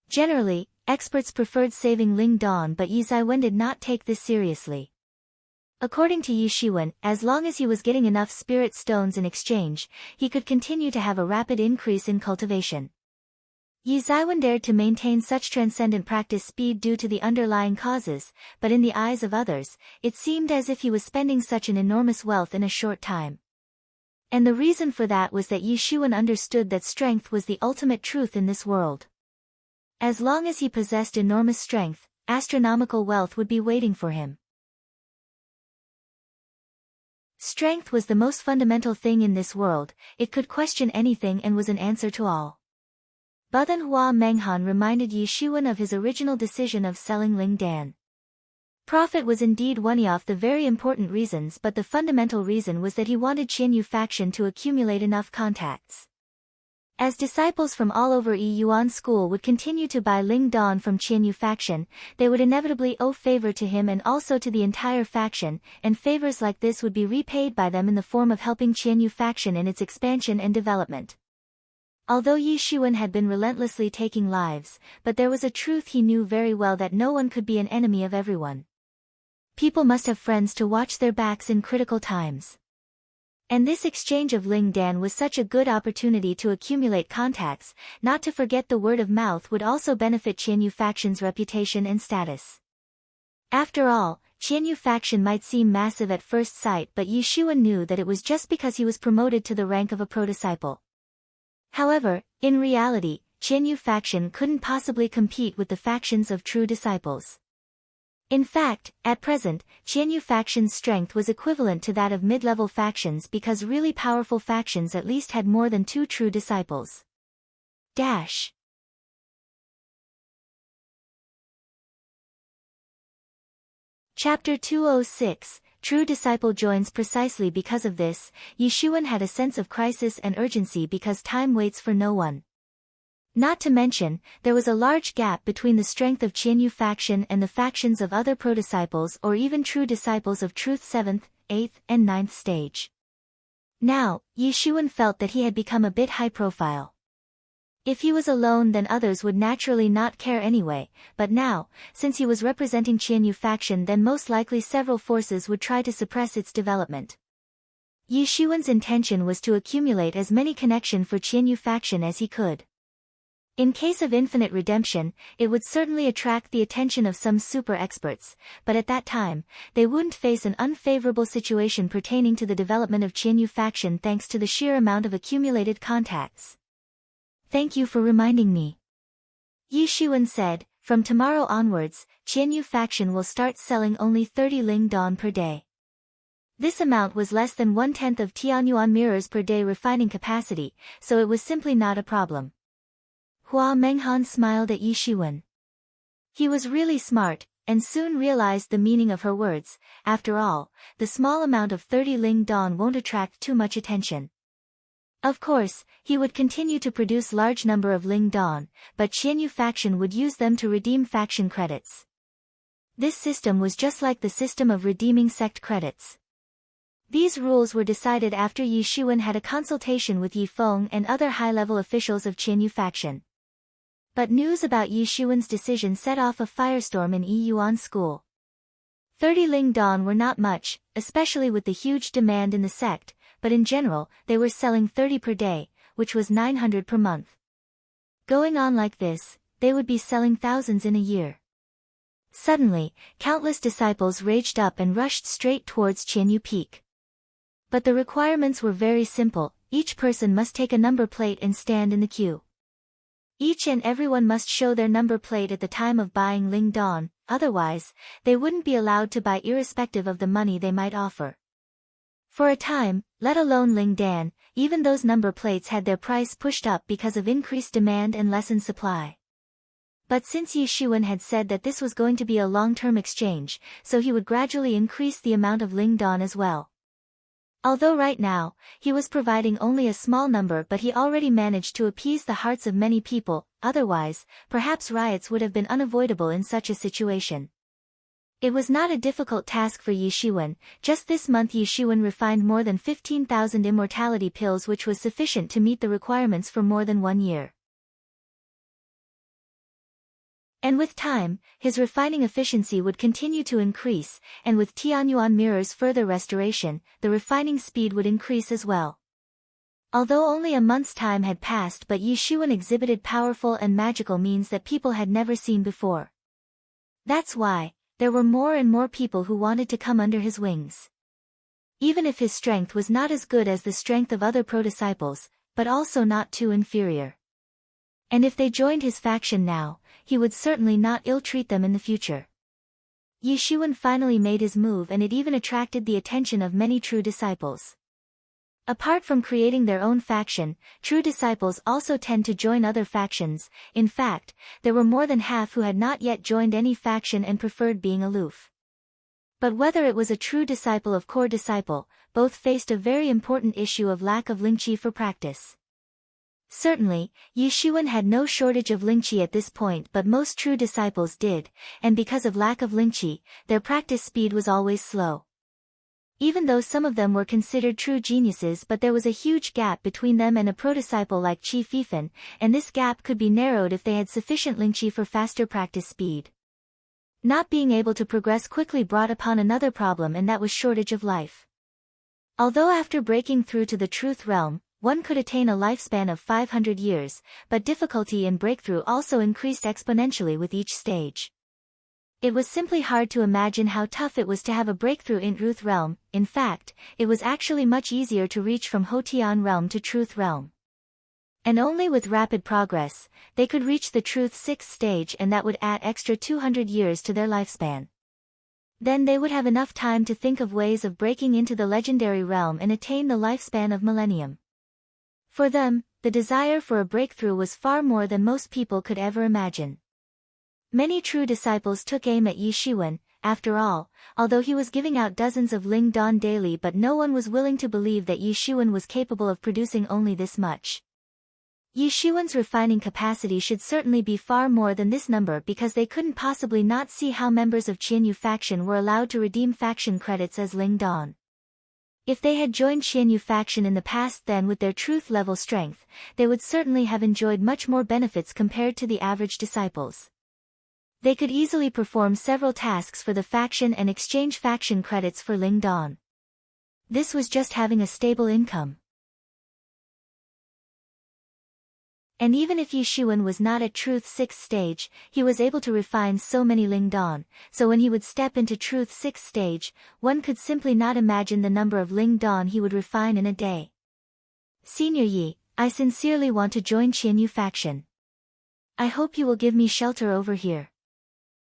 Generally, experts preferred saving Ling Dan, but Yi Zaiwen did not take this seriously. According to Yi Xuan, as long as he was getting enough spirit stones in exchange, he could continue to have a rapid increase in cultivation. Yi Zaiwen dared to maintain such transcendent practice speed due to the underlying causes, but in the eyes of others, it seemed as if he was spending such an enormous wealth in a short time. And the reason for that was that Yi Xuan understood that strength was the ultimate truth in this world. As long as he possessed enormous strength, astronomical wealth would be waiting for him. Strength was the most fundamental thing in this world, it could question anything and was an answer to all. Buthan Hua Menghan reminded Yi Xuan of his original decision of selling Ling Dan. Profit was indeed one of the very important reasons, but the fundamental reason was that he wanted Qianyu faction to accumulate enough contacts. As disciples from all over Yuan school would continue to buy Ling Dan from Qianyu faction, they would inevitably owe favor to him and also to the entire faction, and favors like this would be repaid by them in the form of helping Qianyu faction in its expansion and development. Although Yi Xuan had been relentlessly taking lives, but there was a truth he knew very well, that no one could be an enemy of everyone. People must have friends to watch their backs in critical times. And this exchange of Ling Dan was such a good opportunity to accumulate contacts, not to forget the word of mouth would also benefit Qianyu faction's reputation and status. After all, Qianyu faction might seem massive at first sight, but Yi Xuan knew that it was just because he was promoted to the rank of a pro-disciple. However, in reality, Qianyu faction couldn't possibly compete with the factions of true disciples. In fact, at present, Qianyu faction's strength was equivalent to that of mid-level factions, because really powerful factions at least had more than 2 true disciples. Chapter 206, True Disciple joins. Precisely because of this, Yi Xuan had a sense of crisis and urgency, because time waits for no one. Not to mention, there was a large gap between the strength of Qianyu faction and the factions of other pro-disciples or even true disciples of truth 7th, 8th, and 9th stage. Now, Yi Xuan felt that he had become a bit high-profile. If he was alone, then others would naturally not care anyway, but now, since he was representing Qianyu faction, then most likely several forces would try to suppress its development. Yi Xuan's intention was to accumulate as many connections for Qianyu faction as he could. In case of infinite redemption, it would certainly attract the attention of some super experts, but at that time, they wouldn't face an unfavorable situation pertaining to the development of Qianyu faction thanks to the sheer amount of accumulated contacts. Thank you for reminding me. Yi Xuan said, from tomorrow onwards, Qianyu faction will start selling only 30 Ling Dan per day. This amount was less than 1/10 of Tianyuan mirrors per day refining capacity, so it was simply not a problem. Hua Menghan smiled at Yi Xuan. He was really smart, and soon realized the meaning of her words. After all, the small amount of 30 Ling Dan won't attract too much attention. Of course, he would continue to produce large number of Ling Dan, but Qianyu faction would use them to redeem faction credits. This system was just like the system of redeeming sect credits. These rules were decided after Yi Xuan had a consultation with Yi Feng and other high-level officials of Qianyu faction. But news about Yi Xuan's decision set off a firestorm in Yuan school. 30 Ling Dan were not much, especially with the huge demand in the sect, but in general, they were selling 30 per day, which was 900 per month. Going on like this, they would be selling thousands in a year. Suddenly, countless disciples raged up and rushed straight towards Qianyu Peak. But the requirements were very simple. Each person must take a number plate and stand in the queue. Each and everyone must show their number plate at the time of buying Ling Dan, otherwise, they wouldn't be allowed to buy irrespective of the money they might offer. For a time, let alone Ling Dan, even those number plates had their price pushed up because of increased demand and lessened supply. But since Yi Xuan had said that this was going to be a long-term exchange, so he would gradually increase the amount of Ling Dan as well. Although right now, he was providing only a small number, but he already managed to appease the hearts of many people. Otherwise, perhaps riots would have been unavoidable in such a situation. It was not a difficult task for Yi Xuan. Just this month Yi Xuan refined more than 15,000 immortality pills, which was sufficient to meet the requirements for more than 1 year. And with time, his refining efficiency would continue to increase, and with Tianyuan mirror's further restoration, the refining speed would increase as well. Although only a month's time had passed, but Yi Xuan exhibited powerful and magical means that people had never seen before. That's why, there were more and more people who wanted to come under his wings. Even if his strength was not as good as the strength of other pro-disciples, but also not too inferior. And if they joined his faction now, he would certainly not ill-treat them in the future. Yi Xuan finally made his move, and it even attracted the attention of many true disciples. Apart from creating their own faction, true disciples also tend to join other factions. In fact, there were more than half who had not yet joined any faction and preferred being aloof. But whether it was a true disciple of core disciple, both faced a very important issue of lack of lingqi for practice. Certainly, Yi Shiwen had no shortage of lingqi at this point, but most true disciples did, and because of lack of lingqi, their practice speed was always slow. Even though some of them were considered true geniuses, but there was a huge gap between them and a pro-disciple like Qi Fifan, and this gap could be narrowed if they had sufficient lingqi for faster practice speed. Not being able to progress quickly brought upon another problem, and that was shortage of life. Although after breaking through to the truth realm, one could attain a lifespan of 500 years, but difficulty in breakthrough also increased exponentially with each stage. It was simply hard to imagine how tough it was to have a breakthrough in truth realm. In fact, it was actually much easier to reach from Hotian realm to truth realm. And only with rapid progress, they could reach the truth 6th stage, and that would add extra 200 years to their lifespan. Then they would have enough time to think of ways of breaking into the legendary realm and attain the lifespan of millennium. For them, the desire for a breakthrough was far more than most people could ever imagine. Many true disciples took aim at Yi Shiwen, after all, although he was giving out dozens of Ling Dan daily, but no one was willing to believe that Yi Shiwen was capable of producing only this much. Yi Shiwen's refining capacity should certainly be far more than this number, because they couldn't possibly not see how members of Qianyu faction were allowed to redeem faction credits as Ling Dan. If they had joined Qianyu faction in the past, then with their truth level strength, they would certainly have enjoyed much more benefits compared to the average disciples. They could easily perform several tasks for the faction and exchange faction credits for Ling Dan. This was just having a stable income. And even if Yi Shiwen was not at Truth 6th stage, he was able to refine so many Ling Dan, so when he would step into Truth 6th stage, one could simply not imagine the number of Ling Dan he would refine in a day. Senior Yi, I sincerely want to join Qianyu faction. I hope you will give me shelter over here.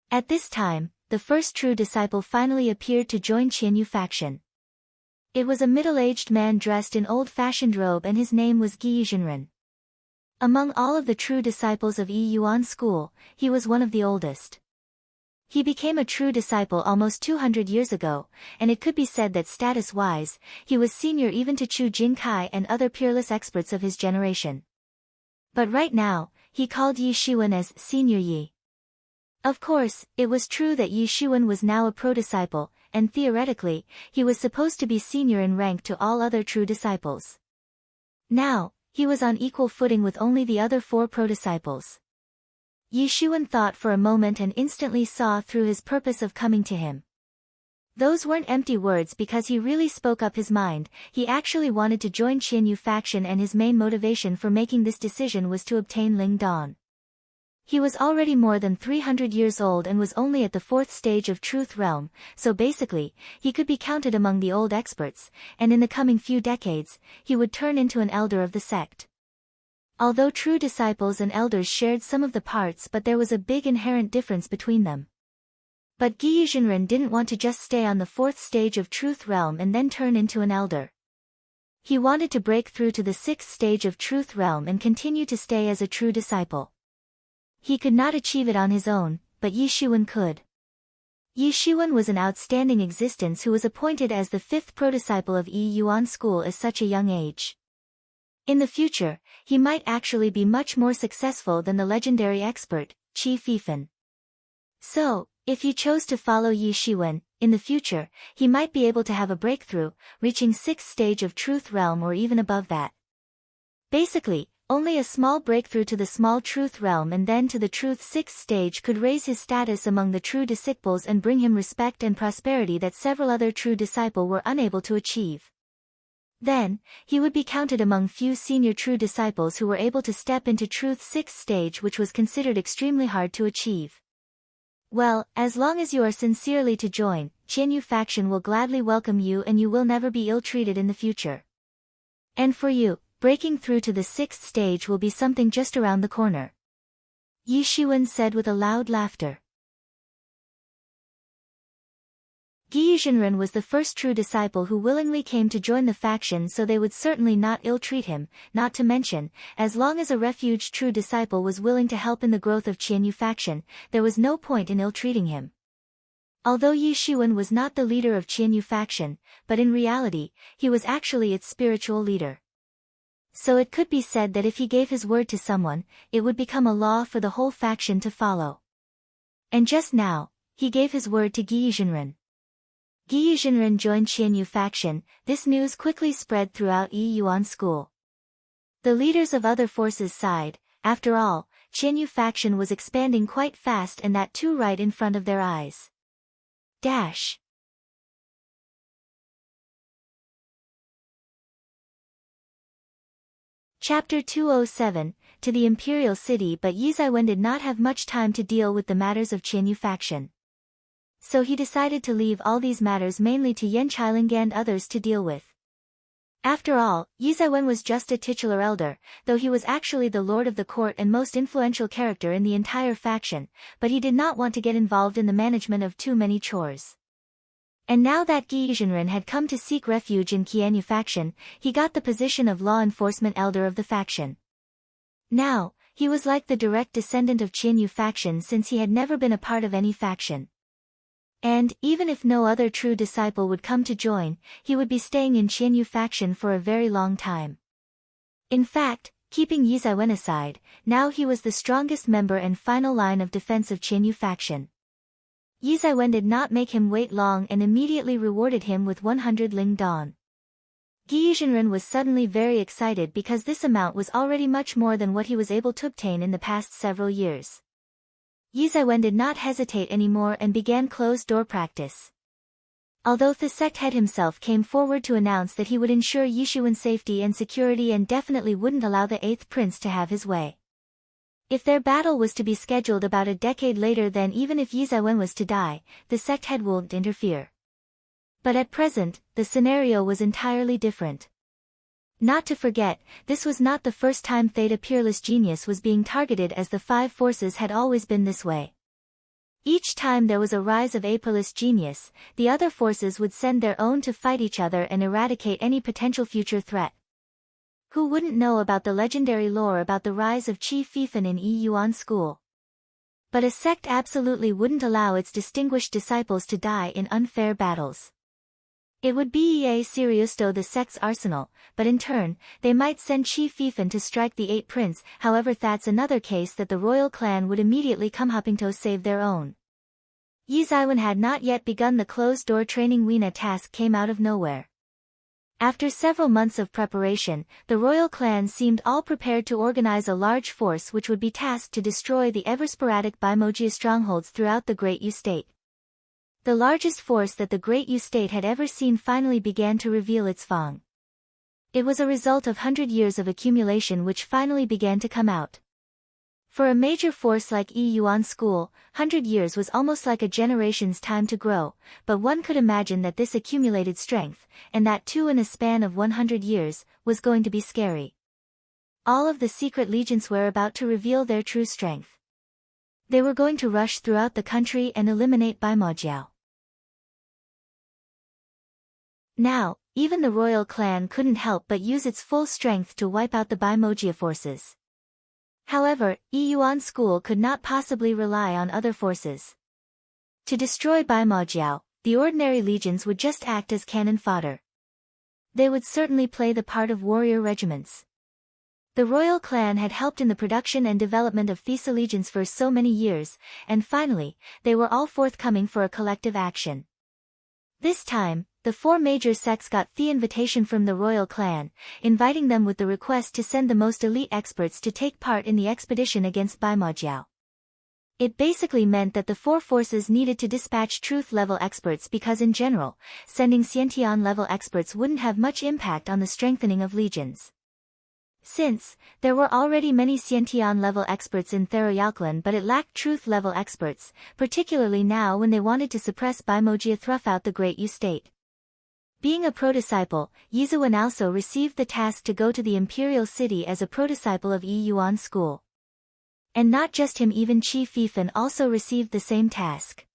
At this time, the first true disciple finally appeared to join Qianyu faction. It was a middle-aged man dressed in old-fashioned robe, and his name was Yi Zhenren. Among all of the true disciples of Yi Yuan school, he was one of the oldest. He became a true disciple almost 200 years ago, and it could be said that status-wise, he was senior even to Chu Jingkai and other peerless experts of his generation. But right now, he called Yi Shiwen as Senior Yi. Of course, it was true that Yi Shiwen was now a pro-disciple, and theoretically, he was supposed to be senior in rank to all other true disciples. Now, he was on equal footing with only the other 4 pro-disciples. Yi Shiwen thought for a moment and instantly saw through his purpose of coming to him. Those weren't empty words, because he really spoke up his mind. He actually wanted to join Qianyu faction, and his main motivation for making this decision was to obtain Ling Dan. He was already more than 300 years old and was only at the 4th stage of Truth Realm, so basically, he could be counted among the old experts, and in the coming few decades, he would turn into an elder of the sect. Although true disciples and elders shared some of the parts, but there was a big inherent difference between them. But Yi Zhenren didn't want to just stay on the 4th stage of Truth Realm and then turn into an elder. He wanted to break through to the 6th stage of Truth Realm and continue to stay as a true disciple. He could not achieve it on his own, but Yi Shiwen could. Yi Shiwen was an outstanding existence who was appointed as the 5th pro-disciple of Yi Yuan school at such a young age. In the future, he might actually be much more successful than the legendary expert, Qi Fifan. So, if he chose to follow Yi Shiwen, in the future, he might be able to have a breakthrough, reaching 6th stage of Truth Realm or even above that. Basically, only a small breakthrough to the small Truth Realm and then to the Truth 6th stage could raise his status among the true disciples and bring him respect and prosperity that several other true disciples were unable to achieve. Then, he would be counted among few senior true disciples who were able to step into Truth 6th stage, which was considered extremely hard to achieve. Well, as long as you are sincerely to join, Qianyu faction will gladly welcome you, and you will never be ill-treated in the future. And for you, breaking through to the 6th stage will be something just around the corner. Yi Shiwen said with a loud laughter. Yi Zhenren was the first true disciple who willingly came to join the faction, so they would certainly not ill-treat him, not to mention, as long as a refuge true disciple was willing to help in the growth of Qianyu faction, there was no point in ill-treating him. Although Yi Shiwen was not the leader of Qianyu faction, but in reality, he was actually its spiritual leader. So it could be said that if he gave his word to someone, it would become a law for the whole faction to follow. And just now, he gave his word to Yi Zhenren. Yi Zhenren joined Qianyu faction. This news quickly spread throughout Yi Yuan school. The leaders of other forces sighed. After all, Qianyu faction was expanding quite fast, and that too right in front of their eyes. Chapter 207, to the Imperial City. But Yi Zaiwen did not have much time to deal with the matters of Qianyu faction. So he decided to leave all these matters mainly to Yan Qiling and others to deal with. After all, Yi Zaiwen was just a titular elder, though he was actually the lord of the court and most influential character in the entire faction, but he did not want to get involved in the management of too many chores. And now that Yi Zhenren had come to seek refuge in Qianyu faction, he got the position of law enforcement elder of the faction. Now, he was like the direct descendant of Qianyu faction since he had never been a part of any faction. And, even if no other true disciple would come to join, he would be staying in Qianyu faction for a very long time. In fact, keeping Yi Zaiwen aside, now he was the strongest member and final line of defense of Qianyu faction. Yi Zaiwen did not make him wait long and immediately rewarded him with 100 ling dong. Yi Zhenren was suddenly very excited because this amount was already much more than what he was able to obtain in the past several years. Yi Zaiwen did not hesitate anymore and began closed-door practice. Although the sect head himself came forward to announce that he would ensure Yi Shiwen's safety and security and definitely wouldn't allow the 8th prince to have his way. If their battle was to be scheduled about a decade later, then even if Yi Zaiwen was to die, the sect head wouldn't interfere. But at present, the scenario was entirely different. Not to forget, this was not the first time Theta Peerless Genius was being targeted, as the 5 forces had always been this way. Each time there was a rise of a peerless genius, the other forces would send their own to fight each other and eradicate any potential future threat. Who wouldn't know about the legendary lore about the rise of Qi Fifan in Yi Yuan school? But a sect absolutely wouldn't allow its distinguished disciples to die in unfair battles. It would be seriously the sect's arsenal, but in turn, they might send Qi Fifan to strike the 8th prince. However, that's another case that the royal clan would immediately come hopping to save their own. Yi Zaiwen had not yet begun the closed-door training. Weena task came out of nowhere. After several months of preparation, the royal clan seemed all prepared to organize a large force which would be tasked to destroy the ever-sporadic Bimogia strongholds throughout the Great Yu State. The largest force that the Great Yu State had ever seen finally began to reveal its fang. It was a result of 100 years of accumulation which finally began to come out. For a major force like Yi Yuan school, 100 years was almost like a generation's time to grow, but one could imagine that this accumulated strength, and that too in a span of 100 years, was going to be scary. All of the secret legions were about to reveal their true strength. They were going to rush throughout the country and eliminate Bimojiao. Now, even the royal clan couldn't help but use its full strength to wipe out the Bimogia forces. However, Yi Yuan school could not possibly rely on other forces. To destroy Bimojiao, the ordinary legions would just act as cannon fodder. They would certainly play the part of warrior regiments. The royal clan had helped in the production and development of Thesa legions for so many years, and finally, they were all forthcoming for a collective action. This time, the 4 major sects got the invitation from the royal clan, inviting them with the request to send the most elite experts to take part in the expedition against Bimojiao. It basically meant that the 4 forces needed to dispatch truth-level experts because in general, sending Xiantian-level experts wouldn't have much impact on the strengthening of legions. Since, there were already many Xiantian-level experts in Theroyalclan, but it lacked truth-level experts, particularly now when they wanted to suppress Bimogia throughout out the Great Yu State. Being a prodisciple, Yi Zaiwen also received the task to go to the Imperial City as a prodisciple of Yi Yuan school. And not just him, even Qi Fifan also received the same task.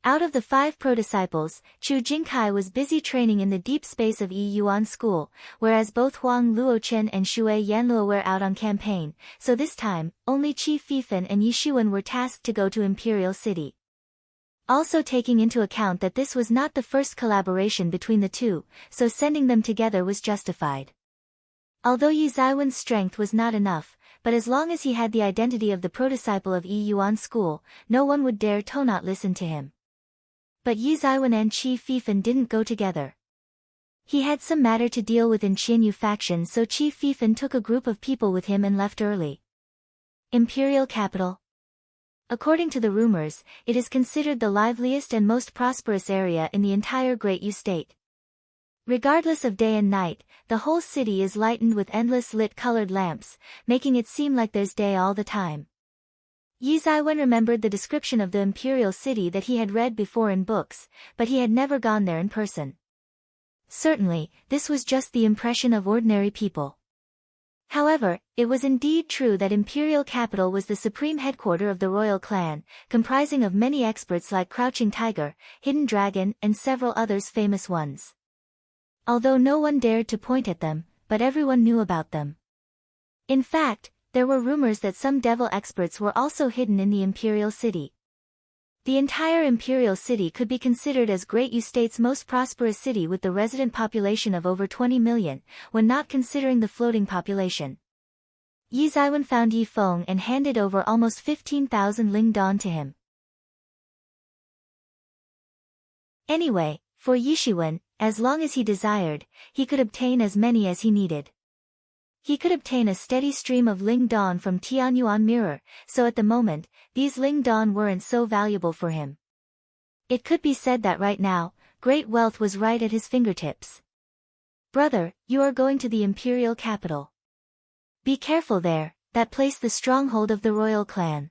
Out of the 5 prodisciples, Chu Jingkai was busy training in the deep space of Yi Yuan school, whereas both Huang Luochen and Shui Yanluo were out on campaign, so this time, only Qi Fifan and Yi Shiwen were tasked to go to Imperial City. Also taking into account that this was not the first collaboration between the two, so sending them together was justified. Although Yi Zaiwen's strength was not enough, but as long as he had the identity of the prodisciple of Yi Yuan school, no one would dare to not listen to him. But Yi Zaiwen and Qi Fifan didn't go together. He had some matter to deal with in Qianyu faction, so Qi Fifan took a group of people with him and left early. Imperial capital. According to the rumors, it is considered the liveliest and most prosperous area in the entire Great Yu state. Regardless of day and night, the whole city is lightened with endless lit colored lamps, making it seem like there's day all the time. Yi Zaiwen remembered the description of the imperial city that he had read before in books, but he had never gone there in person. Certainly, this was just the impression of ordinary people. However, it was indeed true that imperial capital was the supreme headquarters of the royal clan, comprising of many experts like Crouching Tiger, Hidden Dragon, and several others famous ones. Although no one dared to point at them, but everyone knew about them. In fact, there were rumors that some devil experts were also hidden in the imperial city. The entire imperial city could be considered as Great Yu State's most prosperous city with the resident population of over 20 million, when not considering the floating population. Yi Zaiwen found Yi Feng and handed over almost 15,000 ling dan to him. Anyway, for Yi Shiwen, as long as he desired, he could obtain as many as he needed. He could obtain a steady stream of ling dan from Tianyuan Mirror, so at the moment, these ling dan weren't so valuable for him. It could be said that right now, great wealth was right at his fingertips. Brother, you are going to the imperial capital. Be careful there, that place the stronghold of the royal clan.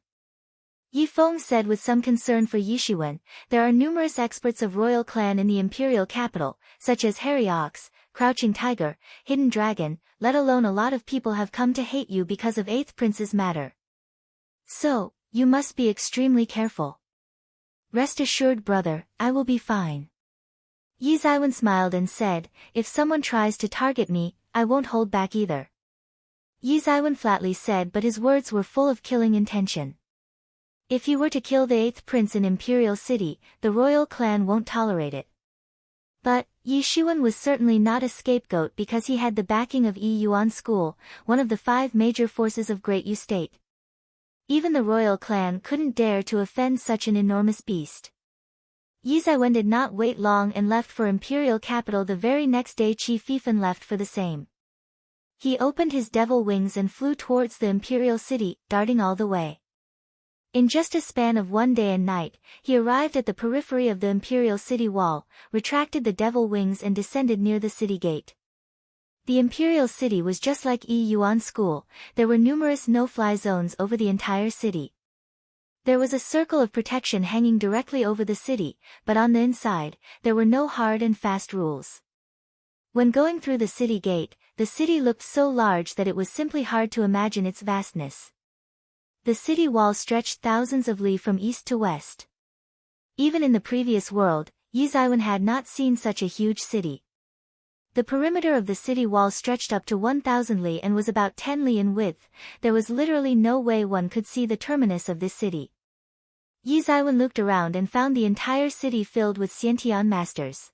Yi Feng said with some concern for Yi Shiwen. There are numerous experts of royal clan in the imperial capital, such as Hairy Ox, Crouching Tiger, Hidden Dragon, let alone a lot of people have come to hate you because of 8th Prince's matter. So, you must be extremely careful. Rest assured brother, I will be fine. Yi Zaiwen smiled and said, if someone tries to target me, I won't hold back either. Yi Zaiwen flatly said, but his words were full of killing intention. If he were to kill the 8th prince in Imperial City, the royal clan won't tolerate it. But, Yi Shiwen was certainly not a scapegoat because he had the backing of Yi Yuan School, one of the 5 major forces of Great Yu State. Even the royal clan couldn't dare to offend such an enormous beast. Yi Zaiwen did not wait long and left for Imperial capital the very next day. Qi Fifan left for the same. He opened his devil wings and flew towards the Imperial City, darting all the way. In just a span of one day and night, he arrived at the periphery of the Imperial City wall, retracted the devil wings and descended near the city gate. The Imperial City was just like Yi Yuan School, there were numerous no-fly zones over the entire city. There was a circle of protection hanging directly over the city, but on the inside, there were no hard and fast rules. When going through the city gate, the city looked so large that it was simply hard to imagine its vastness. The city wall stretched thousands of li from east to west. Even in the previous world, Yi Zaiwen had not seen such a huge city. The perimeter of the city wall stretched up to 1,000 li and was about 10 li in width. There was literally no way one could see the terminus of this city. Yi Zaiwen looked around and found the entire city filled with Xiantian masters.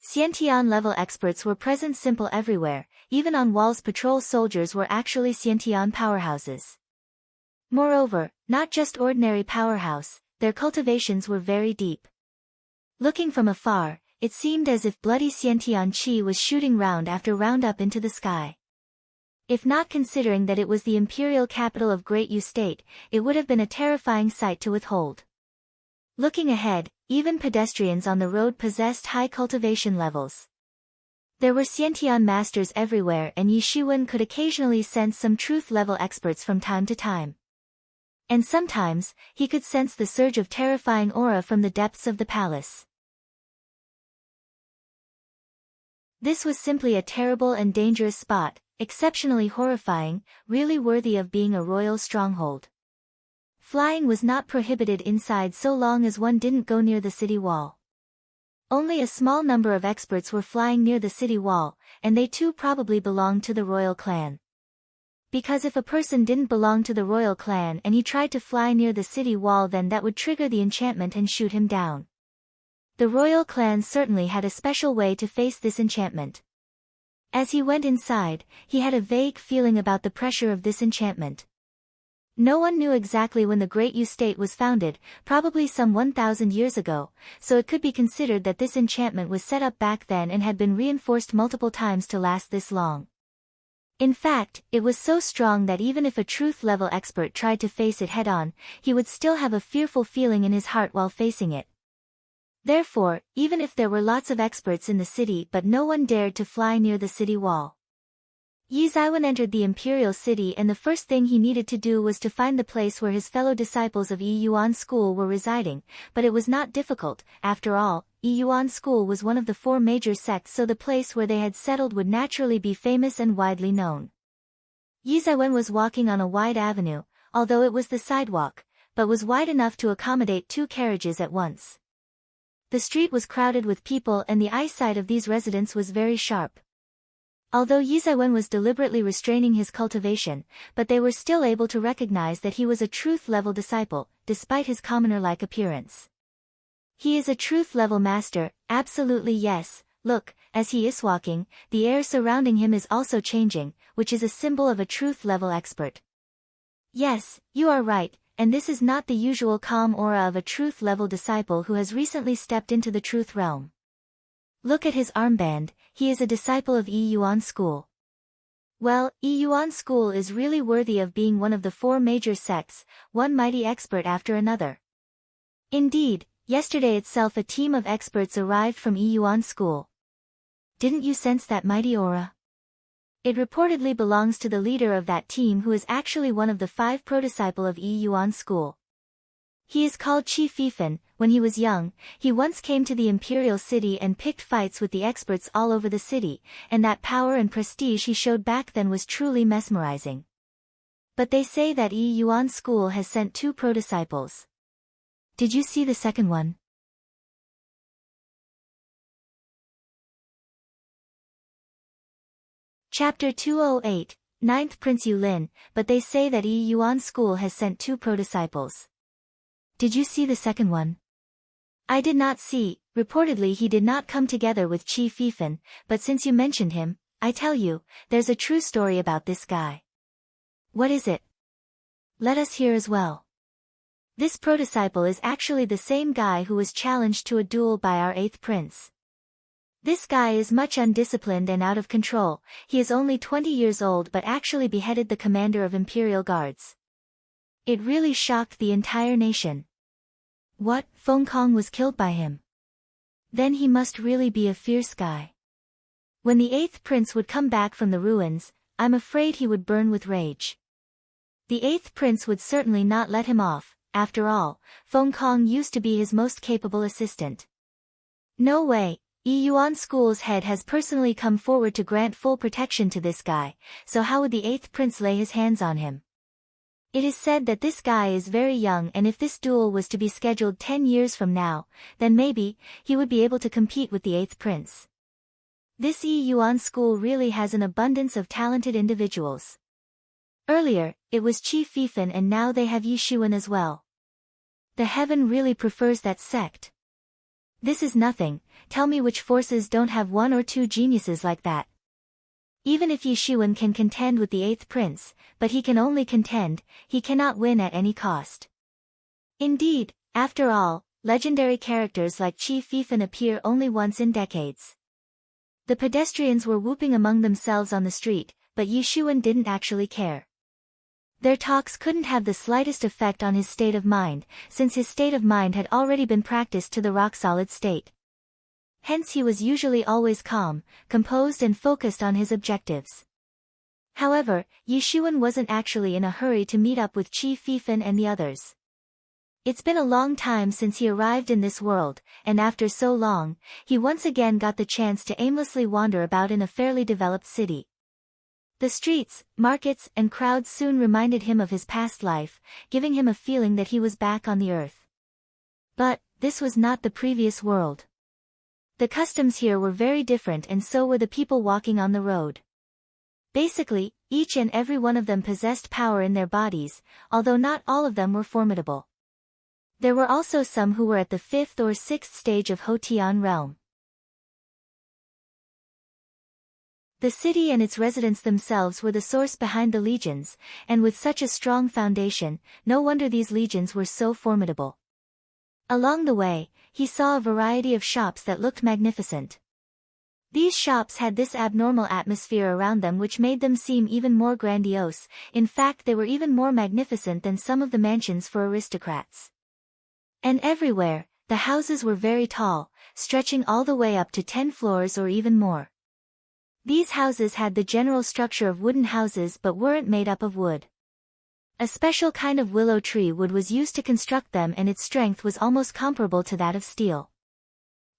Xiantian level experts were present simple everywhere, even on walls. Patrol soldiers were actually Xiantian powerhouses. Moreover, not just ordinary powerhouse, their cultivations were very deep. Looking from afar, it seemed as if bloody Xiantian qi was shooting round after round up into the sky. If not considering that it was the imperial capital of Great Yu State, it would have been a terrifying sight to withhold. Looking ahead, even pedestrians on the road possessed high cultivation levels. There were Xiantian masters everywhere, and Yi Shiwen could occasionally sense some truth-level experts from time to time. And sometimes, he could sense the surge of terrifying aura from the depths of the palace. This was simply a terrible and dangerous spot, exceptionally horrifying, really worthy of being a royal stronghold. Flying was not prohibited inside so long as one didn't go near the city wall. Only a small number of experts were flying near the city wall, and they too probably belonged to the royal clan. Because if a person didn't belong to the royal clan and he tried to fly near the city wall, then that would trigger the enchantment and shoot him down. The royal clan certainly had a special way to face this enchantment. As he went inside, he had a vague feeling about the pressure of this enchantment. No one knew exactly when the Great Yu State was founded, probably some 1,000 years ago, so it could be considered that this enchantment was set up back then and had been reinforced multiple times to last this long. In fact, it was so strong that even if a truth-level expert tried to face it head-on, he would still have a fearful feeling in his heart while facing it. Therefore, even if there were lots of experts in the city but no one dared to fly near the city wall. Yi Zaiwen entered the imperial city, and the first thing he needed to do was to find the place where his fellow disciples of Yi Yuan School were residing, but it was not difficult. After all, Yi Yuan School was one of the 4 major sects, so the place where they had settled would naturally be famous and widely known. Yi Zaiwen was walking on a wide avenue, although it was the sidewalk, but was wide enough to accommodate 2 carriages at once. The street was crowded with people and the eyesight of these residents was very sharp. Although Yi Zaiwen was deliberately restraining his cultivation, but they were still able to recognize that he was a truth-level disciple, despite his commoner-like appearance. He is a truth-level master, absolutely yes. Look, as he is walking, the air surrounding him is also changing, which is a symbol of a truth-level expert. Yes, you are right, and this is not the usual calm aura of a truth-level disciple who has recently stepped into the truth realm. Look at his armband, he is a disciple of Yi Yuan School. Well, Yi Yuan School is really worthy of being one of the 4 major sects, one mighty expert after another. Indeed, yesterday itself a team of experts arrived from Yi Yuan School. Didn't you sense that mighty aura? It reportedly belongs to the leader of that team, who is actually one of the 5 prodisciple of Yi Yuan School. He is called Qi Fifan. When he was young, he once came to the imperial city and picked fights with the experts all over the city, and that power and prestige he showed back then was truly mesmerizing. But they say that Yi Yuan School has sent 2 prodisciples. Did you see the second one? Chapter 208, 9th Prince Yulin, but they say that Yi Yuan School has sent 2 prodisciples. Did you see the second one? I did not see. Reportedly he did not come together with Qi Fifan, but since you mentioned him, I tell you, there's a true story about this guy. What is it? Let us hear as well. This prodisciple is actually the same guy who was challenged to a duel by our 8th prince. This guy is much undisciplined and out of control. He is only 20 years old but actually beheaded the commander of Imperial Guards. It really shocked the entire nation. What, Feng Kong was killed by him? Then he must really be a fierce guy. When the 8th prince would come back from the ruins, I'm afraid he would burn with rage. The 8th prince would certainly not let him off. After all, Feng Kong used to be his most capable assistant. No way. Yi Yuan School's head has personally come forward to grant full protection to this guy, so how would the 8th prince lay his hands on him? It is said that this guy is very young, and if this duel was to be scheduled 10 years from now, then maybe, he would be able to compete with the 8th prince. This Yi Yuan School really has an abundance of talented individuals. Earlier, it was Qi Fifan and now they have Yi Shiwen as well. The heaven really prefers that sect. This is nothing. Tell me which forces don't have 1 or 2 geniuses like that. Even if Yi Shiwen can contend with the 8th prince, but he can only contend, he cannot win at any cost. Indeed, after all, legendary characters like Qi Fifan appear only once in decades. The pedestrians were whooping among themselves on the street, but Yi Shiwen didn't actually care. Their talks couldn't have the slightest effect on his state of mind, since his state of mind had already been practiced to the rock-solid state. Hence he was usually always calm, composed and focused on his objectives. However, Yi Shiwen wasn't actually in a hurry to meet up with Qi Fifan and the others. It's been a long time since he arrived in this world, and after so long, he once again got the chance to aimlessly wander about in a fairly developed city. The streets, markets, and crowds soon reminded him of his past life, giving him a feeling that he was back on the earth. But, this was not the previous world. The customs here were very different, and so were the people walking on the road. Basically, each and every one of them possessed power in their bodies, although not all of them were formidable. There were also some who were at the 5th or 6th stage of Hotian realm. The city and its residents themselves were the source behind the legions, and with such a strong foundation, no wonder these legions were so formidable. Along the way, he saw a variety of shops that looked magnificent. These shops had this abnormal atmosphere around them which made them seem even more grandiose. In fact, they were even more magnificent than some of the mansions for aristocrats. And everywhere, the houses were very tall, stretching all the way up to 10 floors or even more. These houses had the general structure of wooden houses but weren't made up of wood. A special kind of willow tree wood was used to construct them, and its strength was almost comparable to that of steel.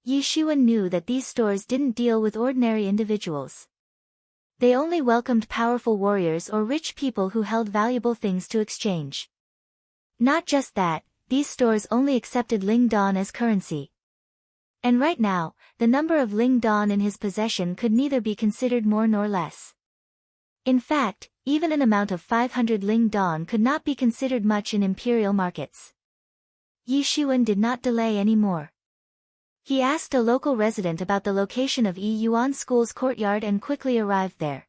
Yi Shiwen knew that these stores didn't deal with ordinary individuals. They only welcomed powerful warriors or rich people who held valuable things to exchange. Not just that, these stores only accepted Ling Dan as currency. And right now, the number of Ling Dan in his possession could neither be considered more nor less. In fact, even an amount of 500 Ling Dan could not be considered much in imperial markets. Yi Shiwen did not delay any more. He asked a local resident about the location of Yi Yuan School's courtyard and quickly arrived there.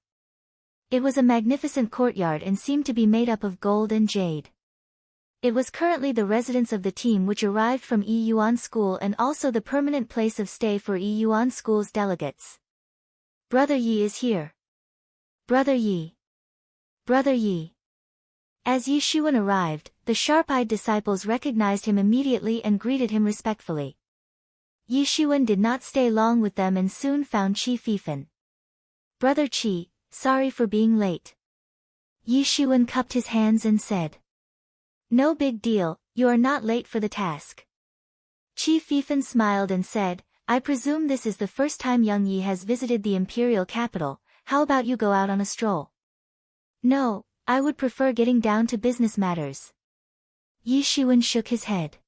It was a magnificent courtyard and seemed to be made up of gold and jade. It was currently the residence of the team which arrived from Yi Yuan School and also the permanent place of stay for Yi Yuan School's delegates. Brother Yi is here. Brother Yi. Brother Yi. As Yi Shiwen arrived, the sharp-eyed disciples recognized him immediately and greeted him respectfully. Yi Shiwen did not stay long with them and soon found Qi Fifan. Brother Qi, sorry for being late. Yi Shiwen cupped his hands and said. No big deal, you are not late for the task. Qi Fifan smiled and said, I presume this is the first time Young Yi has visited the imperial capital. How about you go out on a stroll? No, I would prefer getting down to business matters. Yi Shiwen shook his head.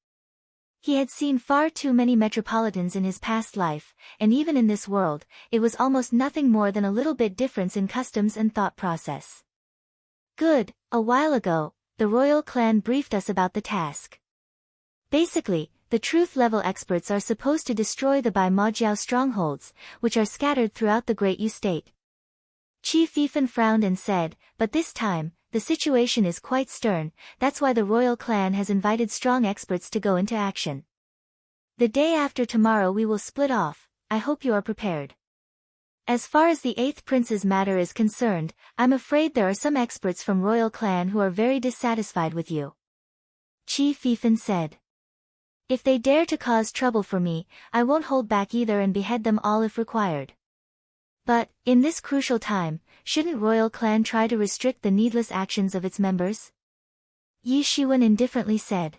He had seen far too many metropolitans in his past life, and even in this world, it was almost nothing more than a little bit difference in customs and thought process. Good, a while ago, the royal clan briefed us about the task. Basically, the truth-level experts are supposed to destroy the Bai Majiao strongholds, which are scattered throughout the Great Yu State. Qi Fifan frowned and said, but this time, the situation is quite stern, that's why the royal clan has invited strong experts to go into action. The day after tomorrow we will split off, I hope you are prepared. As far as the 8th prince's matter is concerned, I'm afraid there are some experts from royal clan who are very dissatisfied with you. Qi Fifan said. If they dare to cause trouble for me, I won't hold back either and behead them all if required. But, in this crucial time, shouldn't royal clan try to restrict the needless actions of its members? Yi Shiwen indifferently said.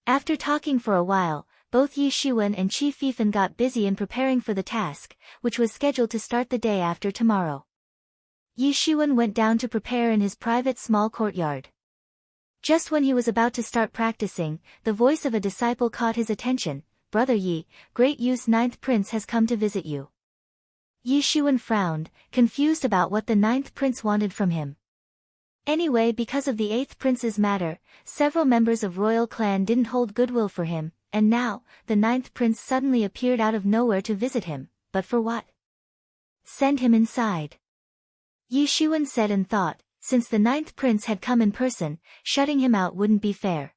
After talking for a while, both Yi Shiwen and Qi Fifan got busy in preparing for the task, which was scheduled to start the day after tomorrow. Yi Shiwen went down to prepare in his private small courtyard. Just when he was about to start practicing, the voice of a disciple caught his attention. Brother Yi, Great Yu's 9th prince has come to visit you. Yi Shiwen frowned, confused about what the 9th prince wanted from him. Anyway, because of the 8th prince's matter, several members of royal clan didn't hold goodwill for him, and now, the 9th prince suddenly appeared out of nowhere to visit him, but for what? Send him inside. Yi Shiwen said and thought, since the 9th prince had come in person, shutting him out wouldn't be fair.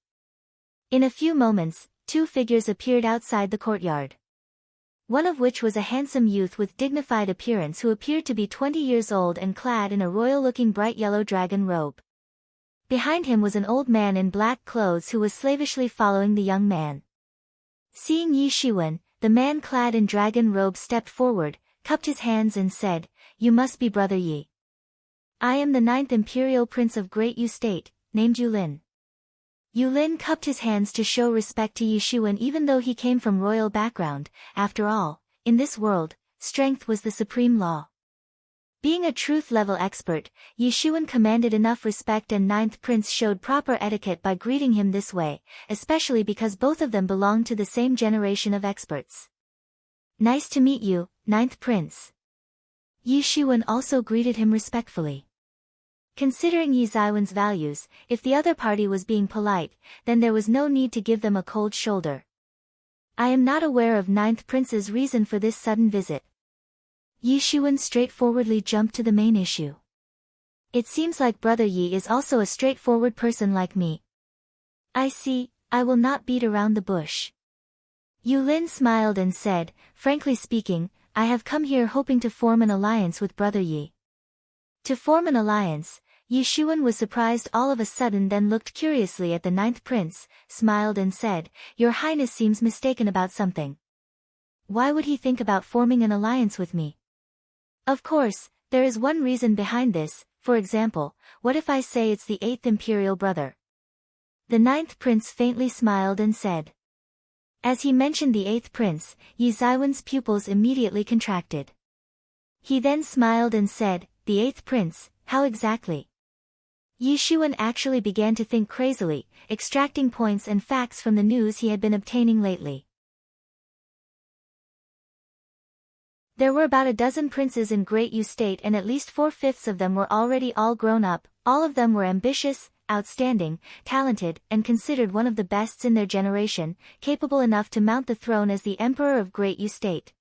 In a few moments, 2 figures appeared outside the courtyard. One of which was a handsome youth with dignified appearance who appeared to be 20 years old and clad in a royal-looking bright yellow dragon robe. Behind him was an old man in black clothes who was slavishly following the young man. Seeing Yi Shiwen, the man clad in dragon robe stepped forward, cupped his hands and said, You must be Brother Yi. I am the 9th imperial prince of Great Yu State, named Yulin. Yulin cupped his hands to show respect to Yi Shiwen even though he came from royal background. After all, in this world, strength was the supreme law. Being a truth-level expert, Yi Shiwen commanded enough respect, and 9th prince showed proper etiquette by greeting him this way, especially because both of them belonged to the same generation of experts. Nice to meet you, 9th prince. Yi Shiwen also greeted him respectfully. Considering Yi Ziwen's values, if the other party was being polite, then there was no need to give them a cold shoulder. I am not aware of Ninth Prince's reason for this sudden visit. Yi Shiwen straightforwardly jumped to the main issue. It seems like Brother Yi is also a straightforward person like me. I see, I will not beat around the bush. Yu Lin smiled and said, frankly speaking, I have come here hoping to form an alliance with Brother Yi. To form an alliance, Yi Shiwen was surprised all of a sudden, then looked curiously at the Ninth Prince, smiled and said, Your Highness seems mistaken about something. Why would he think about forming an alliance with me? Of course, there is one reason behind this. For example, what if I say it's the 8th Imperial Brother? The Ninth Prince faintly smiled and said. As he mentioned the 8th Prince, Yi Ziwen's pupils immediately contracted. He then smiled and said, The 8th Prince, how exactly? Yi Shiwen actually began to think crazily, extracting points and facts from the news he had been obtaining lately. There were about a dozen princes in Great Yu State, and at least 4/5 of them were already all grown up. All of them were ambitious, outstanding, talented, and considered one of the best in their generation, capable enough to mount the throne as the Emperor of Great Yu State.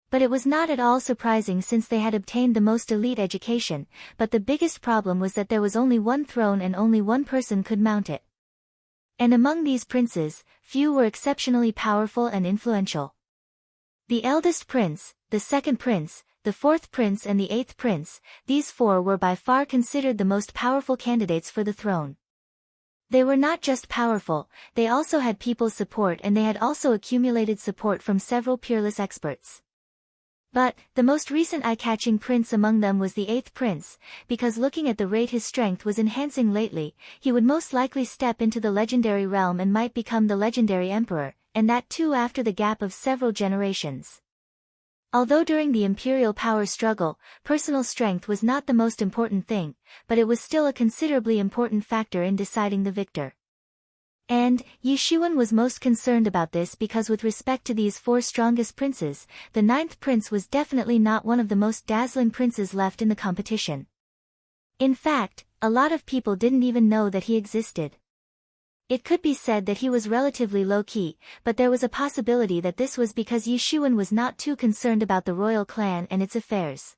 But it was not at all surprising since they had obtained the most elite education, but the biggest problem was that there was only one throne and only one person could mount it. And among these princes, few were exceptionally powerful and influential. The eldest prince, the second prince, the fourth prince and the 8th prince, these four were by far considered the most powerful candidates for the throne. They were not just powerful, they also had people's support, and they had also accumulated support from several peerless experts. But, the most recent eye-catching prince among them was the 8th prince, because looking at the rate his strength was enhancing lately, he would most likely step into the legendary realm and might become the legendary emperor, and that too after the gap of several generations. Although during the imperial power struggle, personal strength was not the most important thing, but it was still a considerably important factor in deciding the victor. And, Yi Shiwen was most concerned about this because with respect to these four strongest princes, the 9th prince was definitely not one of the most dazzling princes left in the competition. In fact, a lot of people didn't even know that he existed. It could be said that he was relatively low-key, but there was a possibility that this was because Yi Shiwen was not too concerned about the royal clan and its affairs.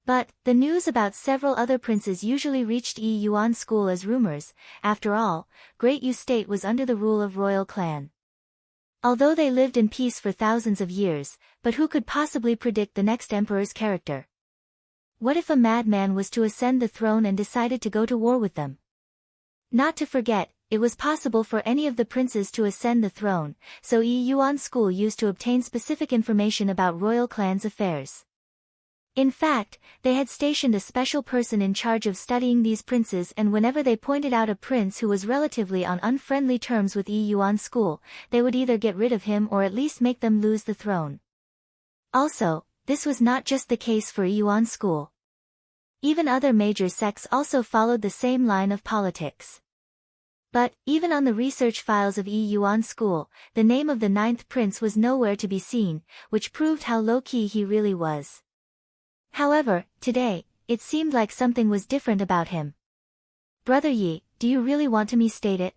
But, the news about several other princes usually reached Yi Yuan school as rumors. After all, Great Yu State was under the rule of royal clan. Although they lived in peace for thousands of years, but who could possibly predict the next emperor's character? What if a madman was to ascend the throne and decided to go to war with them? Not to forget, it was possible for any of the princes to ascend the throne, so Yi Yuan school used to obtain specific information about royal clan's affairs. In fact, they had stationed a special person in charge of studying these princes, and whenever they pointed out a prince who was relatively on unfriendly terms with Yi Yuan school, they would either get rid of him or at least make them lose the throne. Also, this was not just the case for Yi Yuan school. Even other major sects also followed the same line of politics. But, even on the research files of Yi Yuan school, the name of the 9th prince was nowhere to be seen, which proved how low-key he really was. However, today, it seemed like something was different about him. Brother Yi, do you really want me to state it?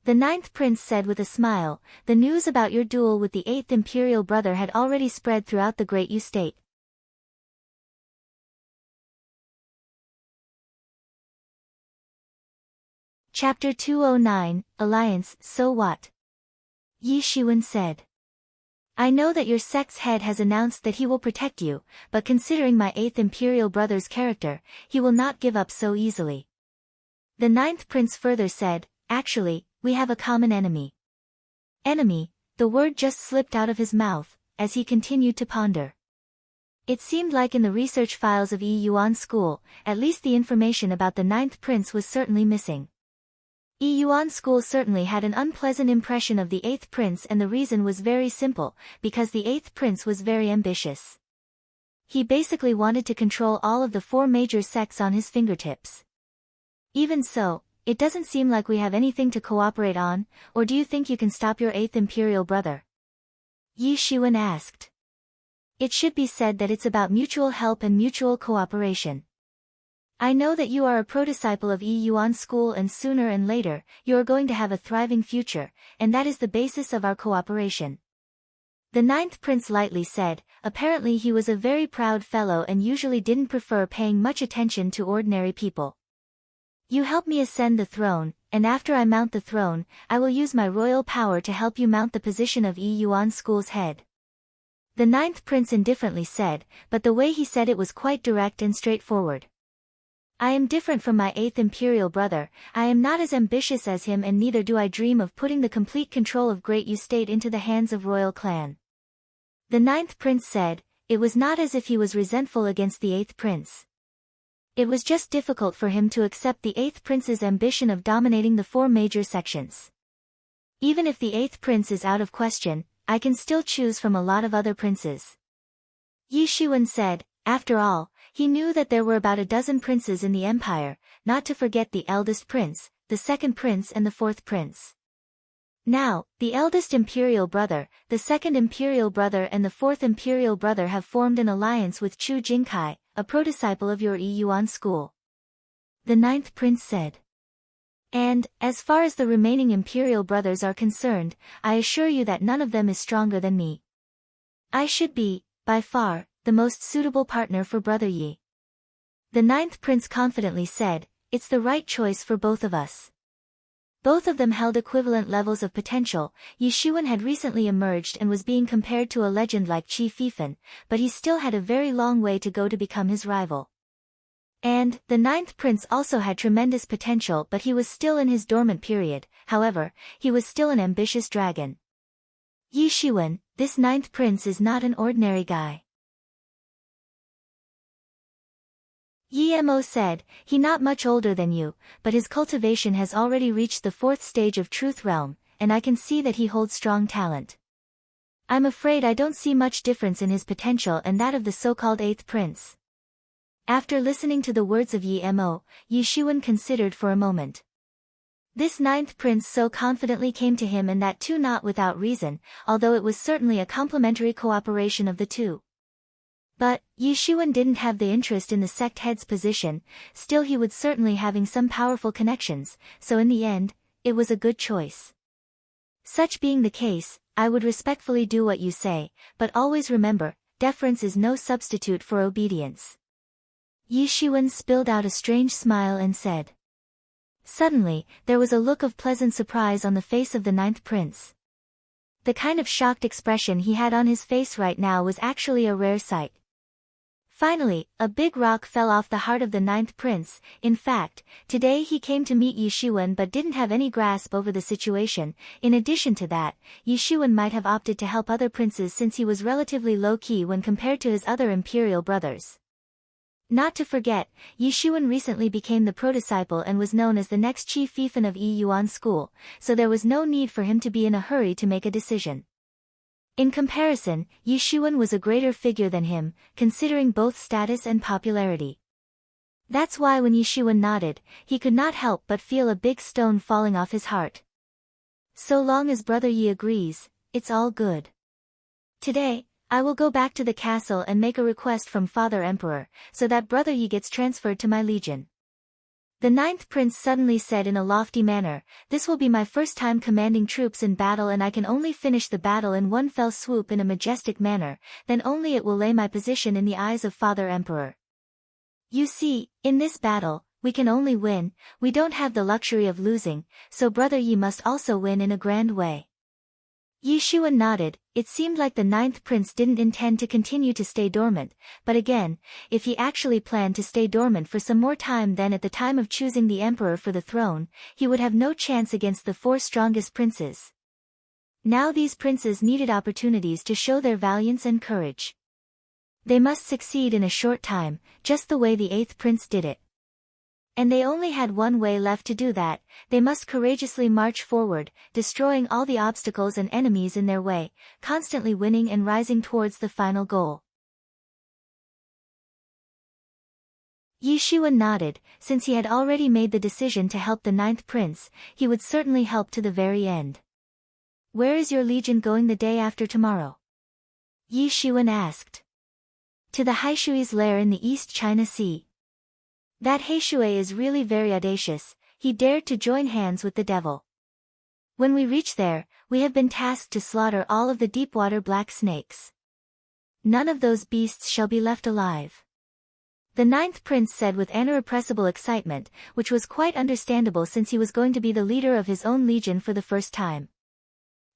The 9th prince said with a smile, the news about your duel with the 8th imperial brother had already spread throughout the Great Yu State. Chapter 209, Alliance, so what? Yi Shiwen said. I know that your sect's head has announced that he will protect you, but considering my 8th imperial brother's character, he will not give up so easily. The 9th prince further said, actually, we have a common enemy. Enemy, the word just slipped out of his mouth, as he continued to ponder. It seemed like in the research files of Yi Yuan school, at least the information about the 9th prince was certainly missing. Yi Yuan school certainly had an unpleasant impression of the 8th prince, and the reason was very simple, because the 8th prince was very ambitious. He basically wanted to control all of the four major sects on his fingertips. Even so, it doesn't seem like we have anything to cooperate on, or do you think you can stop your 8th imperial brother? Yi Shiwen asked. It should be said that it's about mutual help and mutual cooperation. I know that you are a prodisciple of Yi Yuan School and sooner and later, you are going to have a thriving future, and that is the basis of our cooperation. The ninth prince lightly said. Apparently he was a very proud fellow and usually didn't prefer paying much attention to ordinary people. You help me ascend the throne, and after I mount the throne, I will use my royal power to help you mount the position of Yi Yuan School's head. The ninth prince indifferently said, but the way he said it was quite direct and straightforward. I am different from my 8th imperial brother, I am not as ambitious as him and neither do I dream of putting the complete control of Great Yu State into the hands of royal clan. The ninth prince said. It was not as if he was resentful against the 8th prince. It was just difficult for him to accept the 8th prince's ambition of dominating the 4 major sections. Even if the 8th prince is out of question, I can still choose from a lot of other princes. Yi Shiwen said. After all, he knew that there were about a dozen princes in the empire, not to forget the eldest prince, the 2nd prince and the 4th prince. Now, the eldest imperial brother, the 2nd imperial brother and the 4th imperial brother have formed an alliance with Chu Jingkai, a prodisciple of your Yi Yuan School. The 9th prince said. And, as far as the remaining imperial brothers are concerned, I assure you that none of them is stronger than me. I should be, by far, the most suitable partner for Brother Yi. The 9th prince confidently said. It's the right choice for both of us. Both of them held equivalent levels of potential. Yi Shiwen had recently emerged and was being compared to a legend like Qi Fifan, but he still had a very long way to go to become his rival. And, the 9th prince also had tremendous potential but he was still in his dormant period, however, he was still an ambitious dragon. Yi Shiwen, this 9th prince is not an ordinary guy. Yi Mo said. He not much older than you, but his cultivation has already reached the 4th stage of Truth Realm, and I can see that he holds strong talent. I'm afraid I don't see much difference in his potential and that of the so-called 8th prince. After listening to the words of Yi Mo, Yi Shiwen considered for a moment. This 9th prince so confidently came to him and that too not without reason, although it was certainly a complementary cooperation of the two. But, Yi Shiwen didn't have the interest in the sect head's position, still he would certainly having some powerful connections, so in the end, it was a good choice. Such being the case, I would respectfully do what you say, but always remember, deference is no substitute for obedience. Yi Shiwen spilled out a strange smile and said. Suddenly, there was a look of pleasant surprise on the face of the 9th prince. The kind of shocked expression he had on his face right now was actually a rare sight. Finally, a big rock fell off the heart of the 9th prince. In fact, today he came to meet Yi Shiwen but didn't have any grasp over the situation. In addition to that, Yi Shiwen might have opted to help other princes since he was relatively low-key when compared to his other imperial brothers. Not to forget, Yi Shiwen recently became the prodisciple and was known as the next Qi Fifan of Yi Yuan School, so there was no need for him to be in a hurry to make a decision. In comparison, Yi Shiwen was a greater figure than him, considering both status and popularity. That's why when Yi Shiwen nodded, he could not help but feel a big stone falling off his heart. So long as Brother Yi agrees, it's all good. Today, I will go back to the castle and make a request from Father Emperor, so that Brother Yi gets transferred to my legion. The 9th prince suddenly said in a lofty manner, this will be my first time commanding troops in battle and I can only finish the battle in one fell swoop in a majestic manner, then only it will lay my position in the eyes of Father Emperor. You see, in this battle, we can only win, we don't have the luxury of losing, so Brother Yi must also win in a grand way. Yi Shiwen nodded. It seemed like the 9th prince didn't intend to continue to stay dormant, but again, if he actually planned to stay dormant for some more time then at the time of choosing the emperor for the throne, he would have no chance against the 4 strongest princes. Now these princes needed opportunities to show their valiance and courage. They must succeed in a short time, just the way the 8th prince did it. And they only had one way left to do that, they must courageously march forward, destroying all the obstacles and enemies in their way, constantly winning and rising towards the final goal. Yi Shiwen nodded. Since he had already made the decision to help the 9th prince, he would certainly help to the very end. Where is your legion going the day after tomorrow? Yi Shiwen asked. to the Haishui's lair in the East China Sea. That Haishui is really very audacious, he dared to join hands with the devil. When we reach there, we have been tasked to slaughter all of the deep-water black snakes. None of those beasts shall be left alive. The ninth prince said with irrepressible excitement, which was quite understandable since he was going to be the leader of his own legion for the first time.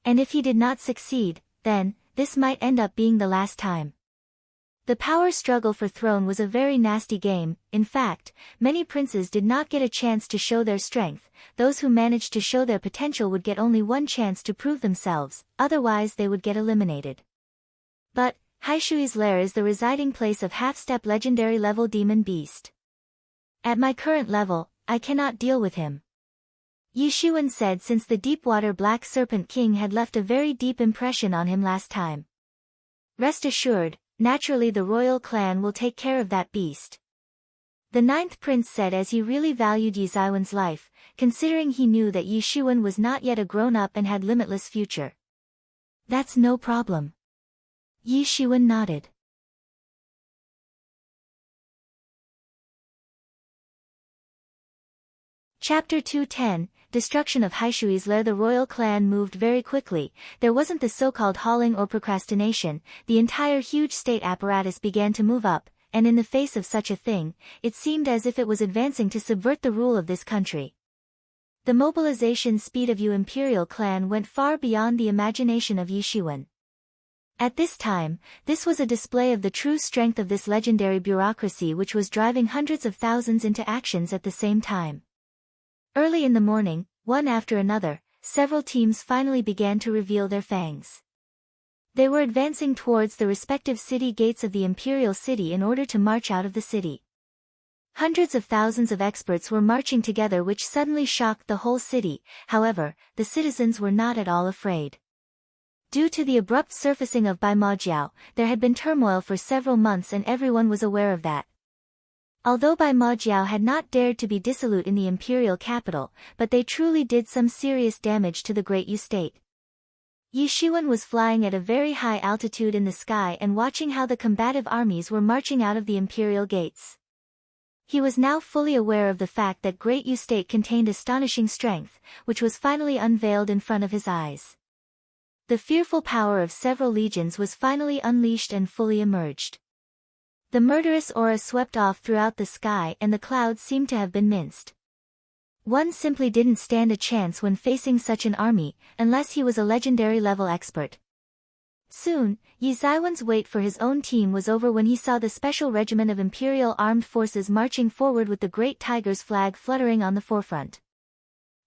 And if he did not succeed, then, this might end up being the last time. The power struggle for throne was a very nasty game. In fact, many princes did not get a chance to show their strength. Those who managed to show their potential would get only one chance to prove themselves, otherwise they would get eliminated. But, Haishui's lair is the residing place of half-step legendary level demon beast. At my current level, I cannot deal with him. Yi Shiwen said since the deep-water Black Serpent King had left a very deep impression on him last time. Rest assured, naturally the royal clan will take care of that beast. The ninth prince said as he really valued Yi Ziwen's life, considering he knew that Yi Shiwen was not yet a grown-up and had limitless future. That's no problem. Yi Shiwen nodded. Chapter 210, Destruction of Haishui's lair. The royal clan moved very quickly. There wasn't the so-called hauling or procrastination. The entire huge state apparatus began to move up, and in the face of such a thing, it seemed as if it was advancing to subvert the rule of this country. The mobilization speed of Yu imperial clan went far beyond the imagination of Yi Shiwen. At this time, this was a display of the true strength of this legendary bureaucracy which was driving hundreds of thousands into actions at the same time. Early in the morning, one after another, several teams finally began to reveal their fangs. They were advancing towards the respective city gates of the imperial city in order to march out of the city. Hundreds of thousands of experts were marching together which suddenly shocked the whole city. However, the citizens were not at all afraid. Due to the abrupt surfacing of Bai Majiao, there had been turmoil for several months and everyone was aware of that. Although Bai Majiao had not dared to be dissolute in the imperial capital, but they truly did some serious damage to the Great Yu state. Yi Shiwen was flying at a very high altitude in the sky and watching how the combative armies were marching out of the imperial gates. He was now fully aware of the fact that Great Yu state contained astonishing strength, which was finally unveiled in front of his eyes. The fearful power of several legions was finally unleashed and fully emerged. The murderous aura swept off throughout the sky and the clouds seemed to have been minced. One simply didn't stand a chance when facing such an army, unless he was a legendary level expert. Soon, Yi Ziwen's wait for his own team was over when he saw the special regiment of Imperial Armed Forces marching forward with the Great Tiger's flag fluttering on the forefront.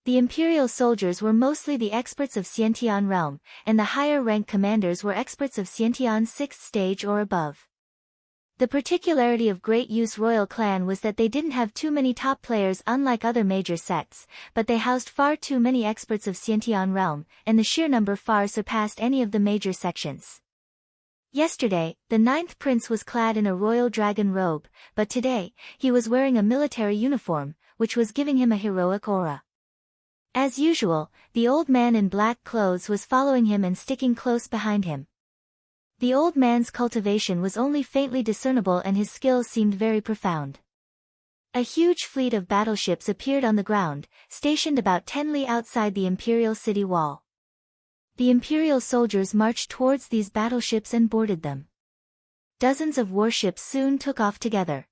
The Imperial soldiers were mostly the experts of Xiantian realm, and the higher-ranked commanders were experts of Xiantian's 6th stage or above. The particularity of Great Yu's royal clan was that they didn't have too many top players unlike other major sects, but they housed far too many experts of Xiantian realm, and the sheer number far surpassed any of the major sections. Yesterday, the ninth prince was clad in a royal dragon robe, but today, he was wearing a military uniform, which was giving him a heroic aura. As usual, the old man in black clothes was following him and sticking close behind him. The old man's cultivation was only faintly discernible and his skills seemed very profound. A huge fleet of battleships appeared on the ground, stationed about 10 li outside the imperial city wall. The imperial soldiers marched towards these battleships and boarded them. Dozens of warships soon took off together.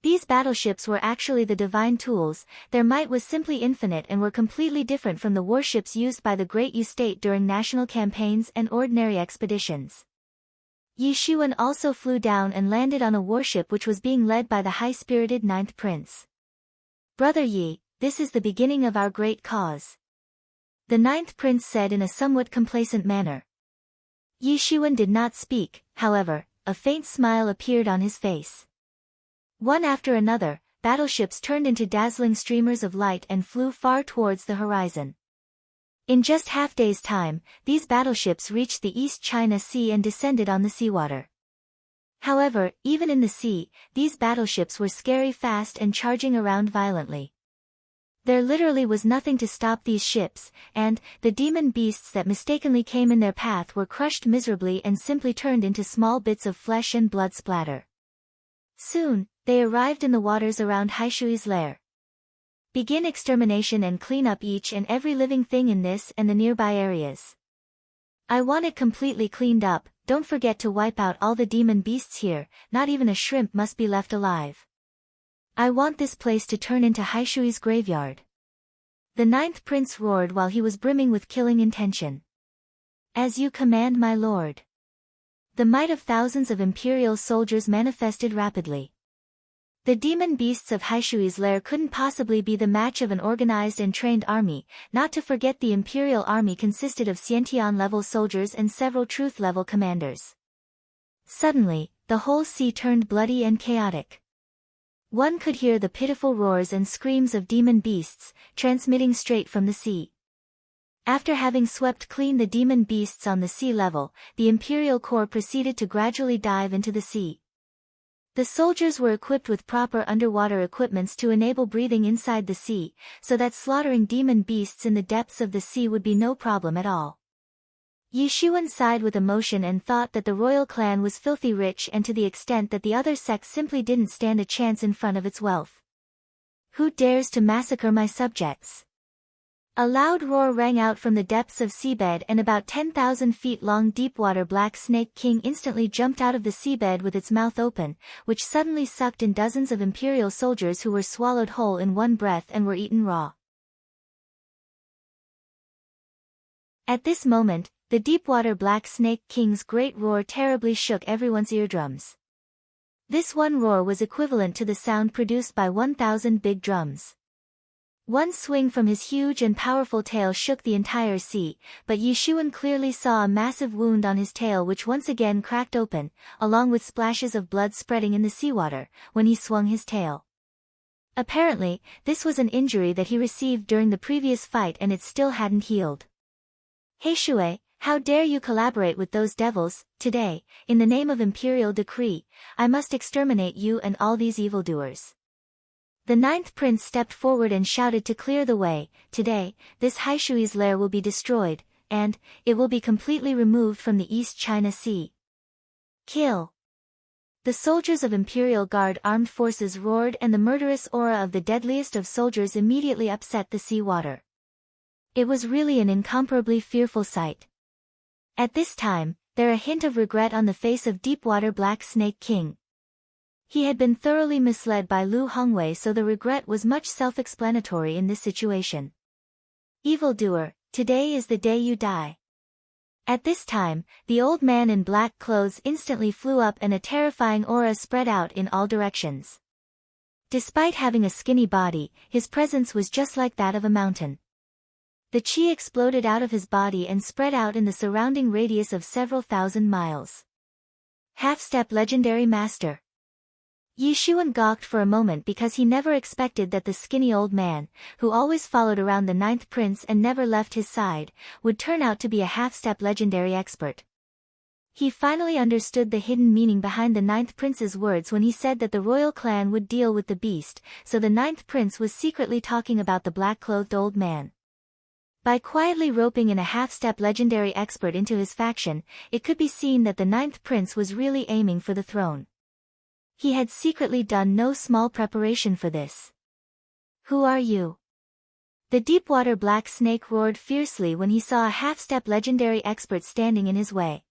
These battleships were actually the divine tools. Their might was simply infinite and were completely different from the warships used by the Great Yu state during national campaigns and ordinary expeditions. Yi Shiwen also flew down and landed on a warship which was being led by the high-spirited ninth prince. "Brother Yi, this is the beginning of our great cause," the ninth prince said in a somewhat complacent manner. Yi Shiwen did not speak, however, a faint smile appeared on his face. One after another, battleships turned into dazzling streamers of light and flew far towards the horizon. In just half day's time, these battleships reached the East China Sea and descended on the seawater. However, even in the sea, these battleships were scary fast and charging around violently. There literally was nothing to stop these ships, and the demon beasts that mistakenly came in their path were crushed miserably and simply turned into small bits of flesh and blood splatter. Soon, they arrived in the waters around Haishui's lair. Begin extermination and clean up each and every living thing in this and the nearby areas. I want it completely cleaned up. Don't forget to wipe out all the demon beasts here, not even a shrimp must be left alive. I want this place to turn into Haishui's graveyard. The ninth prince roared while he was brimming with killing intention. As you command, my lord. The might of thousands of imperial soldiers manifested rapidly. The demon beasts of Haishui's lair couldn't possibly be the match of an organized and trained army, not to forget the imperial army consisted of Xiantian-level soldiers and several truth-level commanders. Suddenly, the whole sea turned bloody and chaotic. One could hear the pitiful roars and screams of demon beasts, transmitting straight from the sea. After having swept clean the demon beasts on the sea level, the imperial corps proceeded to gradually dive into the sea. The soldiers were equipped with proper underwater equipments to enable breathing inside the sea, so that slaughtering demon beasts in the depths of the sea would be no problem at all. Yi Xuan sighed with emotion and thought that the royal clan was filthy rich and to the extent that the other sects simply didn't stand a chance in front of its wealth. Who dares to massacre my subjects? A loud roar rang out from the depths of seabed, and about 10,000 feet long Deepwater Black Snake King instantly jumped out of the seabed with its mouth open, which suddenly sucked in dozens of imperial soldiers who were swallowed whole in one breath and were eaten raw. At this moment, the Deepwater Black Snake King's great roar terribly shook everyone's eardrums. This one roar was equivalent to the sound produced by 1,000 big drums. One swing from his huge and powerful tail shook the entire sea, but Yi Xuan clearly saw a massive wound on his tail which once again cracked open, along with splashes of blood spreading in the seawater, when he swung his tail. Apparently, this was an injury that he received during the previous fight and it still hadn't healed. Haishui, how dare you collaborate with those devils? Today, in the name of imperial decree, I must exterminate you and all these evildoers. The ninth prince stepped forward and shouted to clear the way. Today, this Haishui's lair will be destroyed, and it will be completely removed from the East China Sea. Kill! The soldiers of Imperial Guard armed forces roared, and the murderous aura of the deadliest of soldiers immediately upset the sea water. It was really an incomparably fearful sight. At this time, there a hint of regret on the face of Deepwater Black Snake King. He had been thoroughly misled by Lu Hongwei, so the regret was much self-explanatory in this situation. Evildoer, today is the day you die. At this time, the old man in black clothes instantly flew up and a terrifying aura spread out in all directions. Despite having a skinny body, his presence was just like that of a mountain. The chi exploded out of his body and spread out in the surrounding radius of several thousand miles. Half-step legendary master. Yi Xuan gawked for a moment because he never expected that the skinny old man, who always followed around the ninth prince and never left his side, would turn out to be a half-step legendary expert. He finally understood the hidden meaning behind the ninth prince's words when he said that the royal clan would deal with the beast, so the ninth prince was secretly talking about the black-clothed old man. By quietly roping in a half-step legendary expert into his faction, it could be seen that the ninth prince was really aiming for the throne. He had secretly done no small preparation for this. Who are you? The Deepwater Black Snake roared fiercely when he saw a half-step legendary expert standing in his way.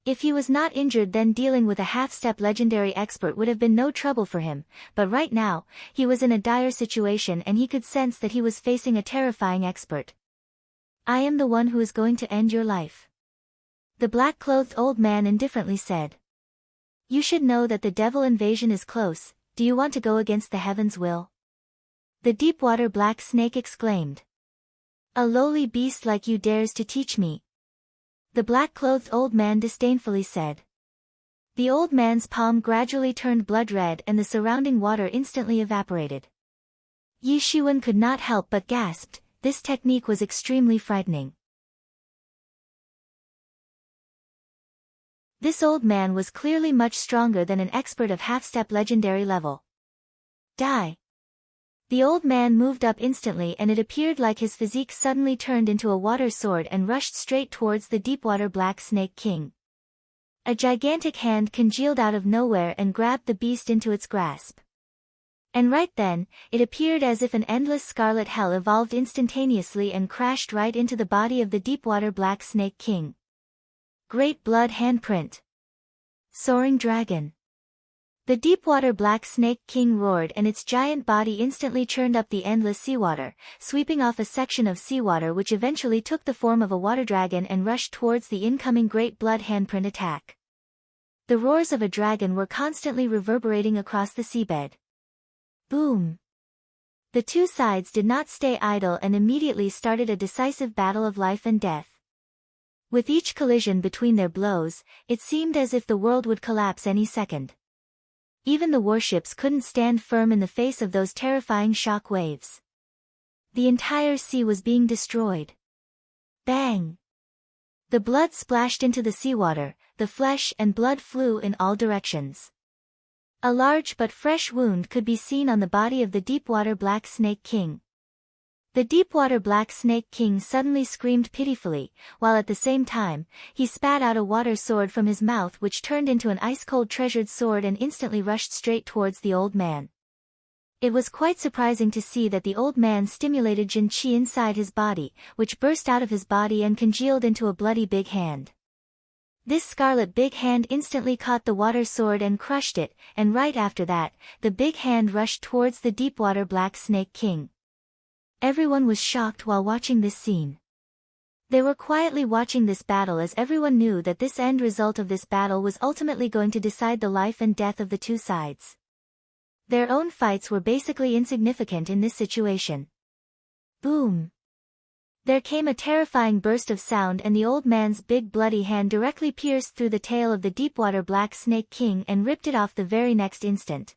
If he was not injured, then dealing with a half-step legendary expert would have been no trouble for him, but right now, he was in a dire situation and he could sense that he was facing a terrifying expert. I am the one who is going to end your life. The black-clothed old man indifferently said. You should know that the devil invasion is close. Do you want to go against the heaven's will? The Deepwater Black Snake exclaimed. A lowly beast like you dares to teach me? The black-clothed old man disdainfully said. The old man's palm gradually turned blood red and the surrounding water instantly evaporated. Yi Xuan could not help but gasped. This technique was extremely frightening. This old man was clearly much stronger than an expert of half-step legendary level. Die! The old man moved up instantly, and it appeared like his physique suddenly turned into a water sword and rushed straight towards the deepwater Black Snake King. A gigantic hand congealed out of nowhere and grabbed the beast into its grasp. And right then, it appeared as if an endless scarlet hell evolved instantaneously and crashed right into the body of the deepwater Black Snake King. Great blood handprint. Soaring dragon. The deepwater Black Snake King roared, and its giant body instantly churned up the endless seawater, sweeping off a section of seawater which eventually took the form of a water dragon and rushed towards the incoming great blood handprint attack. The roars of a dragon were constantly reverberating across the seabed. Boom! The two sides did not stay idle and immediately started a decisive battle of life and death. With each collision between their blows, it seemed as if the world would collapse any second. Even the warships couldn't stand firm in the face of those terrifying shock waves. The entire sea was being destroyed. Bang! The blood splashed into the seawater, the flesh and blood flew in all directions. A large but fresh wound could be seen on the body of the deepwater Black Snake King. The deepwater Black Snake King suddenly screamed pitifully, while at the same time, he spat out a water sword from his mouth which turned into an ice-cold treasured sword and instantly rushed straight towards the old man. It was quite surprising to see that the old man stimulated Jin Qi inside his body, which burst out of his body and congealed into a bloody big hand. This scarlet big hand instantly caught the water sword and crushed it, and right after that, the big hand rushed towards the deepwater Black Snake King. Everyone was shocked while watching this scene. They were quietly watching this battle as everyone knew that this end result of this battle was ultimately going to decide the life and death of the two sides. Their own fights were basically insignificant in this situation. Boom! There came a terrifying burst of sound, and the old man's big bloody hand directly pierced through the tail of the deepwater Black Snake King and ripped it off the very next instant.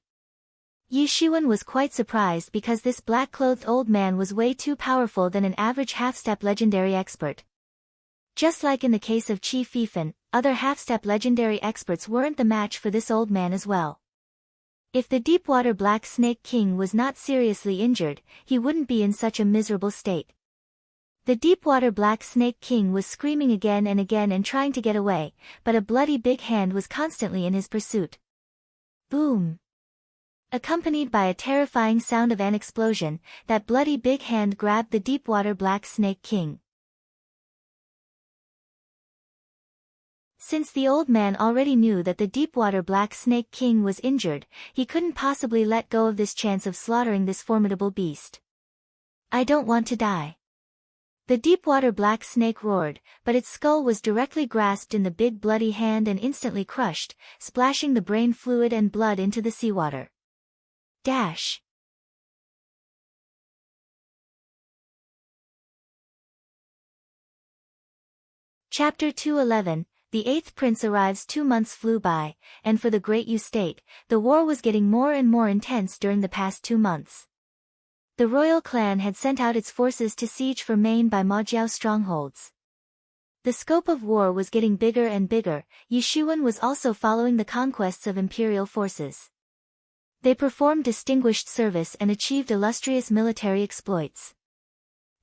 Yi Shiwen was quite surprised because this black-clothed old man was way too powerful than an average half-step legendary expert. Just like in the case of Qi Fifan, other half-step legendary experts weren't the match for this old man as well. If the deepwater Black Snake King was not seriously injured, he wouldn't be in such a miserable state. The deepwater Black Snake King was screaming again and again and trying to get away, but a bloody big hand was constantly in his pursuit. Boom! Accompanied by a terrifying sound of an explosion, that bloody big hand grabbed the deepwater Black Snake King. Since the old man already knew that the deepwater Black Snake King was injured, he couldn't possibly let go of this chance of slaughtering this formidable beast. "I don't want to die." The deepwater Black Snake roared, but its skull was directly grasped in the big bloody hand and instantly crushed, splashing the brain fluid and blood into the seawater. Dash. Chapter 211, The Eighth Prince arrives. 2 months flew by, and for the Great Yu State, the war was getting more and more intense during the past 2 months. The royal clan had sent out its forces to siege for Maine by Majiao strongholds. The scope of war was getting bigger and bigger. Yi Shiwen was also following the conquests of imperial forces. They performed distinguished service and achieved illustrious military exploits.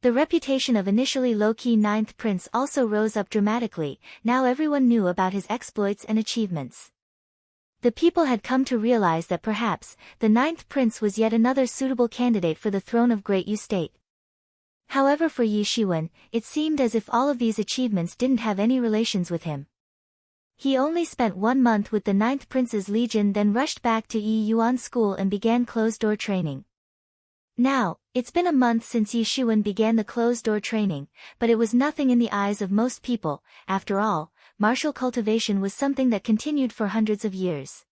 The reputation of initially low-key Ninth Prince also rose up dramatically. Now everyone knew about his exploits and achievements. The people had come to realize that perhaps, the Ninth Prince was yet another suitable candidate for the throne of Great Yu State. However, for Yi Shiwen, it seemed as if all of these achievements didn't have any relations with him. He only spent 1 month with the Ninth Prince's Legion, then rushed back to Yi Yuan School and began closed-door training. Now, it's been a month since Yi Shiwen began the closed-door training, but it was nothing in the eyes of most people. After all, martial cultivation was something that continued for hundreds of years.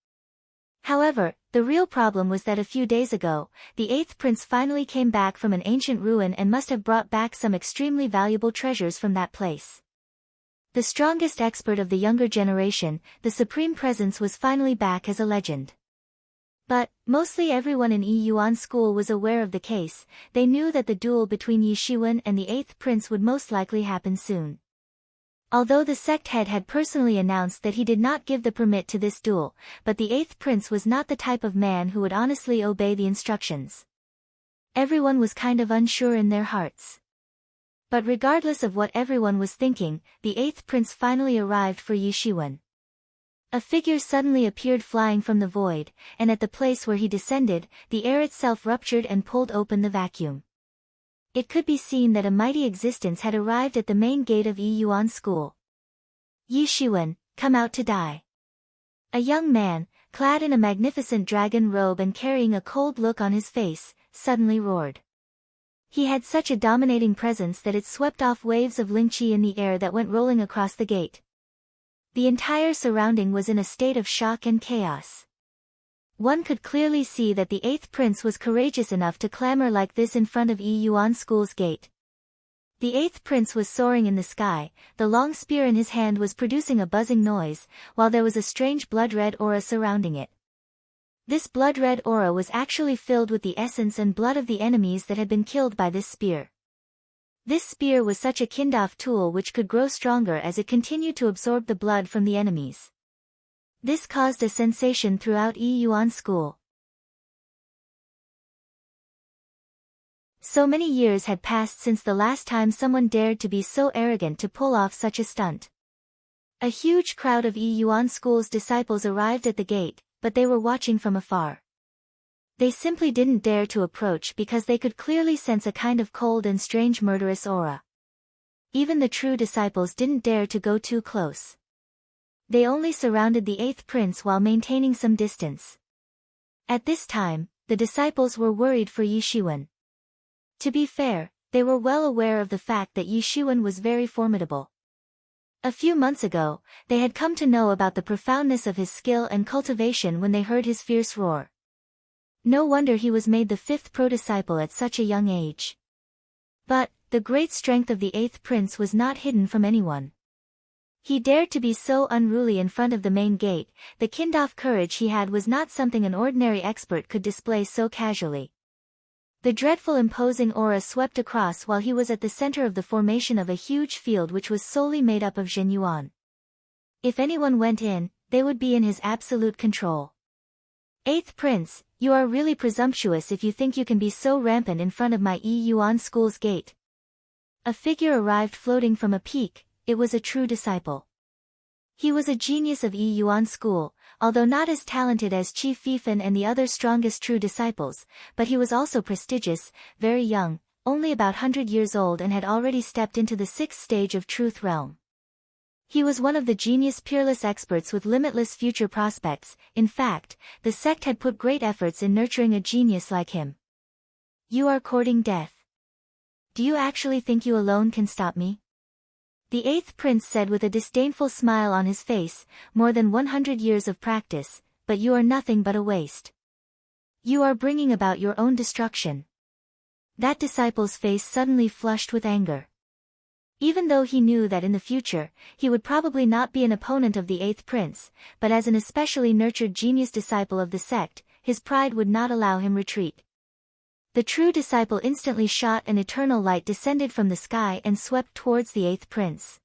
However, the real problem was that a few days ago, the Eighth Prince finally came back from an ancient ruin and must have brought back some extremely valuable treasures from that place. The strongest expert of the younger generation, the Supreme Presence, was finally back as a legend. But, mostly everyone in Yi Yuan School was aware of the case. They knew that the duel between Yi Shiwen and the Eighth Prince would most likely happen soon. Although the sect head had personally announced that he did not give the permit to this duel, but the Eighth Prince was not the type of man who would honestly obey the instructions. Everyone was kind of unsure in their hearts. But regardless of what everyone was thinking, the 8th prince finally arrived for Yi Shiwen. A figure suddenly appeared flying from the void, and at the place where he descended, the air itself ruptured and pulled open the vacuum. It could be seen that a mighty existence had arrived at the main gate of Yi Yuan School. Yi Shiwen, come out to die. A young man, clad in a magnificent dragon robe and carrying a cold look on his face, suddenly roared. He had such a dominating presence that it swept off waves of Lingqi in the air that went rolling across the gate. The entire surrounding was in a state of shock and chaos. One could clearly see that the 8th prince was courageous enough to clamor like this in front of Yi Yuan School's gate. The 8th prince was soaring in the sky, the long spear in his hand was producing a buzzing noise, while there was a strange blood-red aura surrounding it. This blood-red aura was actually filled with the essence and blood of the enemies that had been killed by this spear. This spear was such a kindaf tool which could grow stronger as it continued to absorb the blood from the enemies. This caused a sensation throughout Yi Yuan School. So many years had passed since the last time someone dared to be so arrogant to pull off such a stunt. A huge crowd of Yi Yuan School's disciples arrived at the gate, but they were watching from afar. They simply didn't dare to approach because they could clearly sense a kind of cold and strange murderous aura. Even the true disciples didn't dare to go too close. They only surrounded the 8th prince while maintaining some distance. At this time, the disciples were worried for Yi Shiwen. To be fair, they were well aware of the fact that Yi Shiwen was very formidable. A few months ago, they had come to know about the profoundness of his skill and cultivation when they heard his fierce roar. No wonder he was made the 5th pro-disciple at such a young age. But, the great strength of the 8th prince was not hidden from anyone. He dared to be so unruly in front of the main gate, the kindaf courage he had was not something an ordinary expert could display so casually. The dreadful imposing aura swept across while he was at the center of the formation of a huge field which was solely made up of Zhenyuan. If anyone went in, they would be in his absolute control. 8th prince, you are really presumptuous if you think you can be so rampant in front of my Yi Yuan School's gate. A figure arrived floating from a peak, it was a true disciple. He was a genius of Yi Yuan School, although not as talented as Chief Fifan and the other strongest true disciples, but he was also prestigious, very young, only about 100 years old and had already stepped into the 6th stage of Truth Realm. He was one of the genius peerless experts with limitless future prospects. In fact, the sect had put great efforts in nurturing a genius like him. You are courting death. Do you actually think you alone can stop me? The 8th prince said with a disdainful smile on his face, more than 100 years of practice, but you are nothing but a waste. You are bringing about your own destruction. That disciple's face suddenly flushed with anger. Even though he knew that in the future, he would probably not be an opponent of the 8th prince, but as an especially nurtured genius disciple of the sect, his pride would not allow him retreat. The true disciple instantly shot an eternal light descended from the sky and swept towards the 8th prince.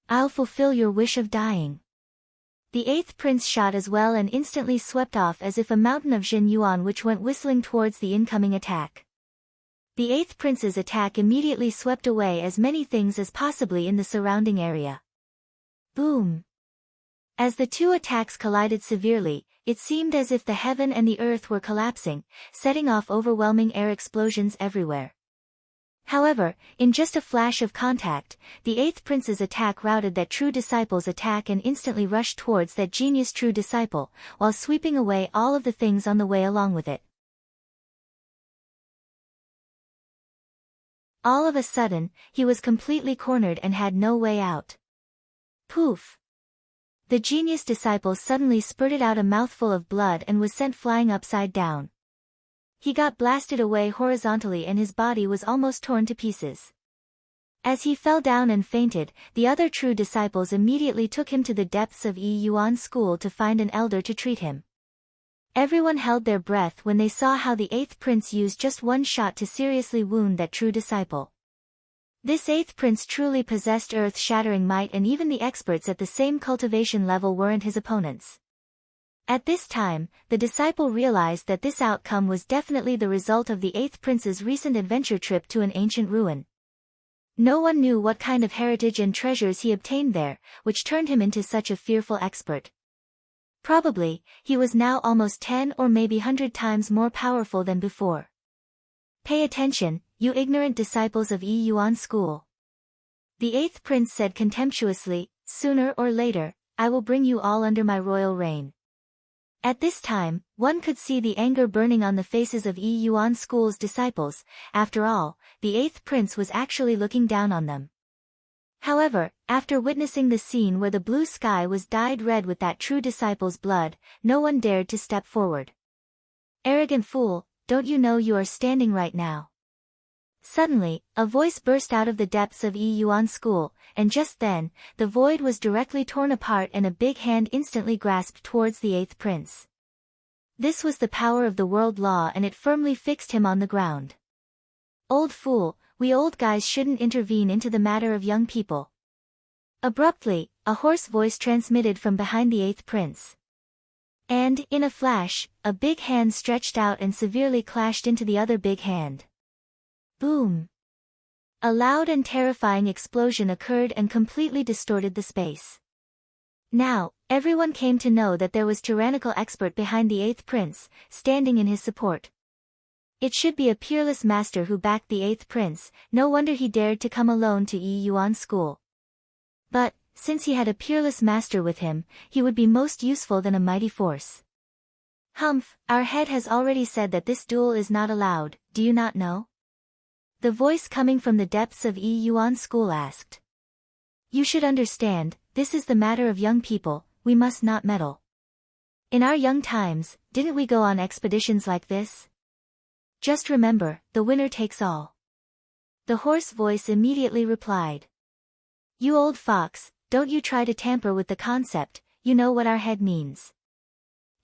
I'll fulfill your wish of dying. The 8th prince shot as well and instantly swept off as if a mountain of Zhenyuan which went whistling towards the incoming attack. The 8th prince's attack immediately swept away as many things as possibly in the surrounding area. Boom! As the two attacks collided severely, it seemed as if the heaven and the earth were collapsing, setting off overwhelming air explosions everywhere. However, in just a flash of contact, the 8th prince's attack routed that true disciple's attack and instantly rushed towards that genius true disciple, while sweeping away all of the things on the way along with it. All of a sudden, he was completely cornered and had no way out. Poof! The genius disciple suddenly spurted out a mouthful of blood and was sent flying upside down. He got blasted away horizontally and his body was almost torn to pieces. As he fell down and fainted, the other true disciples immediately took him to the depths of Yi Yuan School to find an elder to treat him. Everyone held their breath when they saw how the 8th prince used just one shot to seriously wound that true disciple. This 8th prince truly possessed earth-shattering might and even the experts at the same cultivation level weren't his opponents. At this time, the disciple realized that this outcome was definitely the result of the 8th prince's recent adventure trip to an ancient ruin. No one knew what kind of heritage and treasures he obtained there, which turned him into such a fearful expert. Probably, he was now almost 10 or maybe 100 times more powerful than before. Pay attention, you ignorant disciples of Yi Yuan school. The 8th prince said contemptuously, sooner or later, I will bring you all under my royal reign. At this time, one could see the anger burning on the faces of Yi Yuan school's disciples. After all, the 8th prince was actually looking down on them. However, after witnessing the scene where the blue sky was dyed red with that true disciple's blood, no one dared to step forward. Arrogant fool, don't you know you are standing right now? Suddenly, a voice burst out of the depths of Yi Yuan school, and just then, the void was directly torn apart and a big hand instantly grasped towards the 8th prince. This was the power of the world law and it firmly fixed him on the ground. Old fool, we old guys shouldn't intervene into the matter of young people. Abruptly, a hoarse voice transmitted from behind the 8th prince. And, in a flash, a big hand stretched out and severely clashed into the other big hand. Boom! A loud and terrifying explosion occurred and completely distorted the space. Now, everyone came to know that there was tyrannical expert behind the 8th prince, standing in his support. It should be a peerless master who backed the 8th prince, no wonder he dared to come alone to Yi Yuan school. But, since he had a peerless master with him, he would be most useful than a mighty force. Humph, our head has already said that this duel is not allowed, do you not know? The voice coming from the depths of Yi Yuan school asked. You should understand, this is the matter of young people, we must not meddle. In our young times, didn't we go on expeditions like this? Just remember, the winner takes all. The hoarse voice immediately replied. You old fox, don't you try to tamper with the concept, you know what our head means.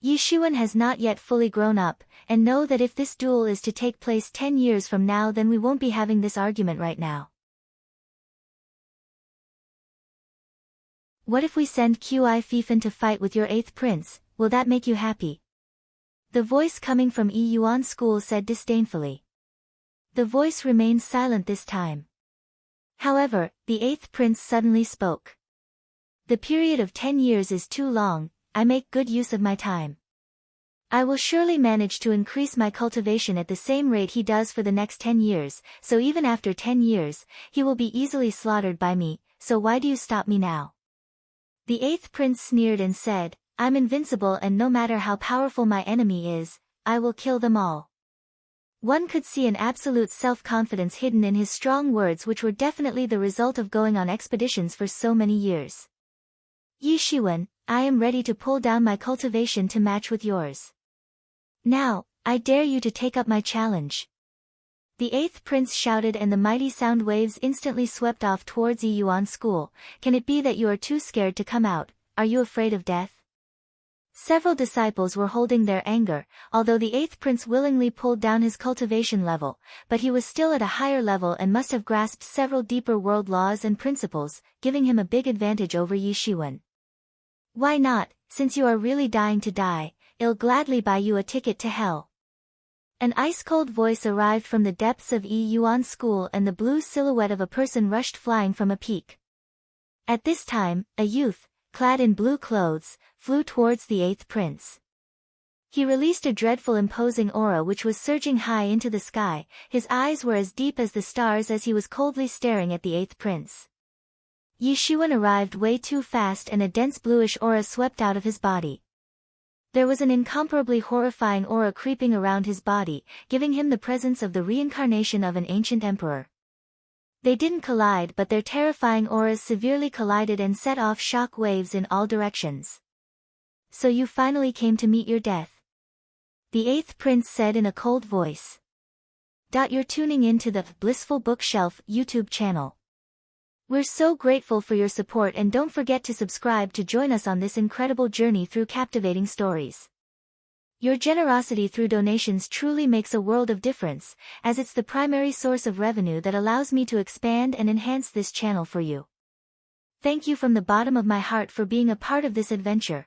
Yi Xuan has not yet fully grown up, and know that if this duel is to take place 10 years from now then we won't be having this argument right now. What if we send Qi Fifan to fight with your 8th prince, will that make you happy? The voice coming from Yi Yuan school said disdainfully. The voice remained silent this time. However, the 8th prince suddenly spoke. The period of 10 years is too long, I make good use of my time. I will surely manage to increase my cultivation at the same rate he does for the next 10 years, so even after 10 years, he will be easily slaughtered by me, so why do you stop me now? The 8th prince sneered and said, I'm invincible and no matter how powerful my enemy is, I will kill them all. One could see an absolute self-confidence hidden in his strong words which were definitely the result of going on expeditions for so many years. Yi Xuan, I am ready to pull down my cultivation to match with yours. Now, I dare you to take up my challenge. The 8th prince shouted and the mighty sound waves instantly swept off towards Yi Yuan school. Can it be that you are too scared to come out? Are you afraid of death? Several disciples were holding their anger, although the 8th prince willingly pulled down his cultivation level, but he was still at a higher level and must have grasped several deeper world laws and principles, giving him a big advantage over Yi Xuan. Why not, since you are really dying to die, I'll gladly buy you a ticket to hell. An ice-cold voice arrived from the depths of Yi Yuan school and the blue silhouette of a person rushed flying from a peak. At this time, a youth, clad in blue clothes, flew towards the 8th prince. He released a dreadful imposing aura which was surging high into the sky, his eyes were as deep as the stars as he was coldly staring at the 8th prince. Yi Xuan arrived way too fast and a dense bluish aura swept out of his body. There was an incomparably horrifying aura creeping around his body, giving him the presence of the reincarnation of an ancient emperor. They didn't collide but their terrifying auras severely collided and set off shock waves in all directions. So you finally came to meet your death. The 8th prince said in a cold voice. You're tuning in to the Blissful Bookshelf YouTube channel. We're so grateful for your support and don't forget to subscribe to join us on this incredible journey through captivating stories. Your generosity through donations truly makes a world of difference, as it's the primary source of revenue that allows me to expand and enhance this channel for you. Thank you from the bottom of my heart for being a part of this adventure.